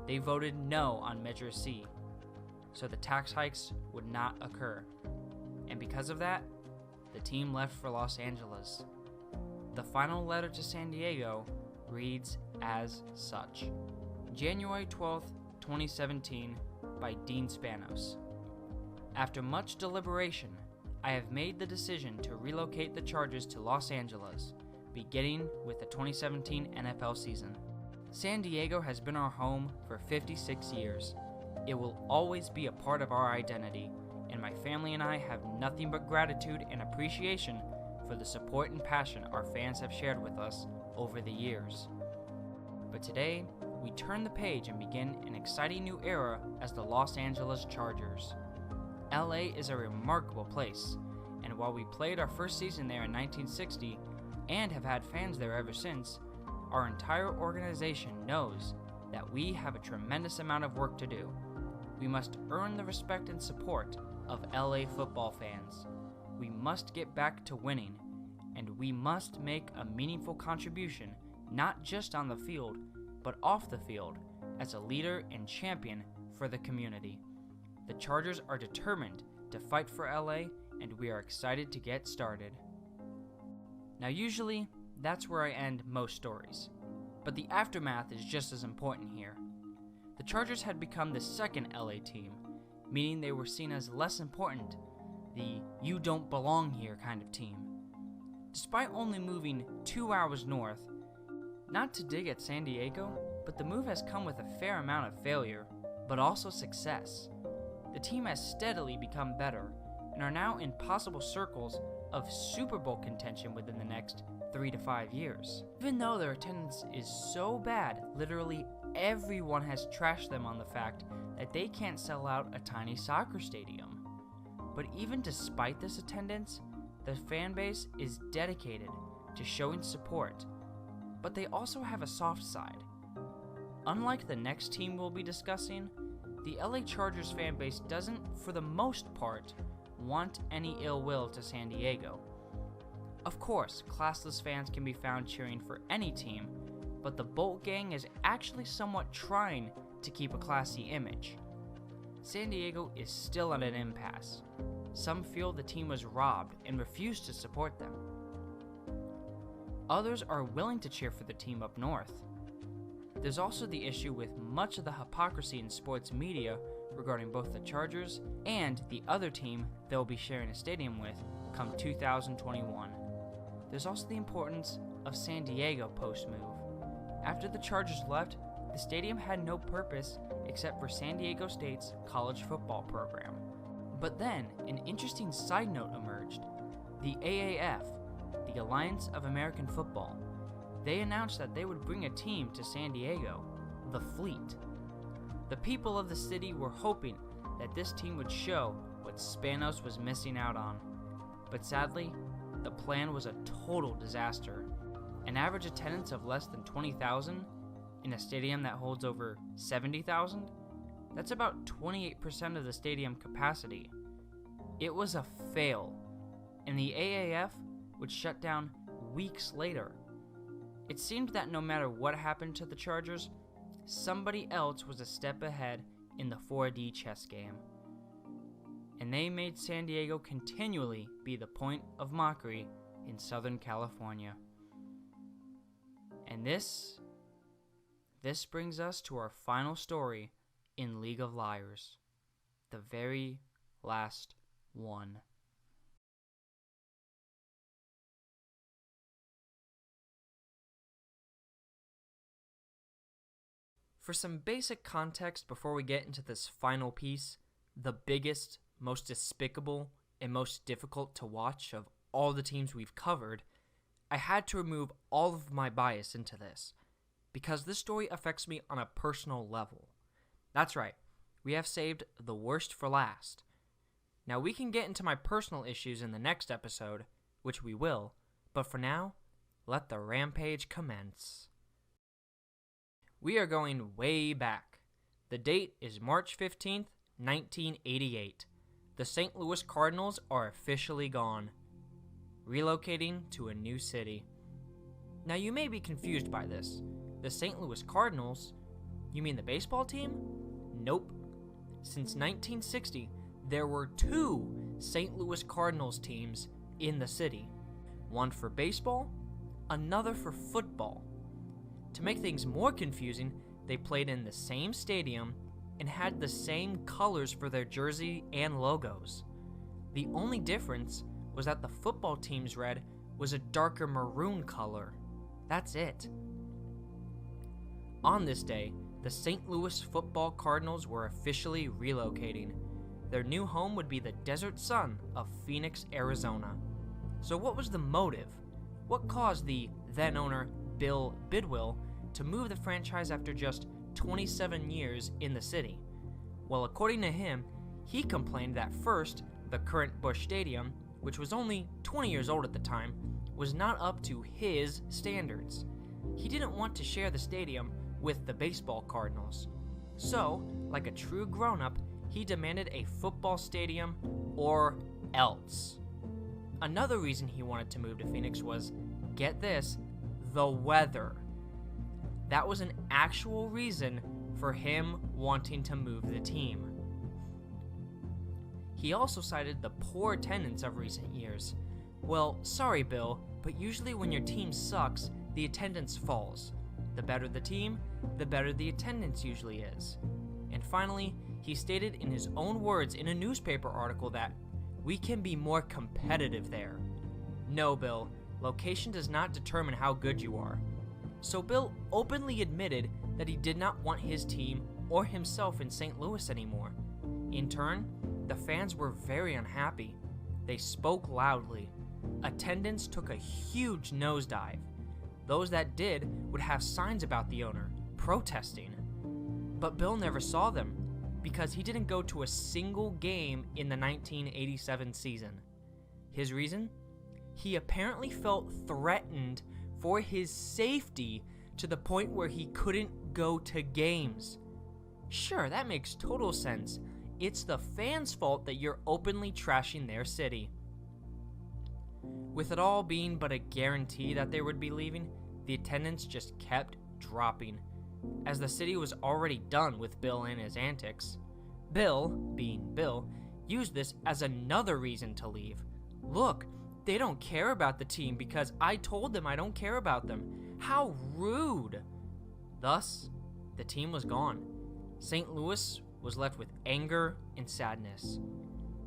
They voted no on Measure C, so the tax hikes would not occur. And because of that, the team left for Los Angeles. The final letter to San Diego reads as such. January 12th, 2017, by Dean Spanos. After much deliberation, I have made the decision to relocate the Chargers to Los Angeles, beginning with the 2017 NFL season. San Diego has been our home for 56 years. It will always be a part of our identity, and my family and I have nothing but gratitude and appreciation for the support and passion our fans have shared with us over the years. But today, we turn the page and begin an exciting new era as the Los Angeles Chargers. LA is a remarkable place, and while we played our first season there in 1960 and have had fans there ever since, our entire organization knows that we have a tremendous amount of work to do. We must earn the respect and support of LA football fans. We must get back to winning, and we must make a meaningful contribution, not just on the field, but off the field, as a leader and champion for the community. The Chargers are determined to fight for LA, and we are excited to get started. Now usually, that's where I end most stories, but the aftermath is just as important here. The Chargers had become the second LA team, meaning they were seen as less important, the you don't belong here kind of team. Despite only moving 2 hours north, not to dig at San Diego, but the move has come with a fair amount of failure, but also success. The team has steadily become better and are now in possible circles of Super Bowl contention within the next 3 to 5 years. Even though their attendance is so bad, literally everyone has trashed them on the fact that they can't sell out a tiny soccer stadium. But even despite this attendance, the fan base is dedicated to showing support, but they also have a soft side. Unlike the next team we'll be discussing, the LA Chargers fan base doesn't, for the most part, want any ill will to San Diego. Of course, classless fans can be found cheering for any team, but the Bolt gang is actually somewhat trying to keep a classy image. San Diego is still at an impasse. Some feel the team was robbed and refuse to support them. Others are willing to cheer for the team up north. There's also the issue with much of the hypocrisy in sports media regarding both the Chargers and the other team they'll be sharing a stadium with come 2021. There's also the importance of San Diego post-move. After the Chargers left, the stadium had no purpose except for San Diego State's college football program. But then, an interesting side note emerged. The AAF, the Alliance of American Football, they announced that they would bring a team to San Diego, the Fleet. The people of the city were hoping that this team would show what Spanos was missing out on. But sadly, the plan was a total disaster. An average attendance of less than 20,000 in a stadium that holds over 70,000? That's about 28% of the stadium capacity. It was a fail, and the AAF would shut down weeks later. It seemed that no matter what happened to the Chargers, somebody else was a step ahead in the 4D chess game. And they made San Diego continually be the point of mockery in Southern California. And this brings us to our final story in League of Liars, the very last one. For some basic context before we get into this final piece, the biggest, most despicable, and most difficult to watch of all the teams we've covered, I had to remove all of my bias into this, because this story affects me on a personal level. That's right, we have saved the worst for last. Now we can get into my personal issues in the next episode, which we will, but for now, let the rampage commence. We are going way back. The date is March 15th, 1988. The St. Louis Cardinals are officially gone, relocating to a new city. Now you may be confused by this. The St. Louis Cardinals? You mean the baseball team? Nope. Since 1960, there were 2 St. Louis Cardinals teams in the city. One for baseball, another for football. To make things more confusing, they played in the same stadium and had the same colors for their jersey and logos. The only difference was that the football team's red was a darker maroon color. That's it. On this day, the St. Louis Football Cardinals were officially relocating. Their new home would be the desert sun of Phoenix, Arizona. So what was the motive? What caused the then owner, Bill Bidwill, to move the franchise after just 27 years in the city? Well, according to him, he complained that first, the current Busch Stadium, which was only 20 years old at the time, was not up to his standards. He didn't want to share the stadium with the baseball Cardinals. So, like a true grown-up, he demanded a football stadium or else. Another reason he wanted to move to Phoenix was, get this, the weather. That was an actual reason for him wanting to move the team. He also cited the poor attendance of recent years. Well, sorry Bill, but usually when your team sucks, the attendance falls. The better the team, the better the attendance usually is. And finally, he stated in his own words in a newspaper article that We can be more competitive there. No, Bill, location does not determine how good you are. So Bill openly admitted that he did not want his team or himself in St. Louis anymore. In turn, the fans were very unhappy. They spoke loudly. Attendance took a huge nosedive. Those that did would have signs about the owner, protesting. But Bill never saw them because he didn't go to a single game in the 1987 season. His reason? He apparently felt threatened for his safety to the point where he couldn't go to games. Sure, that makes total sense. It's the fans' fault that you're openly trashing their city. With it all being but a guarantee that they would be leaving, the attendance just kept dropping, as the city was already done with Bill and his antics. Bill, being Bill, used this as another reason to leave. Look, they don't care about the team because I told them I don't care about them. How rude! Thus, the team was gone. St. Louis was left with anger and sadness.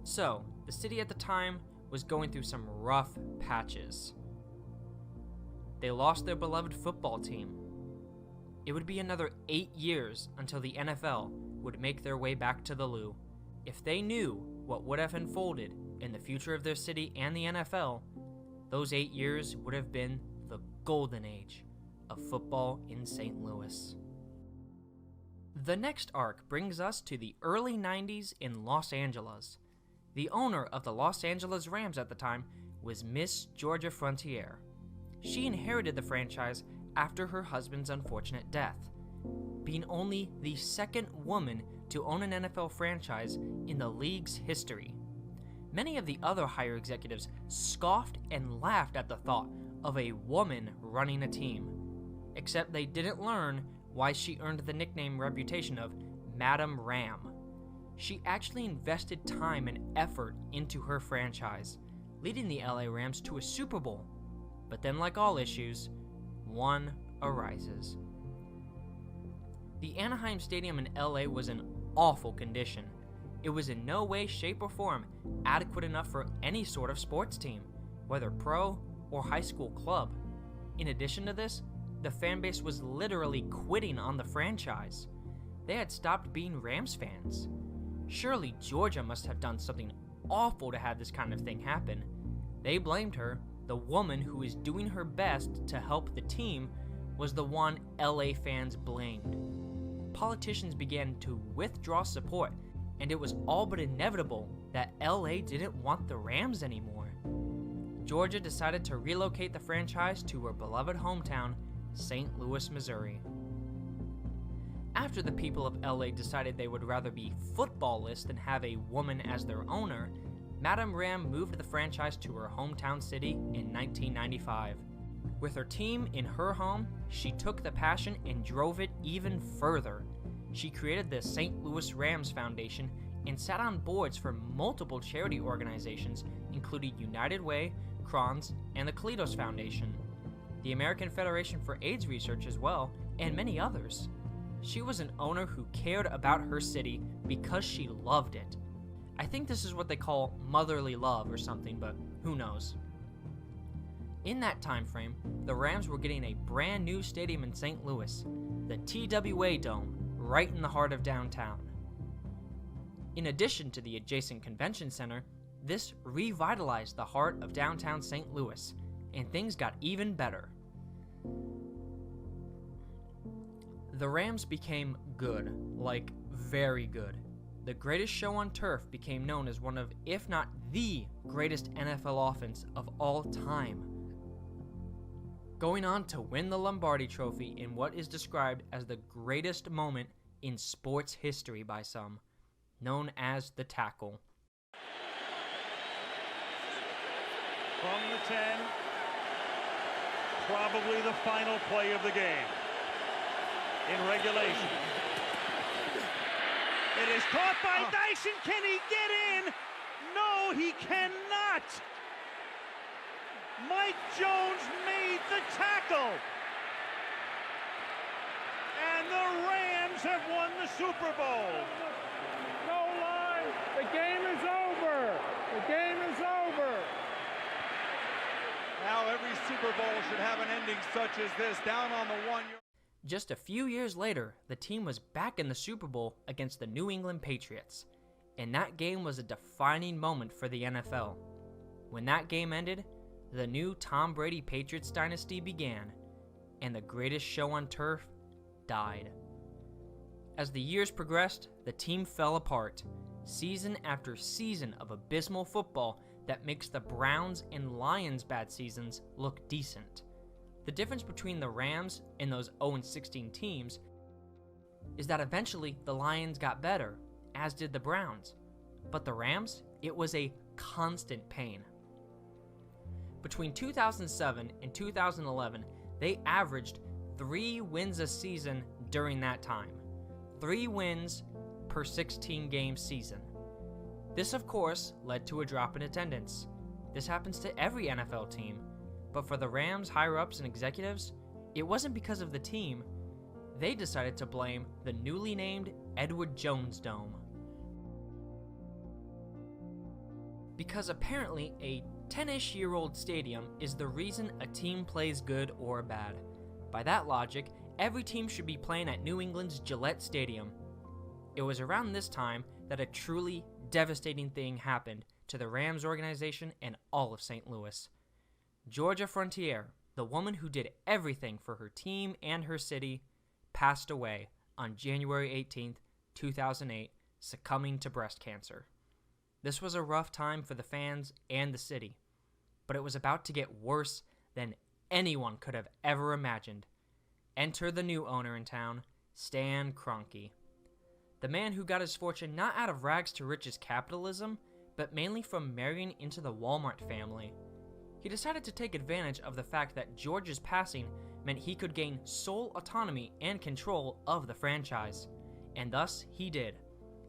So, the city at the time was going through some rough patches. They lost their beloved football team. It would be another 8 years until the NFL would make their way back to the Lou. If they knew what would have unfolded in the future of their city and the NFL, those 8 years would have been the golden age of football in St. Louis. The next arc brings us to the early 90s in Los Angeles. The owner of the Los Angeles Rams at the time was Miss Georgia Frontiere. She inherited the franchise after her husband's unfortunate death, being only the second woman to own an NFL franchise in the league's history. Many of the other higher executives scoffed and laughed at the thought of a woman running a team, except they didn't learn why she earned the nickname reputation of Madam Ram. She actually invested time and effort into her franchise, leading the LA Rams to a Super Bowl. But then, like all issues, one arises. The Anaheim Stadium in LA was in awful condition. It was in no way, shape, or form adequate enough for any sort of sports team, whether pro or high school club. In addition to this, the fan base was literally quitting on the franchise. They had stopped being Rams fans. Surely Georgia must have done something awful to have this kind of thing happen. They blamed her. The woman who was doing her best to help the team was the one LA fans blamed. Politicians began to withdraw support, and it was all but inevitable that LA didn't want the Rams anymore. Georgia decided to relocate the franchise to her beloved hometown, St. Louis, Missouri. After the people of LA decided they would rather be footballists than have a woman as their owner, Madam Ram moved the franchise to her hometown city in 1995. With her team in her home, she took the passion and drove it even further. She created the St. Louis Rams Foundation and sat on boards for multiple charity organizations, including United Way, Crohn's, and the Kalitos Foundation, the American Federation for AIDS Research as well, and many others. She was an owner who cared about her city because she loved it. I think this is what they call motherly love or something, but who knows. In that time frame, the Rams were getting a brand new stadium in St. Louis, the TWA Dome, right in the heart of downtown. In addition to the adjacent convention center, this revitalized the heart of downtown St. Louis, and things got even better. The Rams became good, like very good. The greatest show on turf became known as one of, if not the greatest NFL offense of all time, going on to win the Lombardi Trophy in what is described as the greatest moment in sports history by some, known as the tackle. From the 10, probably the final play of the game. In regulation. It is caught by Dyson. Can he get in? No, he cannot. Mike Jones made the tackle. And the Rams have won the Super Bowl. No line. The game is over. The game Bowl should have an ending such as this, down on the 1 yard. Just a few years later, the team was back in the Super Bowl against the New England Patriots, and that game was a defining moment for the NFL. When that game ended, the new Tom Brady Patriots dynasty began, and the greatest show on turf died. As the years progressed, the team fell apart, season after season of abysmal football that makes the Browns and Lions' bad seasons look decent. The difference between the Rams and those 0-16 teams is that eventually the Lions got better, as did the Browns. But the Rams, it was a constant pain. Between 2007 and 2011, they averaged 3 wins a season during that time. 3 wins per 16-game season. This, of course, led to a drop in attendance. This happens to every NFL team. But for the Rams' higher-ups and executives, it wasn't because of the team. They decided to blame the newly named Edward Jones Dome. Because apparently a 10-ish-year-old stadium is the reason a team plays good or bad. By that logic, every team should be playing at New England's Gillette Stadium. It was around this time that a truly devastating thing happened to the Rams organization and all of St. Louis. Georgia Frontier, the woman who did everything for her team and her city, passed away on January 18, 2008, succumbing to breast cancer. This was a rough time for the fans and the city, but it was about to get worse than anyone could have ever imagined. Enter the new owner in town, Stan Kroenke. The man who got his fortune not out of rags to riches capitalism, but mainly from marrying into the Walmart family. He decided to take advantage of the fact that George's passing meant he could gain sole autonomy and control of the franchise. And thus, he did.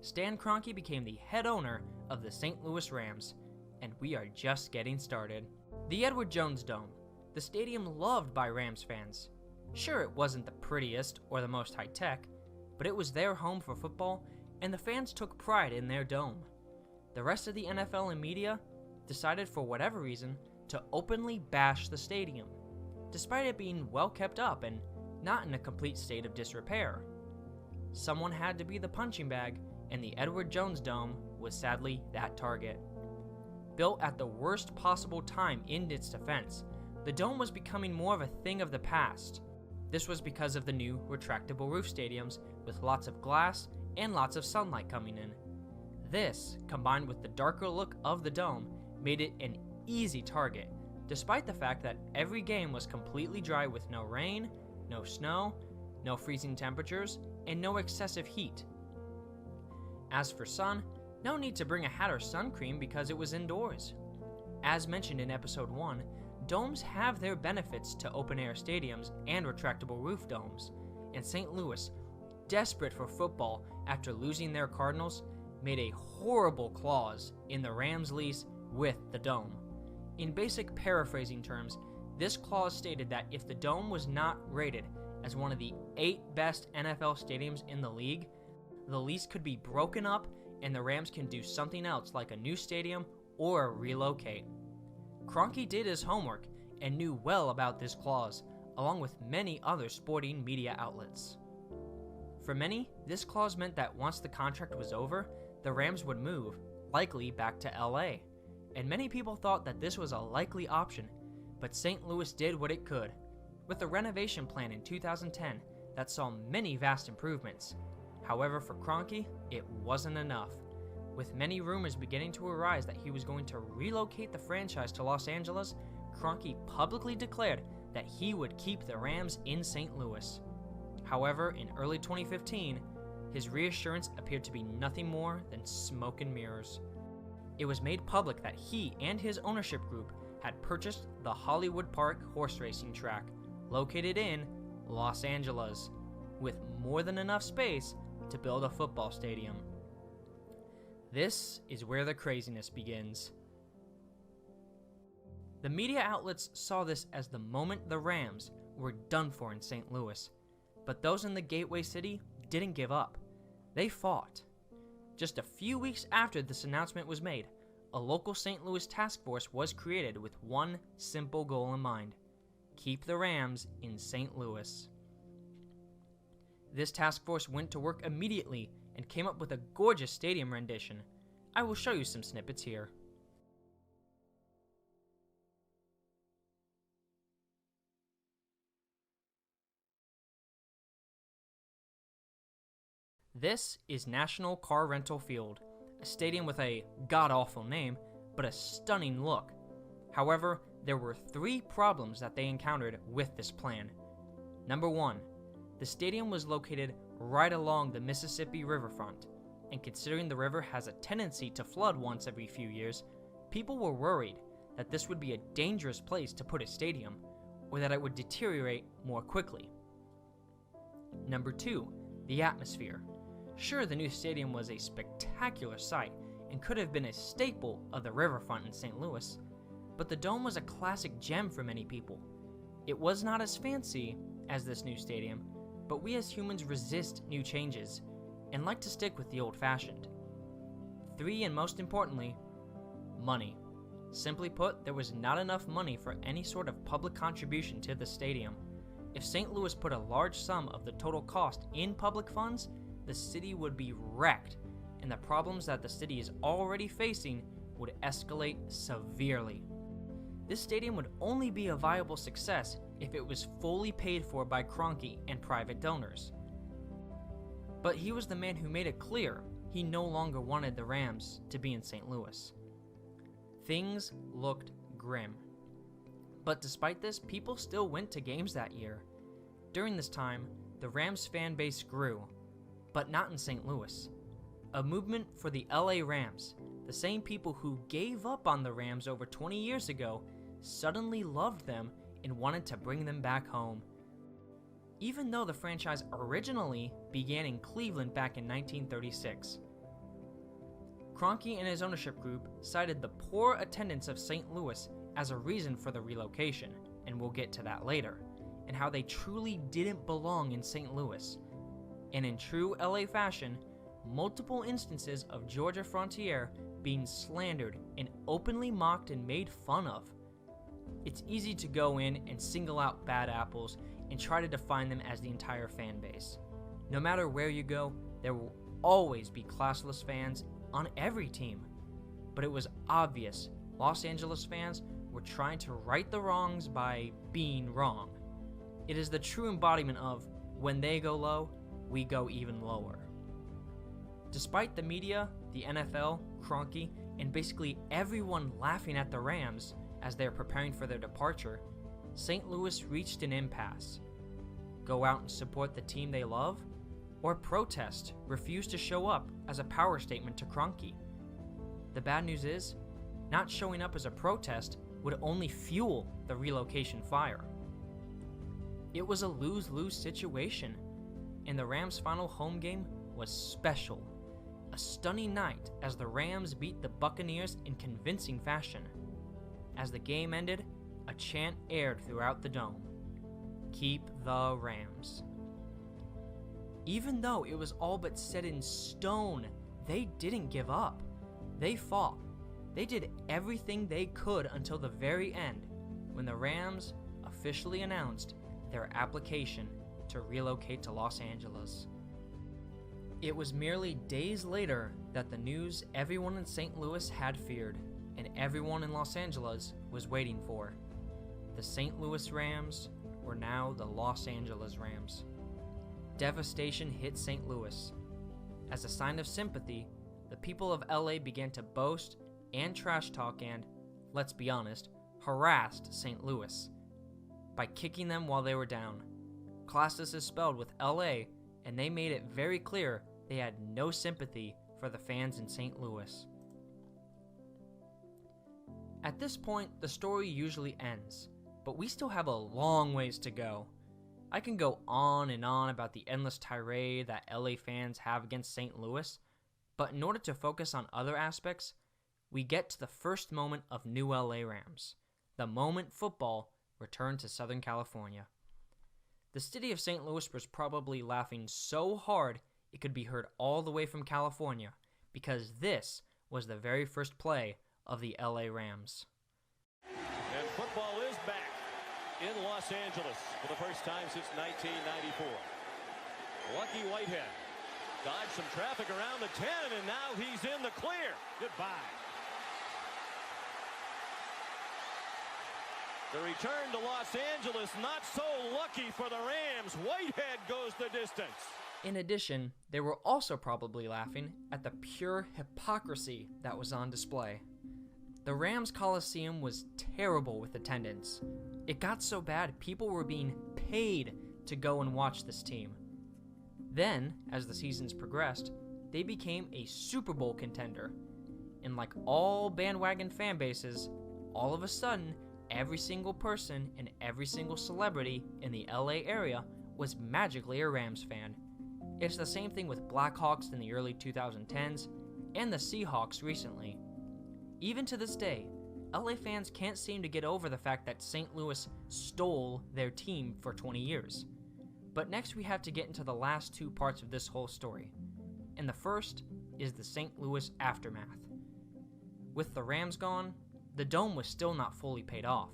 Stan Kroenke became the head owner of the St. Louis Rams, and we are just getting started. The Edward Jones Dome, the stadium loved by Rams fans. Sure, it wasn't the prettiest or the most high-tech, but it was their home for football, and the fans took pride in their dome. The rest of the NFL and media decided, for whatever reason, to openly bash the stadium, despite it being well kept up and not in a complete state of disrepair. Someone had to be the punching bag, and the Edward Jones Dome was sadly that target. Built at the worst possible time in its defense, the dome was becoming more of a thing of the past. This was because of the new retractable roof stadiums with lots of glass and lots of sunlight coming in. This, combined with the darker look of the dome, made it an easy target, despite the fact that every game was completely dry with no rain, no snow, no freezing temperatures, and no excessive heat. As for sun, no need to bring a hat or sun cream because it was indoors. As mentioned in episode 1, domes have their benefits to open-air stadiums and retractable roof domes, and St. Louis, desperate for football after losing their Cardinals, made a horrible clause in the Rams lease with the dome. In basic paraphrasing terms, this clause stated that if the dome was not rated as one of the 8 best NFL stadiums in the league, the lease could be broken up and the Rams can do something else like a new stadium or relocate. Kroenke did his homework and knew well about this clause, along with many other sporting media outlets. For many, this clause meant that once the contract was over, the Rams would move, likely back to LA. And many people thought that this was a likely option, but St. Louis did what it could, with a renovation plan in 2010 that saw many vast improvements. However, for Kroenke, it wasn't enough. With many rumors beginning to arise that he was going to relocate the franchise to Los Angeles, Kroenke publicly declared that he would keep the Rams in St. Louis. However, in early 2015, his reassurance appeared to be nothing more than smoke and mirrors. It was made public that he and his ownership group had purchased the Hollywood Park horse racing track, located in Los Angeles, with more than enough space to build a football stadium. This is where the craziness begins. The media outlets saw this as the moment the Rams were done for in St. Louis, but those in the gateway city didn't give up. They fought. Just a few weeks after this announcement was made, a local St. Louis task force was created with one simple goal in mind: keep the Rams in St. Louis. This task force went to work immediately and came up with a gorgeous stadium rendition. I will show you some snippets here. This is National Car Rental Field, a stadium with a god-awful name, but a stunning look. However, there were 3 problems that they encountered with this plan. Number 1, the stadium was located right along the Mississippi riverfront, and considering the river has a tendency to flood once every few years, people were worried that this would be a dangerous place to put a stadium, or that it would deteriorate more quickly. Number 2, the atmosphere. Sure, the new stadium was a spectacular sight and could have been a staple of the riverfront in St. Louis, but the dome was a classic gem for many people. It was not as fancy as this new stadium, but we as humans resist new changes and like to stick with the old-fashioned. 3, and most importantly, money. Simply put, there was not enough money for any sort of public contribution to the stadium. If St. Louis put a large sum of the total cost in public funds, the city would be wrecked, and the problems that the city is already facing would escalate severely. This stadium would only be a viable success if it was fully paid for by Kroenke and private donors. But he was the man who made it clear he no longer wanted the Rams to be in St. Louis. Things looked grim. But despite this, people still went to games that year. During this time, the Rams fan base grew, but not in St. Louis. A movement for the LA Rams, the same people who gave up on the Rams over 20 years ago, suddenly loved them and wanted to bring them back home. Even though the franchise originally began in Cleveland back in 1936. Kroenke and his ownership group cited the poor attendance of St. Louis as a reason for the relocation, and we'll get to that later, and how they truly didn't belong in St. Louis. And in true LA fashion, multiple instances of Georgia Frontier being slandered and openly mocked and made fun of. It's easy to go in and single out bad apples and try to define them as the entire fan base. No matter where you go, there will always be classless fans on every team. But it was obvious Los Angeles fans were trying to right the wrongs by being wrong. It is the true embodiment of, when they go low, we go even lower. Despite the media, the NFL, Kroenke, and basically everyone laughing at the Rams as they are preparing for their departure, St. Louis reached an impasse. Go out and support the team they love? Or protest, refuse to show up as a power statement to Kroenke? The bad news is, not showing up as a protest would only fuel the relocation fire. It was a lose-lose situation, and the Rams' final home game was special. A stunning night as the Rams beat the Buccaneers in convincing fashion. As the game ended, a chant aired throughout the dome. Keep the Rams. Even though it was all but set in stone, they didn't give up. They fought. They did everything they could until the very end, when the Rams officially announced their application to relocate to Los Angeles. It was merely days later that the news everyone in St. Louis had feared, and everyone in Los Angeles was waiting for. The St. Louis Rams were now the Los Angeles Rams. Devastation hit St. Louis. As a sign of sympathy, the people of LA began to boast and trash talk and, let's be honest, harassed St. Louis by kicking them while they were down. Classless is spelled with LA, and they made it very clear they had no sympathy for the fans in St. Louis. At this point, the story usually ends, but we still have a long ways to go. I can go on and on about the endless tirade that LA fans have against St. Louis, but in order to focus on other aspects, we get to the first moment of new LA Rams, the moment football returned to Southern California. The city of St. Louis was probably laughing so hard it could be heard all the way from California, because this was the very first play of the LA Rams. And football is back. in Los Angeles for the first time since 1994. Lucky Whitehead dodged some traffic around the 10, and now he's in the clear. Goodbye. The return to Los Angeles, not so lucky for the Rams. Whitehead goes the distance. In addition, they were also probably laughing at the pure hypocrisy that was on display. The Rams Coliseum was terrible with attendance. It got so bad people were being paid to go and watch this team. Then, as the seasons progressed, they became a Super Bowl contender. And like all bandwagon fan bases, all of a sudden, every single person and every single celebrity in the LA area was magically a Rams fan. It's the same thing with Blackhawks in the early 2010s and the Seahawks recently. Even to this day, LA fans can't seem to get over the fact that St. Louis stole their team for 20 years. But next we have to get into the last two parts of this whole story. And the first is the St. Louis aftermath. With the Rams gone, the dome was still not fully paid off.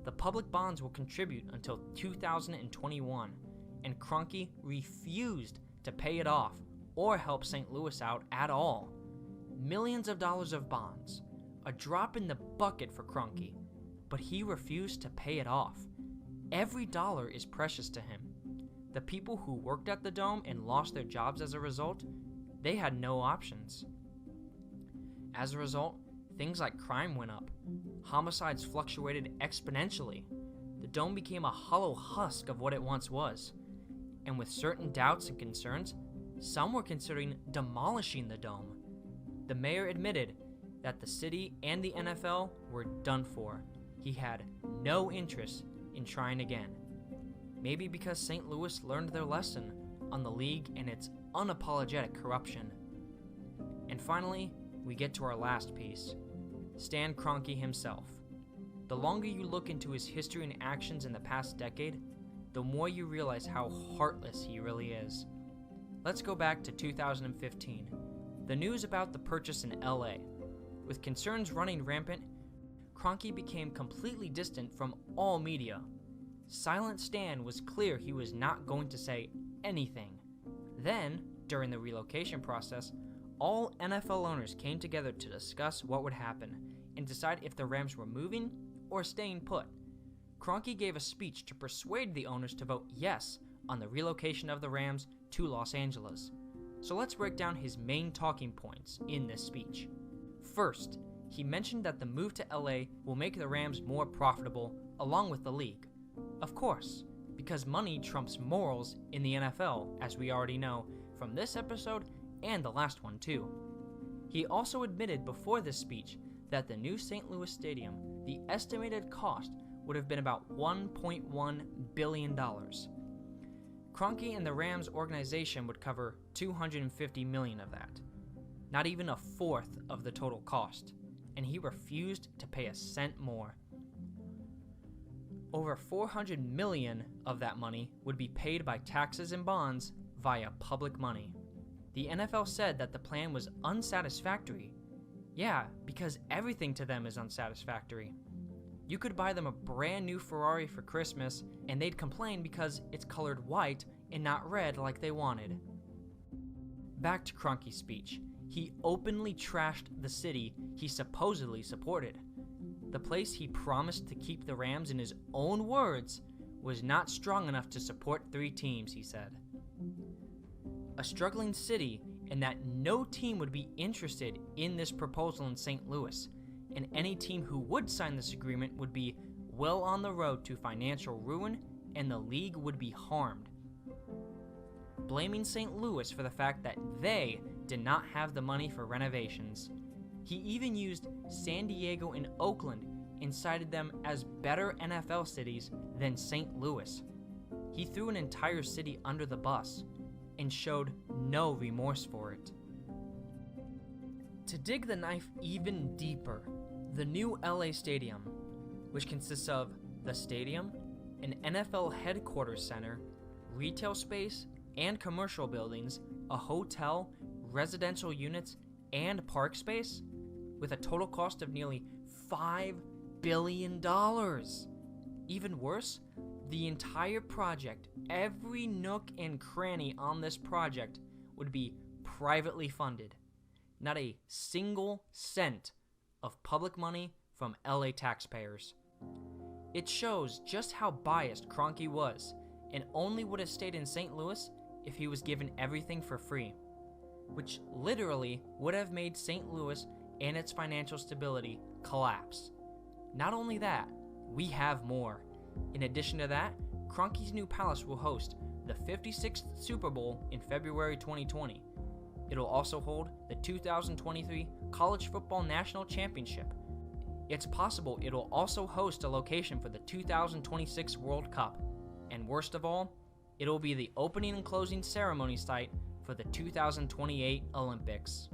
The public bonds will contribute until 2021, and Kroenke refused to pay it off or help St. Louis out at all. Millions of dollars of bonds, a drop in the bucket for Kroenke, but he refused to pay it off. Every dollar is precious to him. The people who worked at the dome and lost their jobs as a result, they had no options. As a result, things like crime went up. Homicides fluctuated exponentially. The dome became a hollow husk of what it once was. And with certain doubts and concerns, some were considering demolishing the dome. The mayor admitted that the city and the NFL were done for. He had no interest in trying again. Maybe because St. Louis learned their lesson on the league and its unapologetic corruption. And finally, we get to our last piece. Stan Kroenke himself. The longer you look into his history and actions in the past decade, the more you realize how heartless he really is. Let's go back to 2015. The news about the purchase in LA. With concerns running rampant, Kroenke became completely distant from all media. Silent Stan was clear he was not going to say anything. Then, during the relocation process, all NFL owners came together to discuss what would happen and decide if the Rams were moving or staying put. Kroenke gave a speech to persuade the owners to vote yes on the relocation of the Rams to Los Angeles. So let's break down his main talking points in this speech. First, he mentioned that the move to LA will make the Rams more profitable along with the league. Of course, because money trumps morals in the NFL, as we already know from this episode and the last one too. He also admitted before this speech that the new St. Louis Stadium, the estimated cost would have been about $1.1 billion. Kroenke and the Rams organization would cover $250 million of that, not even a fourth of the total cost, and he refused to pay a cent more. Over $400 million of that money would be paid by taxes and bonds via public money. The NFL said that the plan was unsatisfactory. Yeah, because everything to them is unsatisfactory. You could buy them a brand new Ferrari for Christmas, and they'd complain because it's colored white and not red like they wanted. Back to Kroenke's speech. He openly trashed the city he supposedly supported. The place he promised to keep the Rams, in his own words, was not strong enough to support 3 teams, he said. A struggling city, and that no team would be interested in this proposal in St. Louis, and any team who would sign this agreement would be well on the road to financial ruin, and the league would be harmed. Blaming St. Louis for the fact that they did not have the money for renovations. He even used San Diego and Oakland and cited them as better NFL cities than St. Louis. He threw an entire city under the bus and showed no remorse for it. To dig the knife even deeper, the new LA Stadium, which consists of the stadium, an NFL headquarters center, retail space, and commercial buildings, a hotel, residential units, and park space, with a total cost of nearly $5 billion. Even worse, the entire project, every nook and cranny on this project would be privately funded. Not a single cent of public money from LA taxpayers. It shows just how biased Kroenke was, and only would have stayed in St. Louis if he was given everything for free, which literally would have made St. Louis and its financial stability collapse. Not only that, we have more. In addition to that, Kroenke's new palace will host the 56th Super Bowl in February 2020. It'll also hold the 2023 College Football National Championship. It's possible it'll also host a location for the 2026 World Cup. And worst of all, it'll be the opening and closing ceremony site for the 2028 Olympics.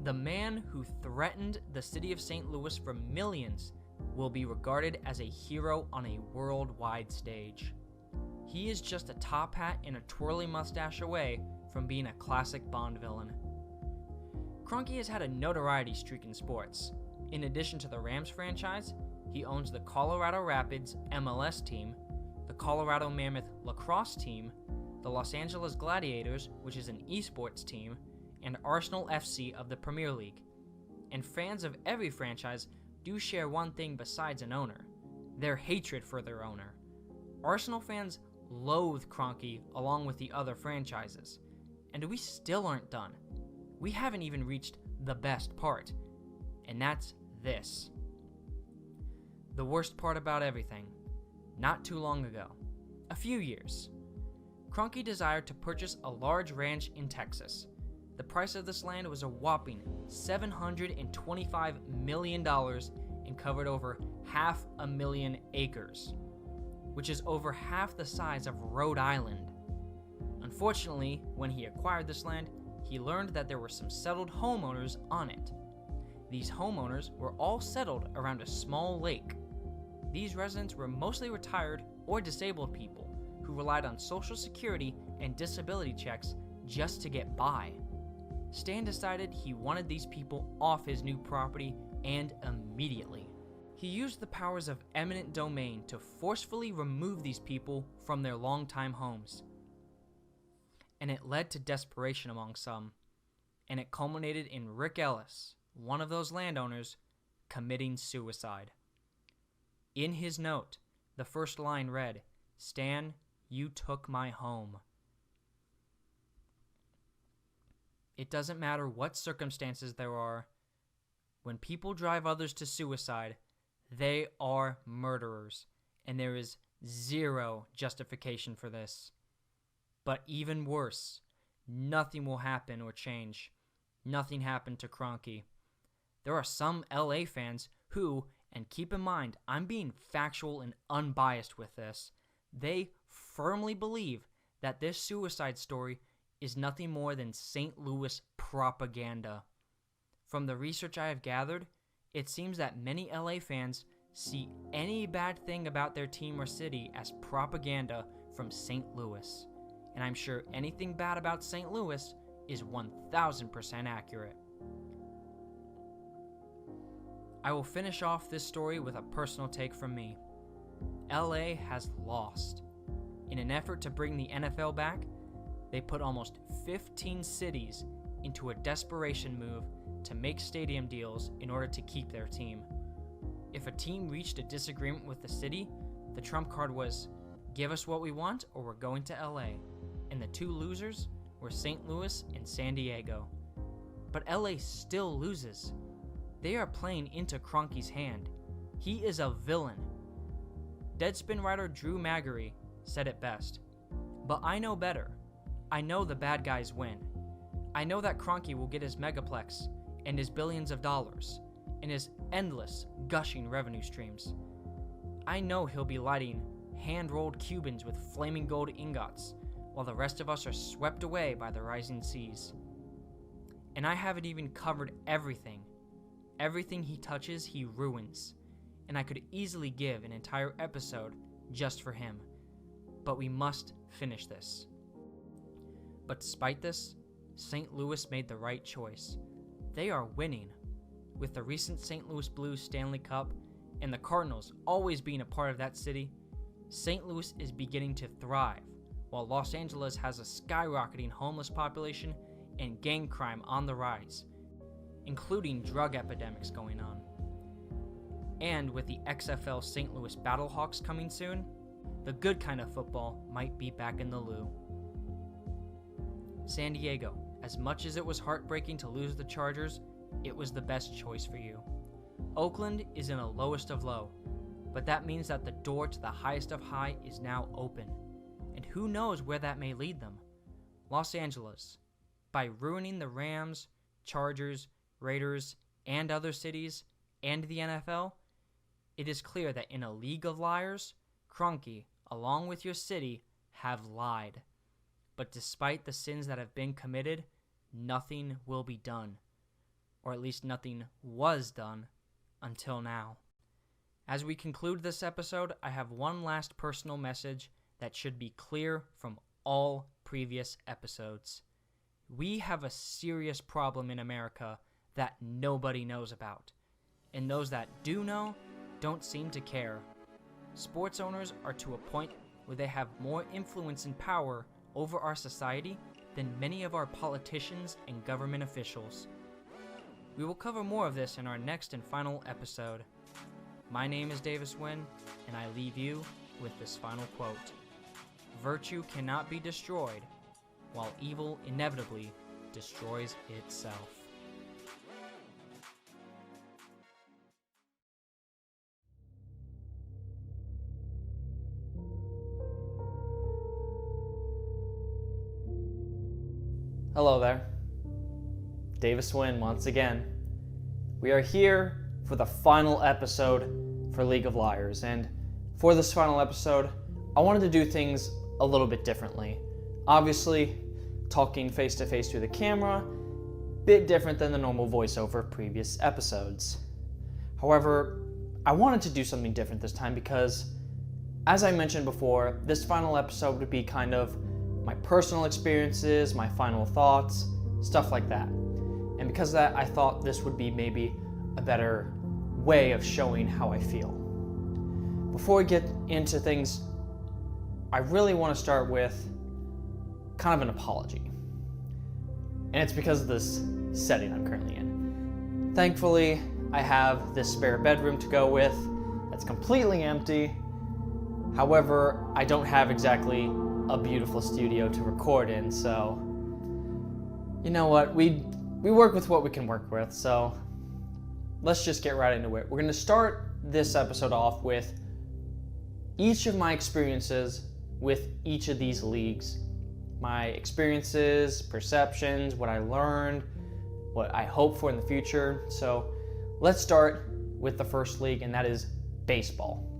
The man who threatened the city of St. Louis for millions will be regarded as a hero on a worldwide stage. He is just a top hat and a twirly mustache away from being a classic Bond villain. Kroenke has had a notoriety streak in sports. In addition to the Rams franchise, he owns the Colorado Rapids MLS team, the Colorado Mammoth lacrosse team, the Los Angeles Gladiators, which is an esports team, and Arsenal FC of the Premier League. And fans of every franchise do share one thing besides an owner: their hatred for their owner. Arsenal fans loathe Kroenke along with the other franchises, and we still aren't done. We haven't even reached the best part, and that's this. The worst part about everything. Not too long ago, a few years, Kroenke desired to purchase a large ranch in Texas. The price of this land was a whopping $725 million and covered over 500,000 acres, which is over half the size of Rhode Island. Unfortunately, when he acquired this land, he learned that there were some settled homeowners on it. These homeowners were all settled around a small lake. These residents were mostly retired or disabled people who relied on Social Security and disability checks just to get by. Stan decided he wanted these people off his new property, and immediately. He used the powers of eminent domain to forcefully remove these people from their longtime homes. And it led to desperation among some, and it culminated in Rick Ellis, one of those landowners, committing suicide. In his note, the first line read, "Stan, you took my home." It doesn't matter what circumstances there are. When people drive others to suicide, they are murderers, and there is zero justification for this. But even worse, nothing will happen or change. Nothing happened to Kroenke. There are some LA fans who, and keep in mind, I'm being factual and unbiased with this, they firmly believe that this suicide story is nothing more than St. Louis propaganda. From the research I have gathered, it seems that many LA fans see any bad thing about their team or city as propaganda from St. Louis. And I'm sure anything bad about St. Louis is 1000% accurate. I will finish off this story with a personal take from me. LA has lost. In an effort to bring the NFL back, they put almost 15 cities into a desperation move to make stadium deals in order to keep their team. If a team reached a disagreement with the city, the trump card was, give us what we want or we're going to LA. And the two losers were St. Louis and San Diego. But LA still loses. They are playing into Kroenke's hand. He is a villain. Deadspin writer Drew Magary said it best. But I know better. I know the bad guys win. I know that Kroenke will get his megaplex and his billions of dollars and his endless, gushing revenue streams. I know he'll be lighting hand-rolled Cubans with flaming gold ingots while the rest of us are swept away by the rising seas. And I haven't even covered everything. Everything he touches, he ruins. And I could easily give an entire episode just for him. But we must finish this. But despite this, St. Louis made the right choice. They are winning. With the recent St. Louis Blues Stanley Cup and the Cardinals always being a part of that city, St. Louis is beginning to thrive, while Los Angeles has a skyrocketing homeless population and gang crime on the rise, including drug epidemics going on. And with the XFL St. Louis Battlehawks coming soon, the good kind of football might be back in the loo. San Diego, as much as it was heartbreaking to lose the Chargers, it was the best choice for you. Oakland is in a lowest of low, but that means that the door to the highest of high is now open, and who knows where that may lead them. Los Angeles, by ruining the Rams, Chargers, Raiders, and other cities, and the NFL, it is clear that in a league of liars, Kroenke, along with your city, have lied. But despite the sins that have been committed, nothing will be done. Or at least nothing was done until now. As we conclude this episode, I have one last personal message that should be clear from all previous episodes. We have a serious problem in America that nobody knows about, and those that do know don't seem to care. Sports owners are to a point where they have more influence and power over our society than many of our politicians and government officials. We will cover more of this in our next and final episode. My name is Davis Wynn, and I leave you with this final quote. Virtue cannot be destroyed, while evil inevitably destroys itself. Hello there. Davis Wynn once again. We are here for the final episode for League of Liars, and for this final episode, I wanted to do things a little bit differently. Obviously, talking face to face through the camera, bit different than the normal voiceover of previous episodes. However, I wanted to do something different this time because, as I mentioned before, this final episode would be kind of my personal experiences, my final thoughts, stuff like that. And because of that, I thought this would be maybe a better way of showing how I feel. Before we get into things, I really want to start with kind of an apology. And it's because of this setting I'm currently in. Thankfully, I have this spare bedroom to go with that's completely empty. However, I don't have exactly a beautiful studio to record in, so you know what, we work with what we can work with, so let's just get right into it. We're going to start this episode off with each of my experiences with each of these leagues. My experiences, perceptions, what I learned, what I hope for in the future. So let's start with the first league, and that is baseball.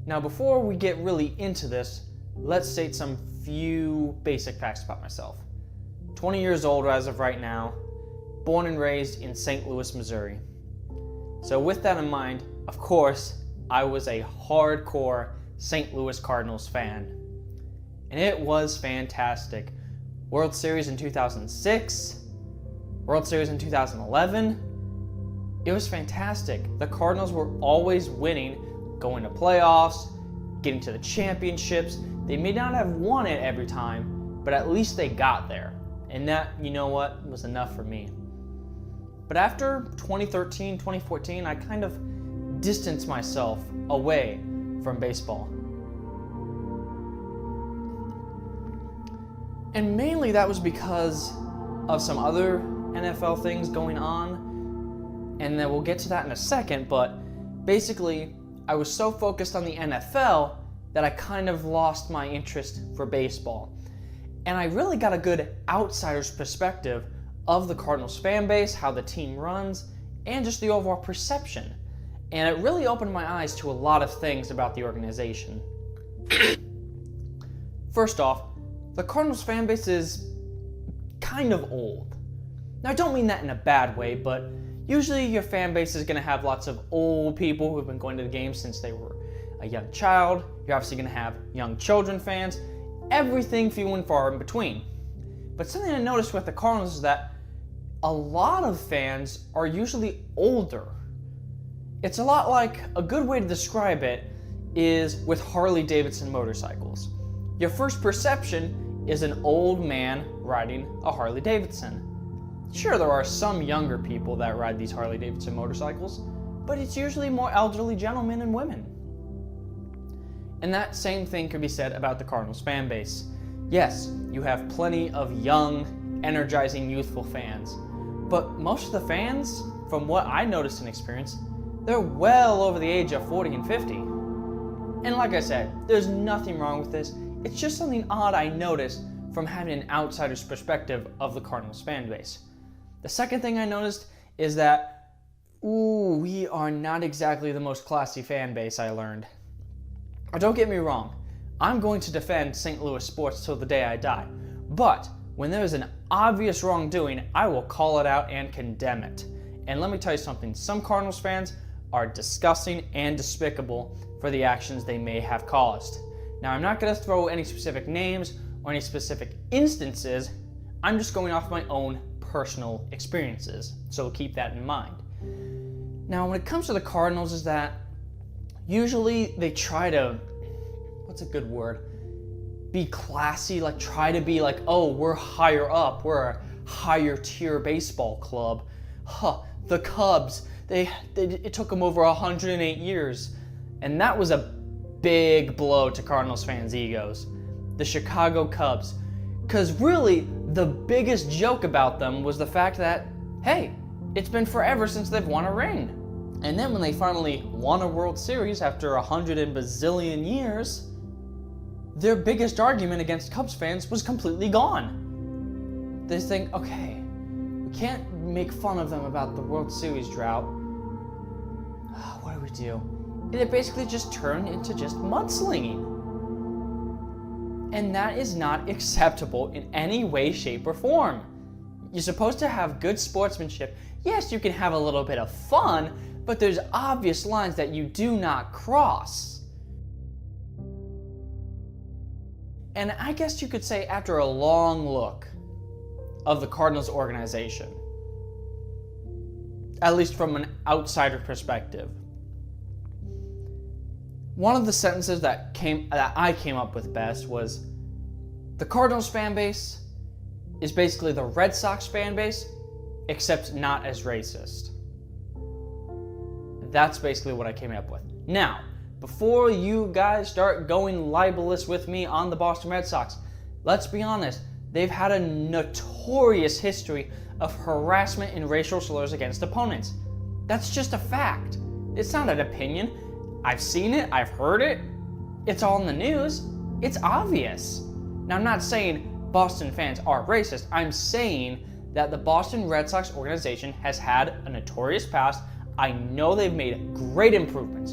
Now, before we get really into this, let's state some few basic facts about myself. 20 years old as of right now, born and raised in St. Louis, Missouri. So with that in mind, of course, I was a hardcore St. Louis Cardinals fan. And it was fantastic. World Series in 2006, World Series in 2011. It was fantastic. The Cardinals were always winning, going to playoffs, getting to the championships. They may not have won it every time, but at least they got there. And that, you know what, was enough for me. But after 2013, 2014, I kind of distanced myself away from baseball. And mainly that was because of some other NFL things going on, and then we'll get to that in a second, but basically I was so focused on the NFL that I kind of lost my interest for baseball. And I really got a good outsider's perspective of the Cardinals fan base, how the team runs, and just the overall perception. And it really opened my eyes to a lot of things about the organization. First off, the Cardinals fan base is kind of old. Now, I don't mean that in a bad way, but usually your fan base is going to have lots of old people who've been going to the game since they were a young child. You're obviously going to have young children fans, everything few and far in between. But something I noticed with the Cardinals is that a lot of fans are usually older. It's a lot like, a good way to describe it is with Harley Davidson motorcycles. Your first perception is an old man riding a Harley Davidson. Sure, there are some younger people that ride these Harley Davidson motorcycles, but it's usually more elderly gentlemen and women. And that same thing could be said about the Cardinals fan base. Yes, you have plenty of young, energizing, youthful fans, but most of the fans, from what I noticed and experienced, they're well over the age of 40 and 50. And like I said, there's nothing wrong with this. It's just something odd I noticed from having an outsider's perspective of the Cardinals fan base. The second thing I noticed is that, we are not exactly the most classy fan base, I learned. Don't get me wrong, I'm going to defend St. Louis sports till the day I die. But when there is an obvious wrongdoing, I will call it out and condemn it. And let me tell you something, some Cardinals fans are disgusting and despicable for the actions they may have caused. Now, I'm not going to throw any specific names or any specific instances. I'm just going off my own personal experiences, so keep that in mind. Now, when it comes to the Cardinals, is that usually they try to, what's a good word? Be classy, like try to be like, oh, we're higher up, we're a higher tier baseball club. The Cubs, it took them over 108 years. And that was a big blow to Cardinals fans' egos. The Chicago Cubs. Because really, the biggest joke about them was the fact that, hey, it's been forever since they've won a ring. And then when they finally won a World Series after 100 and bazillion years, their biggest argument against Cubs fans was completely gone. They think, okay, we can't make fun of them about the World Series drought. What do we do? And it basically just turned into just mudslinging. And that is not acceptable in any way, shape, or form. You're supposed to have good sportsmanship. Yes, you can have a little bit of fun, but there's obvious lines that you do not cross. And I guess you could say after a long look of the Cardinals organization, at least from an outsider perspective, one of the sentences that I came up with best was, the Cardinals fan base is basically the Red Sox fan base, except not as racist. That's basically what I came up with. Now, before you guys start going libelous with me on the Boston Red Sox, let's be honest, they've had a notorious history of harassment and racial slurs against opponents. That's just a fact. It's not an opinion. I've seen it, I've heard it, it's all in the news, it's obvious. Now, I'm not saying Boston fans are racist, I'm saying that the Boston Red Sox organization has had a notorious past. I know they've made great improvements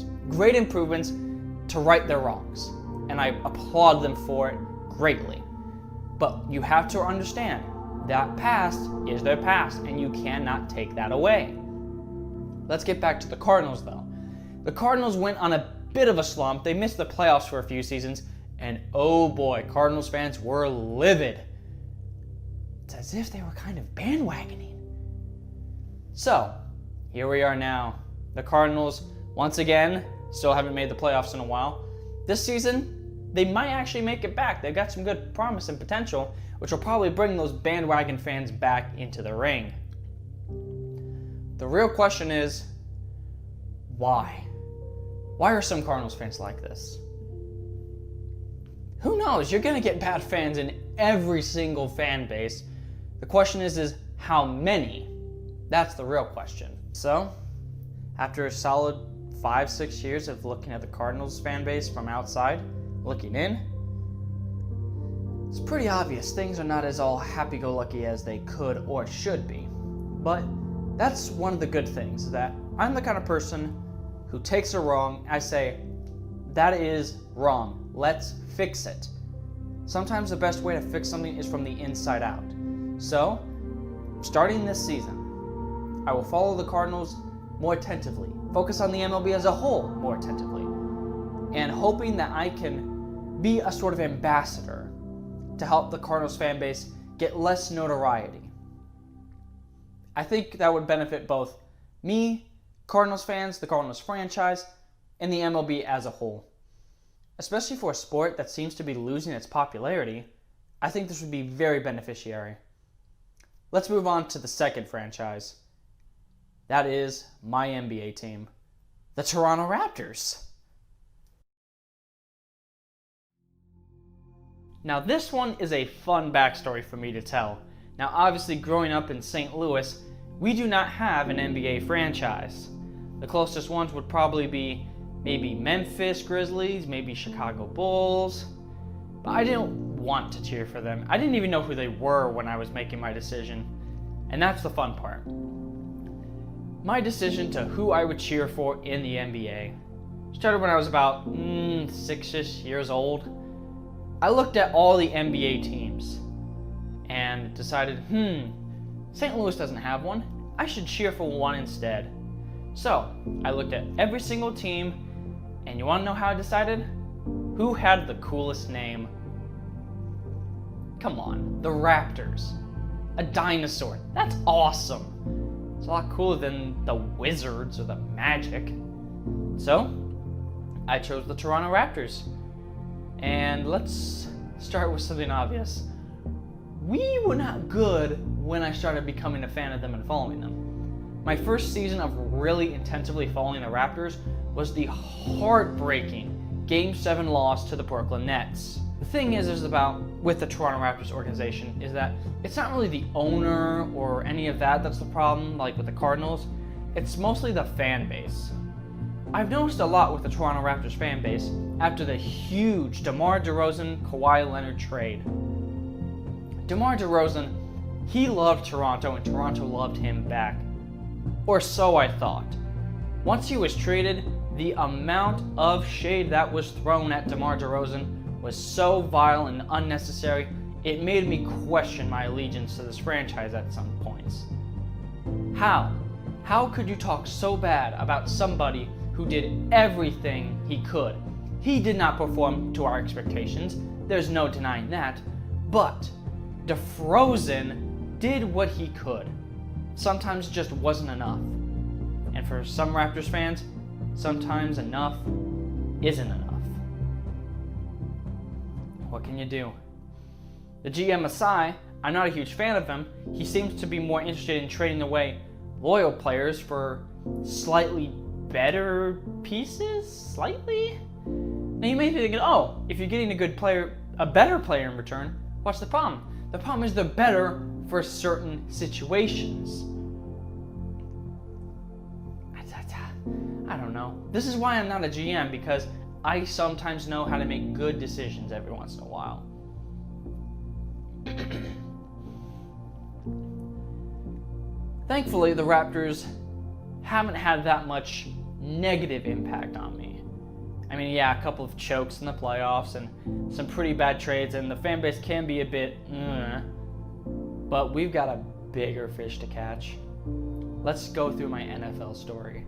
to right their wrongs, and I applaud them for it greatly. But you have to understand, that past is their past, and you cannot take that away. Let's get back to the Cardinals, though. The Cardinals went on a bit of a slump. They missed the playoffs for a few seasons, and oh boy, Cardinals fans were livid. It's as if they were kind of bandwagoning. So, here we are now. The Cardinals, once again, still haven't made the playoffs in a while. This season, they might actually make it back. They've got some good promise and potential, which will probably bring those bandwagon fans back into the ring. The real question is, why? Why are some Cardinals fans like this? Who knows? You're going to get bad fans in every single fan base. The question is how many? That's the real question. So, after a solid 5-6 years of looking at the Cardinals fan base from outside, looking in, it's pretty obvious things are not as all happy-go-lucky as they could or should be. But that's one of the good things, that I'm the kind of person who takes a wrong, I say, that is wrong, let's fix it. Sometimes the best way to fix something is from the inside out. So, starting this season, I will follow the Cardinals more attentively, focus on the MLB as a whole more attentively, and hoping that I can be a sort of ambassador to help the Cardinals fan base get less notoriety. I think that would benefit both me Cardinals fans, the Cardinals franchise, and the MLB as a whole. Especially for a sport that seems to be losing its popularity, I think this would be very beneficiary. Let's move on to the second franchise. That is my NBA team, the Toronto Raptors. Now this one is a fun backstory for me to tell. Now obviously growing up in St. Louis, we do not have an NBA franchise. The closest ones would probably be maybe Memphis Grizzlies, maybe Chicago Bulls, but I didn't want to cheer for them. I didn't even know who they were when I was making my decision, and that's the fun part. My decision to who I would cheer for in the NBA started when I was about 6-ish years old. I looked at all the NBA teams and decided, St. Louis doesn't have one. I should cheer for one instead. So, I looked at every single team, and you want to know how I decided? Who had the coolest name? Come on, the Raptors. A dinosaur. That's awesome. It's a lot cooler than the Wizards or the Magic. So, I chose the Toronto Raptors. And let's start with something obvious. We were not good when I started becoming a fan of them and following them. My first season of really intensively following the Raptors was the heartbreaking Game 7 loss to the Brooklyn Nets. The thing is about with the Toronto Raptors organization is that it's not really the owner or any of that's the problem, like with the Cardinals. It's mostly the fan base. I've noticed a lot with the Toronto Raptors fan base after the huge DeMar DeRozan Kawhi Leonard trade. DeMar DeRozan, he loved Toronto and Toronto loved him back. Or so I thought. Once he was traded, the amount of shade that was thrown at DeMar DeRozan was so vile and unnecessary, it made me question my allegiance to this franchise at some points. How? How could you talk so bad about somebody who did everything he could? He did not perform to our expectations, there's no denying that, but DeRozan did what he could. Sometimes it just wasn't enough. And for some Raptors fans, sometimes enough isn't enough. What can you do? The GM Masai, I'm not a huge fan of him. He seems to be more interested in trading away loyal players for slightly better pieces? Slightly? Now you may be thinking, oh, if you're getting a better player in return, what's the problem? The problem is they're better for certain situations. I don't know. This is why I'm not a GM, because I sometimes know how to make good decisions every once in a while. Thankfully, the Raptors haven't had that much negative impact on me. I mean, yeah, a couple of chokes in the playoffs and some pretty bad trades, and the fan base can be a bit, but we've got a bigger fish to catch. Let's go through my NFL story.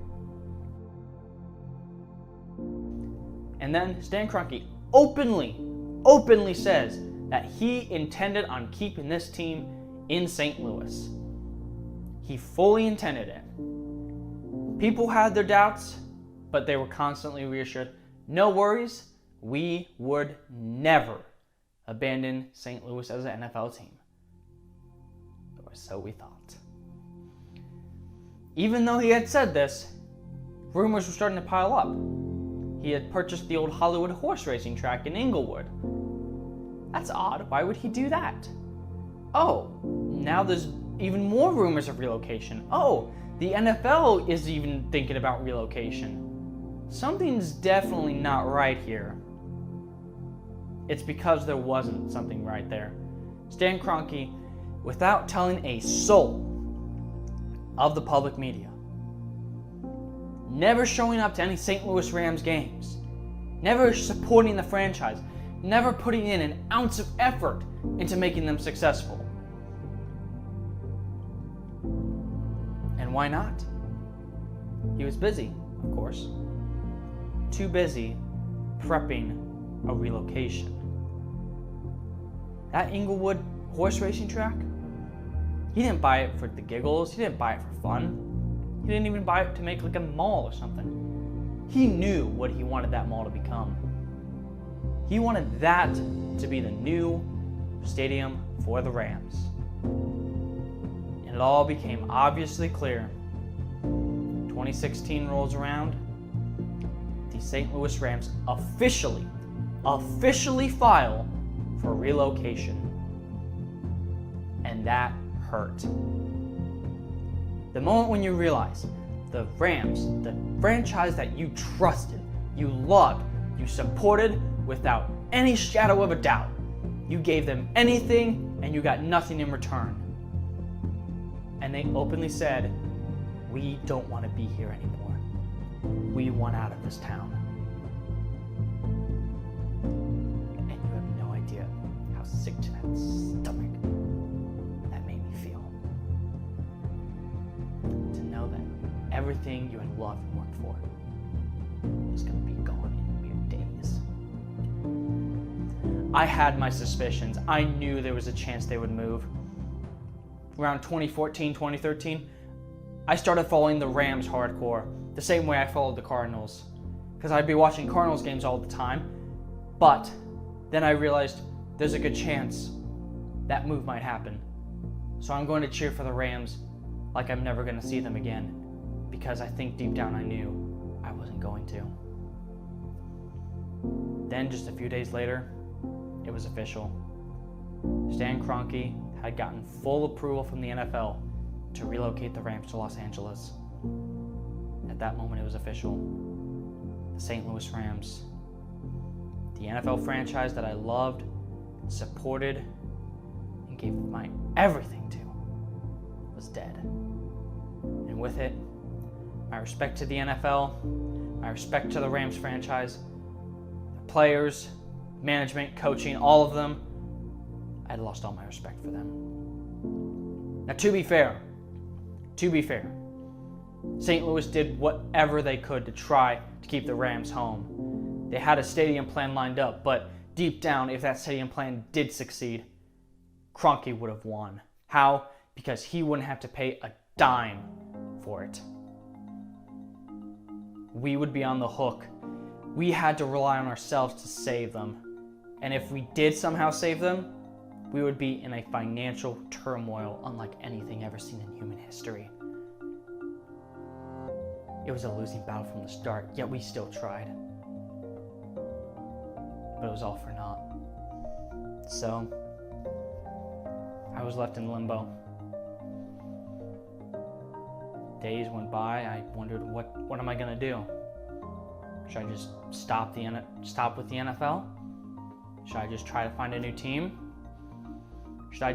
And then Stan Kroenke openly says that he intended on keeping this team in St. Louis. He fully intended it. People had their doubts, but they were constantly reassured. No worries, we would never abandon St. Louis as an NFL team. Or so we thought. Even though he had said this, rumors were starting to pile up. He had purchased the old Hollywood horse racing track in Inglewood. That's odd. Why would he do that? Oh, now there's even more rumors of relocation. Oh, the NFL is even thinking about relocation. Something's definitely not right here. It's because there wasn't something right there. Stan Kroenke, without telling a soul of the public media, never showing up to any St. Louis Rams games, never supporting the franchise, never putting in an ounce of effort into making them successful. And why not? He was busy, of course. Too busy prepping a relocation. That Inglewood horse racing track, he didn't buy it for the giggles, he didn't buy it for fun. He didn't even buy it to make like a mall or something. He knew what he wanted that mall to become. He wanted that to be the new stadium for the Rams. And it all became obviously clear. 2016 rolls around. The St. Louis Rams officially file for relocation. And that hurt. The moment when you realize the Rams, the franchise that you trusted, you loved, you supported without any shadow of a doubt, you gave them anything and you got nothing in return. And they openly said, "We don't want to be here anymore. We want out of this town." And you have no idea how sick to that stomach that made me feel. To know that everything you had loved and worked for was going to be gone in mere days. I had my suspicions. I knew there was a chance they would move. Around 2014, 2013, I started following the Rams hardcore, the same way I followed the Cardinals, because I'd be watching Cardinals games all the time, but then I realized there's a good chance that move might happen. So I'm going to cheer for the Rams like I'm never going to see them again, because I think deep down I knew I wasn't going to. Then just a few days later, it was official. Stan Kroenke had gotten full approval from the NFL to relocate the Rams to Los Angeles. At that moment, it was official. The St. Louis Rams, the NFL franchise that I loved, supported, and gave my everything to, was dead. And with it, my respect to the NFL, my respect to the Rams franchise, the players, management, coaching, all of them, I had lost all my respect for them. Now, to be fair, St. Louis did whatever they could to try to keep the Rams home. They had a stadium plan lined up, but deep down, if that stadium plan did succeed, Kroenke would have won. How? Because he wouldn't have to pay a dime for it. We would be on the hook. We had to rely on ourselves to save them. And if we did somehow save them, we would be in a financial turmoil unlike anything ever seen in human history. It was a losing battle from the start, yet we still tried. But it was all for naught. So, I was left in limbo. Days went by, I wondered, what am I gonna do? Should I just stop with the NFL? Should I just try to find a new team? Should I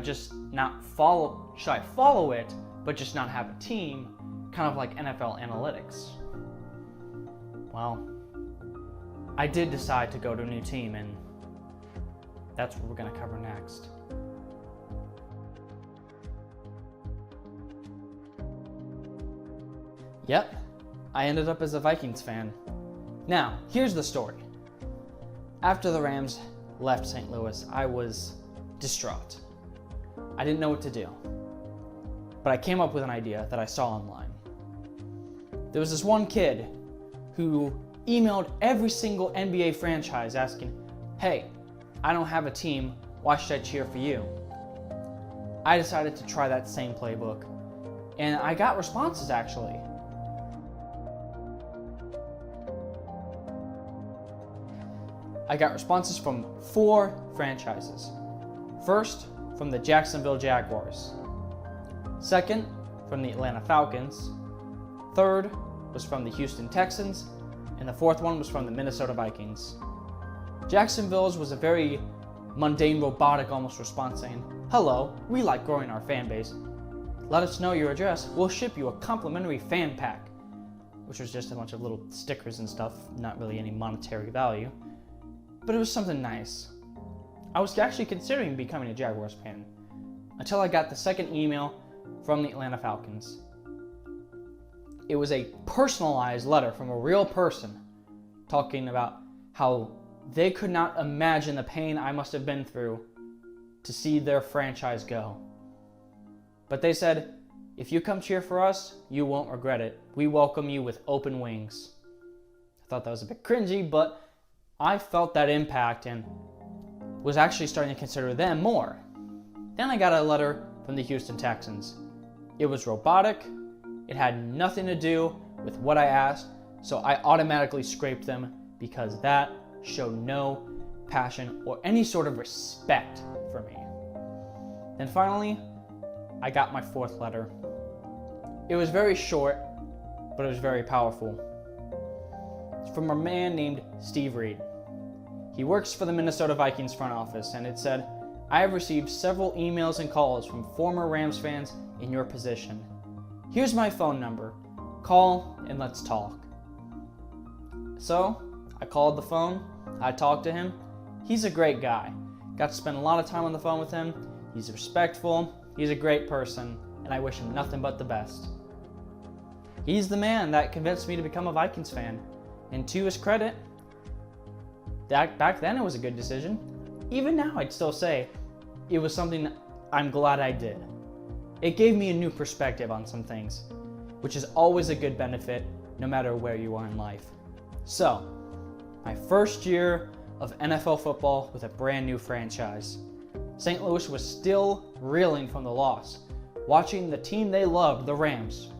follow it, but just not have a team, kind of like NFL analytics? Well, I did decide to go to a new team, and that's what we're gonna cover next. Yep, I ended up as a Vikings fan. Now, here's the story. After the Rams left St. Louis, I was distraught. I didn't know what to do. But I came up with an idea that I saw online. There was this one kid who emailed every single NBA franchise asking, "Hey, I don't have a team, why should I cheer for you?" I decided to try that same playbook, and I got responses actually. I got responses from 4 franchises. First, from the Jacksonville Jaguars. Second, from the Atlanta Falcons. Third was from the Houston Texans. And the fourth one was from the Minnesota Vikings. Jacksonville's was a very mundane, robotic almost response saying, "Hello, we like growing our fan base. Let us know your address. We'll ship you a complimentary fan pack," which was just a bunch of little stickers and stuff, not really any monetary value. But it was something nice. I was actually considering becoming a Jaguars fan until I got the second email from the Atlanta Falcons. It was a personalized letter from a real person talking about how they could not imagine the pain I must have been through to see their franchise go. But they said, If you come cheer for us, you won't regret it. We welcome you with open wings. I thought that was a bit cringy, but I felt that impact and was actually starting to consider them more. Then I got a letter from the Houston Texans. It was robotic, it had nothing to do with what I asked, so I automatically scraped them because that showed no passion or any sort of respect for me. Then finally, I got my fourth letter. It was very short, but it was very powerful. It's from a man named Steve Reed. He works for the Minnesota Vikings front office, and it said, "I have received several emails and calls from former Rams fans in your position. Here's my phone number. Call and let's talk." So, I called the phone, I talked to him. He's a great guy. Got to spend a lot of time on the phone with him. He's respectful, he's a great person, and I wish him nothing but the best. He's the man that convinced me to become a Vikings fan, and to his credit, back then it was a good decision. Even now I'd still say it was something I'm glad I did. It gave me a new perspective on some things, which is always a good benefit no matter where you are in life. So, my first year of NFL football with a brand new franchise. St. Louis was still reeling from the loss, watching the team they loved, the Rams.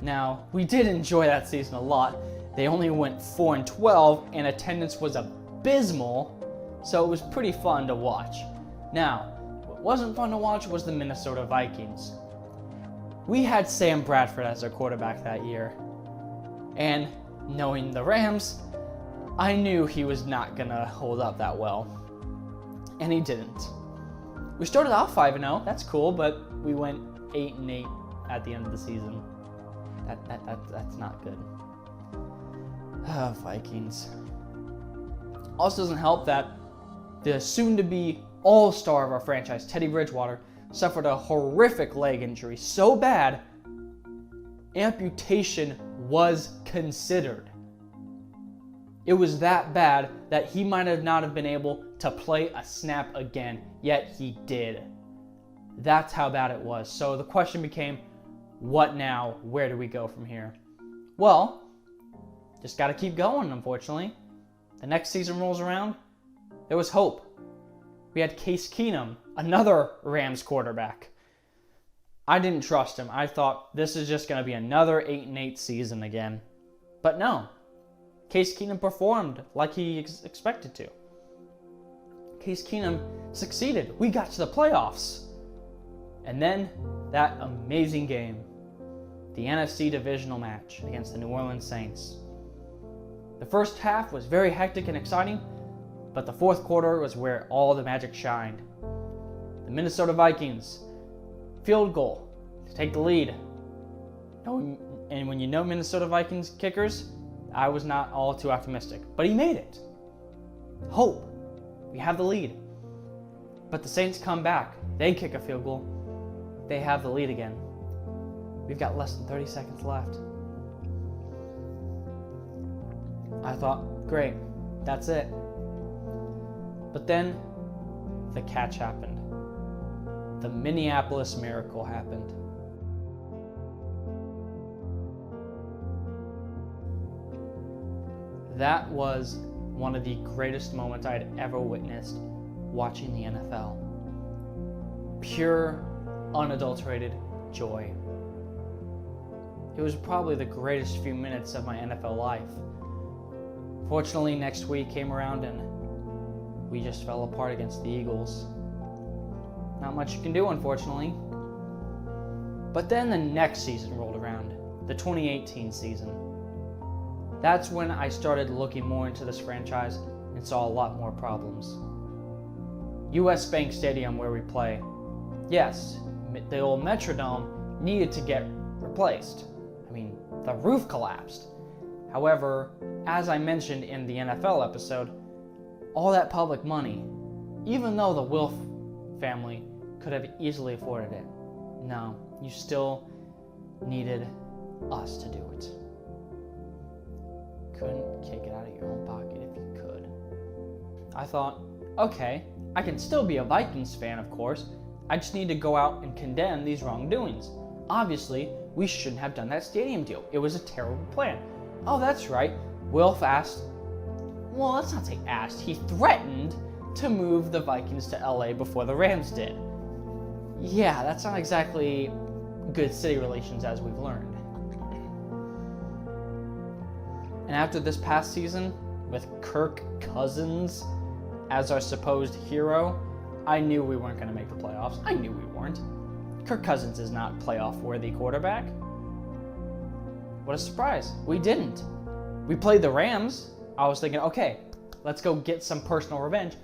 Now, we did enjoy that season a lot. They only went 4-12 and attendance was abysmal, so it was pretty fun to watch. Now, what wasn't fun to watch was the Minnesota Vikings. We had Sam Bradford as our quarterback that year, and knowing the Rams, I knew he was not gonna hold up that well, and he didn't. We started off 5-0, that's cool, but we went 8-8 at the end of the season. That's not good. Vikings. Also doesn't help that the soon-to-be all-star of our franchise, Teddy Bridgewater, suffered a horrific leg injury so bad, amputation was considered. It was that bad that he might have not have been able to play a snap again, yet he did. That's how bad it was. So the question became, what now? Where do we go from here? Well, just got to keep going, unfortunately. The next season rolls around, there was hope. We had Case Keenum, another Rams quarterback. I didn't trust him. I thought this is just going to be another 8-8 season again. But no. Case Keenum performed like he expected to. Case Keenum succeeded. We got to the playoffs. And then that amazing game, the NFC divisional match against the New Orleans Saints. The first half was very hectic and exciting, but the fourth quarter was where all the magic shined. The Minnesota Vikings, field goal to take the lead. And when you know Minnesota Vikings kickers, I was not all too optimistic, but he made it. Hope. We have the lead. But the Saints come back. They kick a field goal. They have the lead again. We've got less than 30 seconds left. I thought, great, that's it. But then the catch happened. The Minneapolis Miracle happened. That was one of the greatest moments I had ever witnessed watching the NFL. Pure, unadulterated joy. It was probably the greatest few minutes of my NFL life. Fortunately, next week came around and we just fell apart against the Eagles. Not much you can do, unfortunately. But then the next season rolled around, the 2018 season. That's when I started looking more into this franchise and saw a lot more problems. US Bank Stadium, where we play. Yes, the old Metrodome needed to get replaced. I mean, the roof collapsed. However, as I mentioned in the NFL episode, all that public money, even though the Wilf family could have easily afforded it, no, you still needed us to do it. Couldn't take it out of your own pocket if you could. I thought, okay, I can still be a Vikings fan, of course. I just need to go out and condemn these wrongdoings. Obviously, we shouldn't have done that stadium deal. It was a terrible plan. Oh, that's right. Wilf asked, well, let's not say asked, he threatened to move the Vikings to LA before the Rams did. Yeah, that's not exactly good city relations as we've learned. And after this past season, with Kirk Cousins as our supposed hero, I knew we weren't going to make the playoffs. I knew we weren't. Kirk Cousins is not playoff-worthy quarterback. What a surprise. We didn't. We played the Rams. I was thinking, okay, let's go get some personal revenge.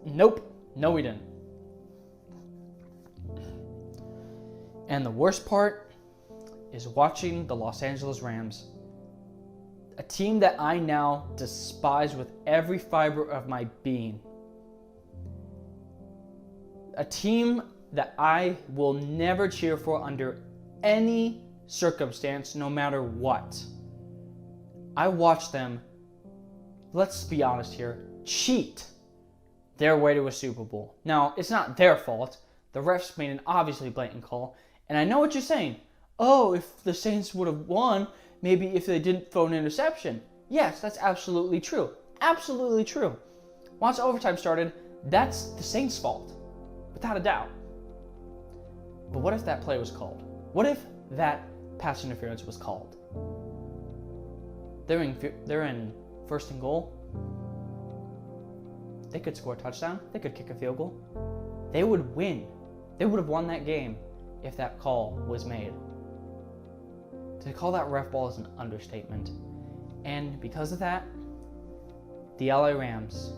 Nope. No, we didn't. And the worst part is watching the Los Angeles Rams, a team that I now despise with every fiber of my being. A team that I will never cheer for under any circumstance, no matter what. I watched them, let's be honest here, cheat their way to a Super Bowl. Now, it's not their fault. The refs made an obviously blatant call. And I know what you're saying. Oh, if the Saints would have won, maybe if they didn't throw an interception. Yes, that's absolutely true. Absolutely true. Once overtime started, that's the Saints' fault. Without a doubt. But what if that play was called? What if that pass interference was called? They're in first and goal. They could score a touchdown. They could kick a field goal. They would win. They would have won that game if that call was made. To call that ref ball is an understatement. And because of that, the LA Rams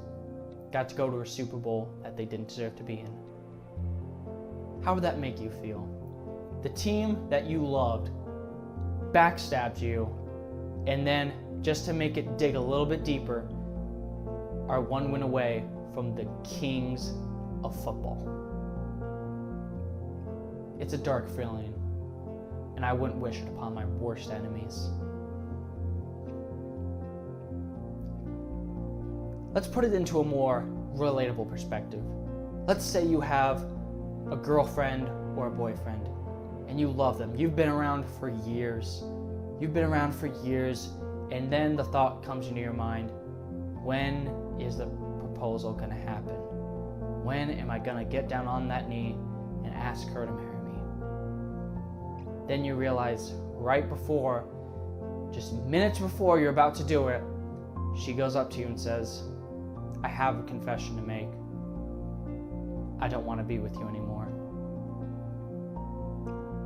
got to go to a Super Bowl that they didn't deserve to be in. How would that make you feel? The team that you loved backstabbed you, and then, just to make it dig a little bit deeper, are one win away from the kings of football. It's a dark feeling, and I wouldn't wish it upon my worst enemies. Let's put it into a more relatable perspective. Let's say you have a girlfriend or a boyfriend, and you love them. You've been around for years. And then the thought comes into your mind, when is the proposal going to happen? When am I going to get down on that knee and ask her to marry me? Then you realize right before, just minutes before you're about to do it, she goes up to you and says, I have a confession to make. I don't want to be with you anymore.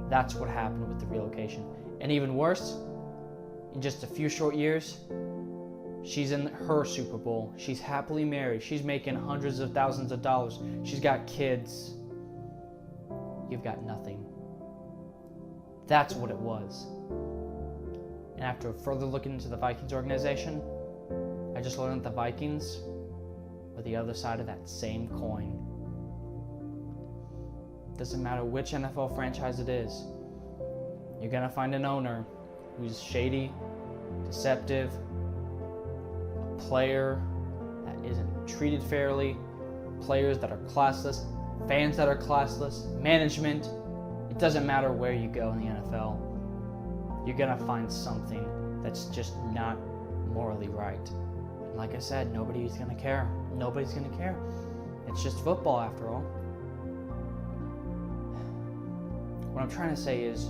That's what happened with the relocation. And even worse, in just a few short years, she's in her Super Bowl. She's happily married. She's making hundreds of thousands of dollars. She's got kids. You've got nothing. That's what it was. And after further looking into the Vikings organization, I just learned that the Vikings were the other side of that same coin. Doesn't matter which NFL franchise it is, you're gonna find an owner who's shady, deceptive, a player that isn't treated fairly, players that are classless, fans that are classless, management. It doesn't matter where you go in the NFL, you're gonna find something that's just not morally right. And like I said, nobody's gonna care. Nobody's gonna care. It's just football after all. What I'm trying to say is,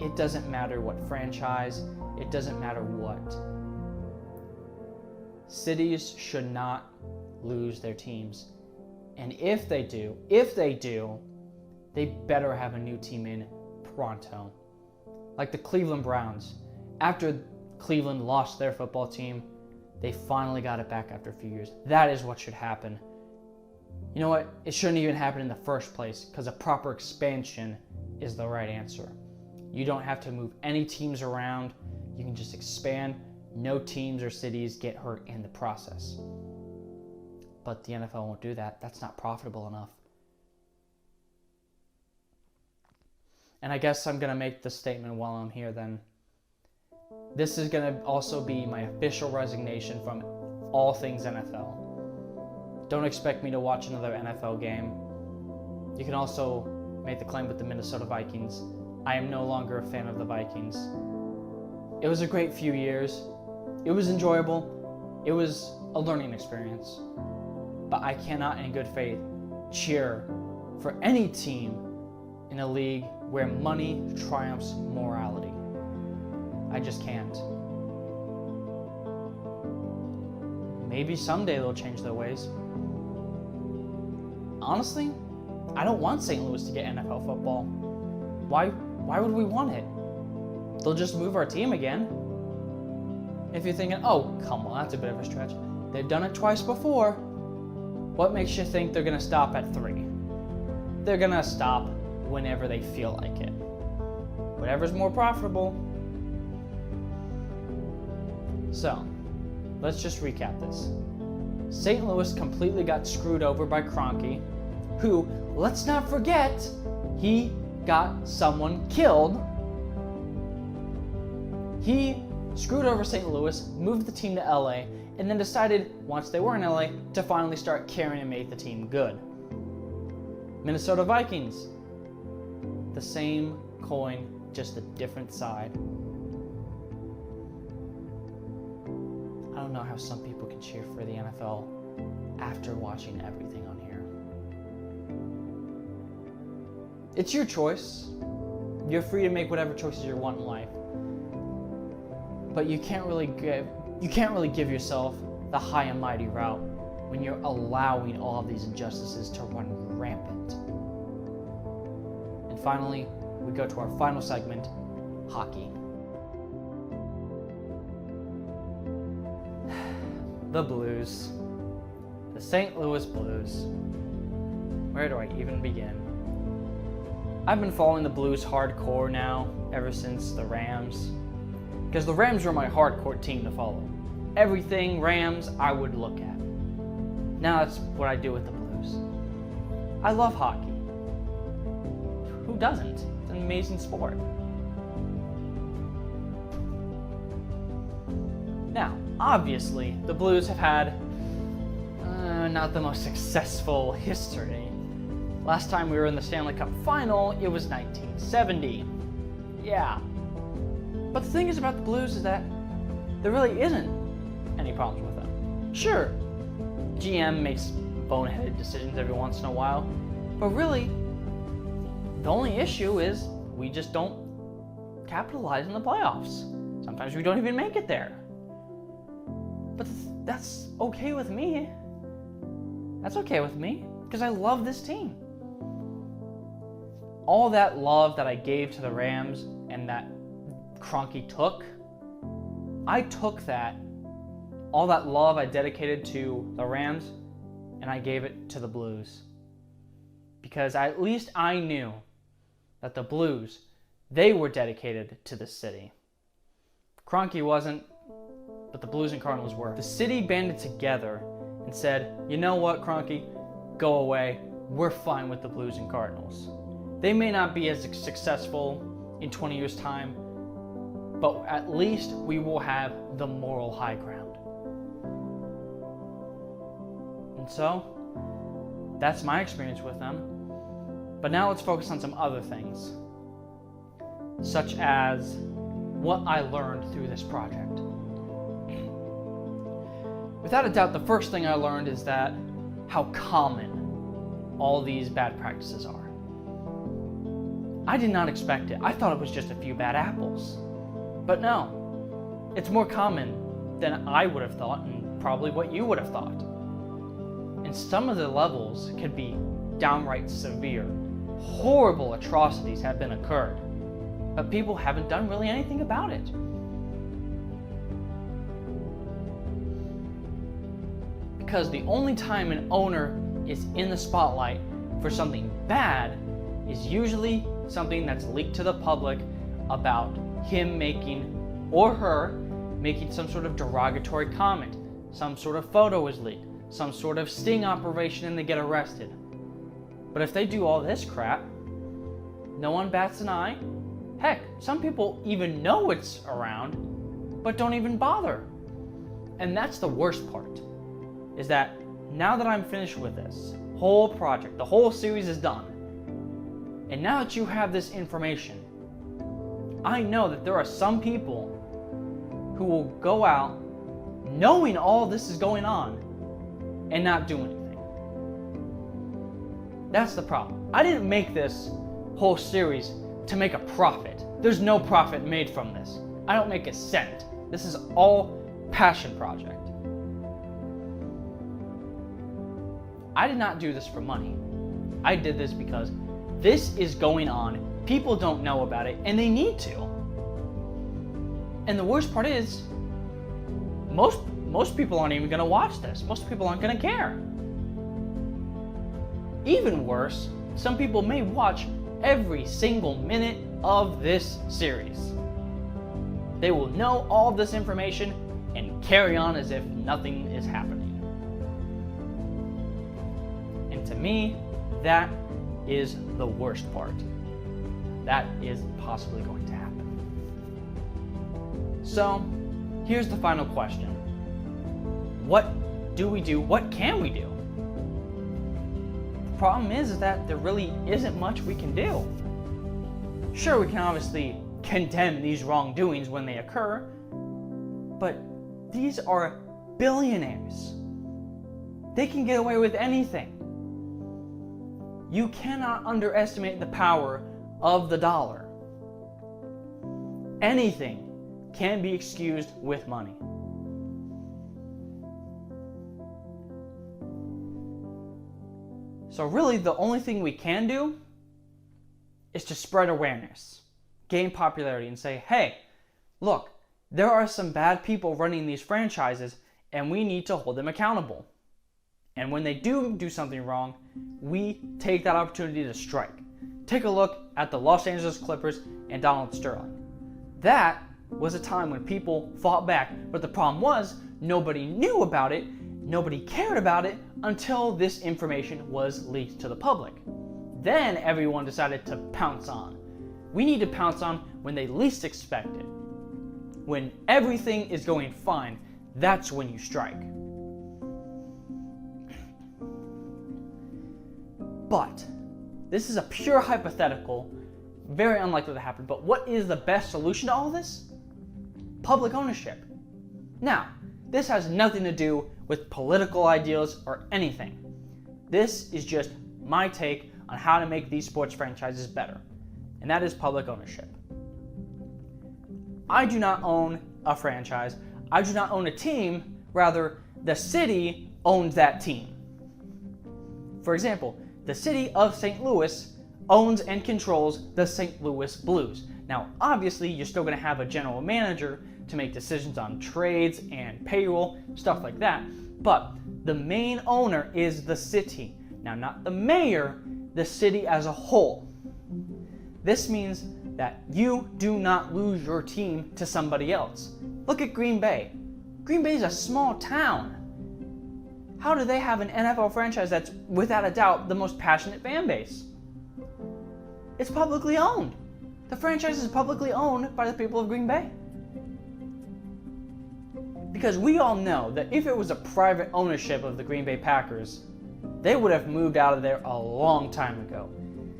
it doesn't matter what franchise, it doesn't matter what. Cities should not lose their teams. And if they do, they better have a new team in pronto. Like the Cleveland Browns. After Cleveland lost their football team, they finally got it back after a few years. That is what should happen. You know what? It shouldn't even happen in the first place, because a proper expansion is the right answer. You don't have to move any teams around. You can just expand. No teams or cities get hurt in the process. But the NFL won't do that. That's not profitable enough. And I guess I'm going to make this statement while I'm here then. This is going to also be my official resignation from all things NFL. Don't expect me to watch another NFL game. You can also make the claim with the Minnesota Vikings. I am no longer a fan of the Vikings. It was a great few years. It was enjoyable. It was a learning experience. But I cannot in good faith cheer for any team in a league where money triumphs morality. I just can't. Maybe someday they'll change their ways. Honestly, I don't want St. Louis to get NFL football. Why would we want it? They'll just move our team again. If you're thinking, oh, come on, that's a bit of a stretch. They've done it twice before. What makes you think they're gonna stop at 3? They're gonna stop whenever they feel like it. Whatever's more profitable. So, let's just recap this. St. Louis completely got screwed over by Kroenke, who, let's not forget, he got someone killed. He screwed over St. Louis, moved the team to LA, and then decided, once they were in LA, to finally start caring and make the team good. Minnesota Vikings. The same coin, just a different side. I don't know how some people can cheer for the NFL after watching everything on here. It's your choice. You're free to make whatever choices you want in life. But you can't really give yourself the high and mighty route when you're allowing all of these injustices to run rampant. And finally, we go to our final segment, hockey. The Blues. The St. Louis Blues. Where do I even begin? I've been following the Blues hardcore now, ever since the Rams. Because the Rams were my hardcore team to follow. Everything Rams I would look at. Now that's what I do with the Blues. I love hockey. Who doesn't? It's an amazing sport. Now, obviously, the Blues have had not the most successful history. Last time we were in the Stanley Cup final, it was 1970. Yeah. But the thing is about the Blues is that there really isn't any problems with them. Sure, GM makes boneheaded decisions every once in a while, but really, the only issue is we just don't capitalize in the playoffs. Sometimes we don't even make it there. But that's okay with me. That's okay with me, because I love this team. All that love that I gave to the Rams and that Kroenke took, I took that, all that love I dedicated to the Rams, and I gave it to the Blues. Because at least I knew that the Blues, they were dedicated to the city. Kroenke wasn't, but the Blues and Cardinals were. The city banded together and said, you know what, Kroenke, go away. We're fine with the Blues and Cardinals. They may not be as successful in 20 years' time, but at least we will have the moral high ground. And so, that's my experience with them. But now let's focus on some other things, such as what I learned through this project. Without a doubt, the first thing I learned is that how common all these bad practices are. I did not expect it. I thought it was just a few bad apples. But no, it's more common than I would have thought and probably what you would have thought. And some of the levels could be downright severe. Horrible atrocities have been occurred, but people haven't done really anything about it. Because the only time an owner is in the spotlight for something bad is usually something that's leaked to the public about him making, or her, making some sort of derogatory comment. Some sort of photo is leaked, some sort of sting operation, and they get arrested. But if they do all this crap, no one bats an eye. Heck, some people even know it's around, but don't even bother. And that's the worst part, is that now that I'm finished with this whole project, the whole series is done, and now that you have this information, I know that there are some people who will go out knowing all this is going on and not do anything. That's the problem. I didn't make this whole series to make a profit. There's no profit made from this. I don't make a cent. This is all passion project. I did not do this for money. I did this because this is going on. People don't know about it, and they need to. And the worst part is, most people aren't even going to watch this. Most people aren't going to care. Even worse, some people may watch every single minute of this series. They will know all of this information and carry on as if nothing is happening. And to me, that is the worst part. That is possibly going to happen. So, here's the final question. What do we do? What can we do? The problem is that there really isn't much we can do. Sure, we can obviously condemn these wrongdoings when they occur, but these are billionaires. They can get away with anything. You cannot underestimate the power of the dollar. Anything can be excused with money. So really, the only thing we can do is to spread awareness, gain popularity, and say, hey, look, there are some bad people running these franchises, and we need to hold them accountable. And when they do something wrong, we take that opportunity to strike. Take a look at the Los Angeles Clippers and Donald Sterling. That was a time when people fought back, but the problem was nobody knew about it, nobody cared about it until this information was leaked to the public. Then everyone decided to pounce on. We need to pounce on when they least expect it. When everything is going fine, that's when you strike. But this is a pure hypothetical, very unlikely to happen, but what is the best solution to all this? Public ownership. Now, this has nothing to do with political ideals or anything. This is just my take on how to make these sports franchises better, and that is public ownership. I do not own a franchise. I do not own a team. Rather, the city owns that team. For example, the city of St. Louis owns and controls the St. Louis Blues. Now, obviously, you're still going to have a general manager to make decisions on trades and payroll, stuff like that. But the main owner is the city. Now, not the mayor, the city as a whole. This means that you do not lose your team to somebody else. Look at Green Bay. Green Bay is a small town. How do they have an NFL franchise that's, without a doubt, the most passionate fan base? It's publicly owned. The franchise is publicly owned by the people of Green Bay. Because we all know that if it was a private ownership of the Green Bay Packers, they would have moved out of there a long time ago.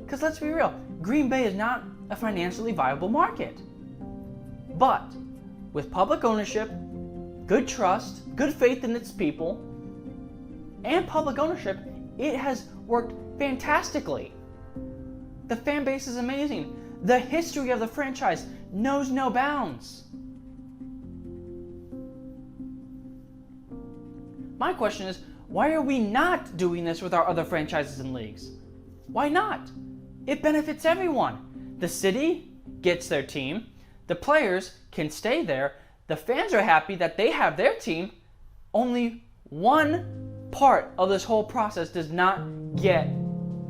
Because let's be real, Green Bay is not a financially viable market. But with public ownership, good trust, good faith in its people, and public ownership, it has worked fantastically. The fan base is amazing. The history of the franchise knows no bounds. My question is, why are we not doing this with our other franchises and leagues? Why not? It benefits everyone. The city gets their team, the players can stay there, the fans are happy that they have their team. Only one part of this whole process does not get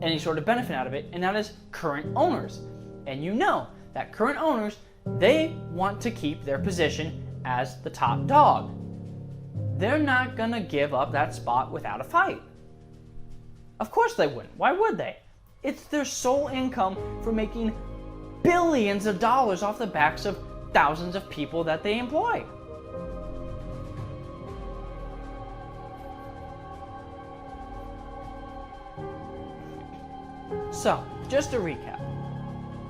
any sort of benefit out of it, and that is current owners. And you know that current owners, they want to keep their position as the top dog. They're not gonna give up that spot without a fight. Of course they wouldn't. Why would they? It's their sole income from making billions of dollars off the backs of thousands of people that they employ. So, just to recap,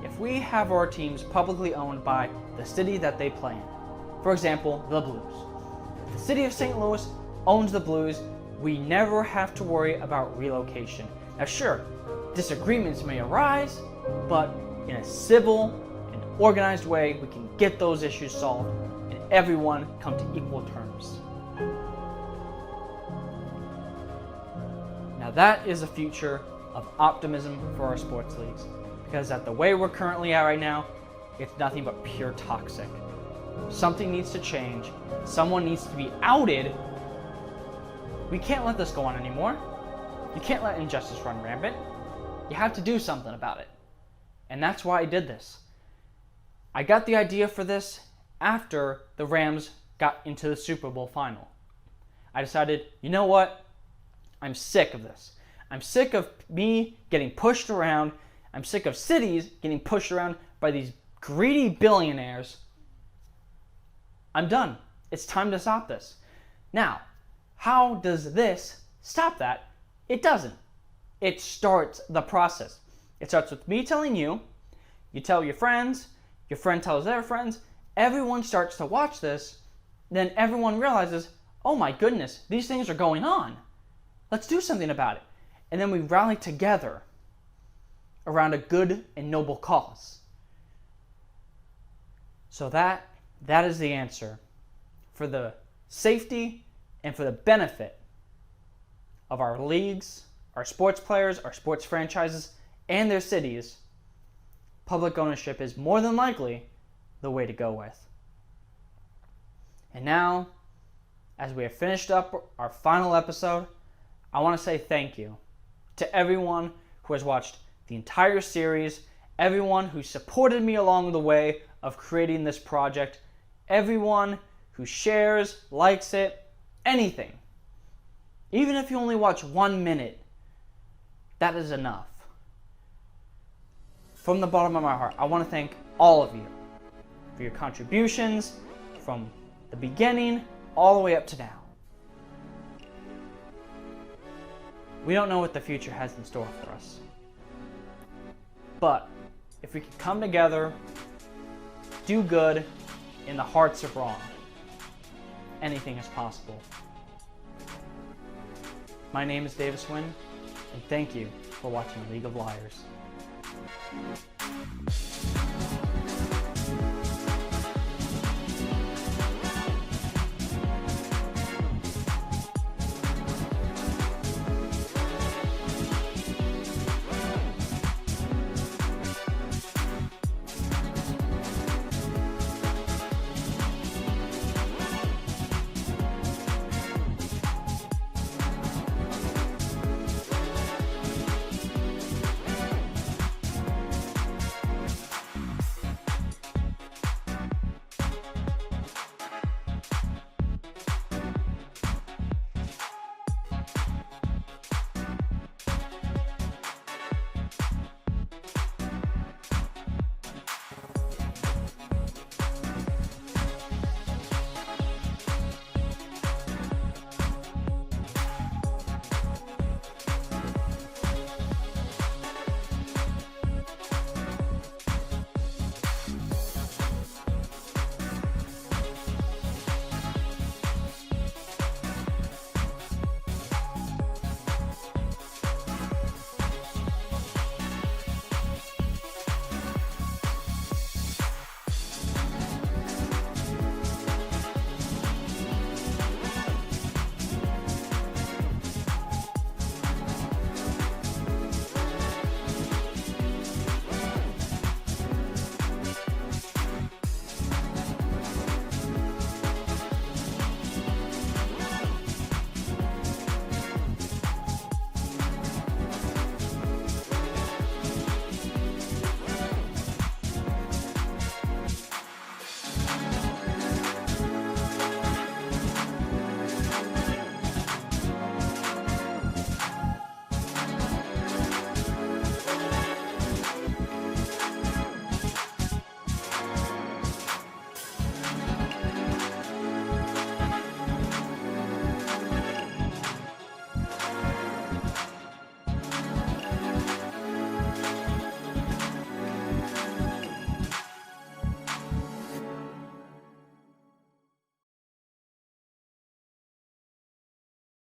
if if we have our teams publicly owned by the city that they play in, for example, the Blues. If the city of St. Louis owns the Blues, we never have to worry about relocation. Now sure, disagreements may arise, but in a civil and organized way, we can get those issues solved and everyone come to equal terms. Now that is a future of optimism for our sports leagues, because at the way we're currently at right now, it's nothing but pure toxic. Something needs to change. Someone needs to be outed. We can't let this go on anymore. You can't let injustice run rampant. You have to do something about it. And that's why I did this. I got the idea for this after the Rams got into the Super Bowl final. I decided, you know what? I'm sick of this. I'm sick of me getting pushed around. I'm sick of cities getting pushed around by these greedy billionaires. I'm done. It's time to stop this. Now, how does this stop that? It doesn't. It starts the process. It starts with me telling you, you tell your friend tells their friends, everyone starts to watch this, then everyone realizes, oh my goodness, these things are going on. Let's do something about it. And then we rally together around a good and noble cause. So that is the answer for the safety and for the benefit of our leagues, our sports players, our sports franchises, and their cities. Public ownership is more than likely the way to go with. And now, as we have finished up our final episode, I want to say thank you to everyone who has watched the entire series, everyone who supported me along the way of creating this project, everyone who shares, likes it, anything. Even if you only watch 1 minute, that is enough. From the bottom of my heart, I want to thank all of you for your contributions from the beginning all the way up to now. We don't know what the future has in store for us. But if we can come together, do good in the hearts of wrong, anything is possible. My name is Davis Wynn, and thank you for watching League of Liars.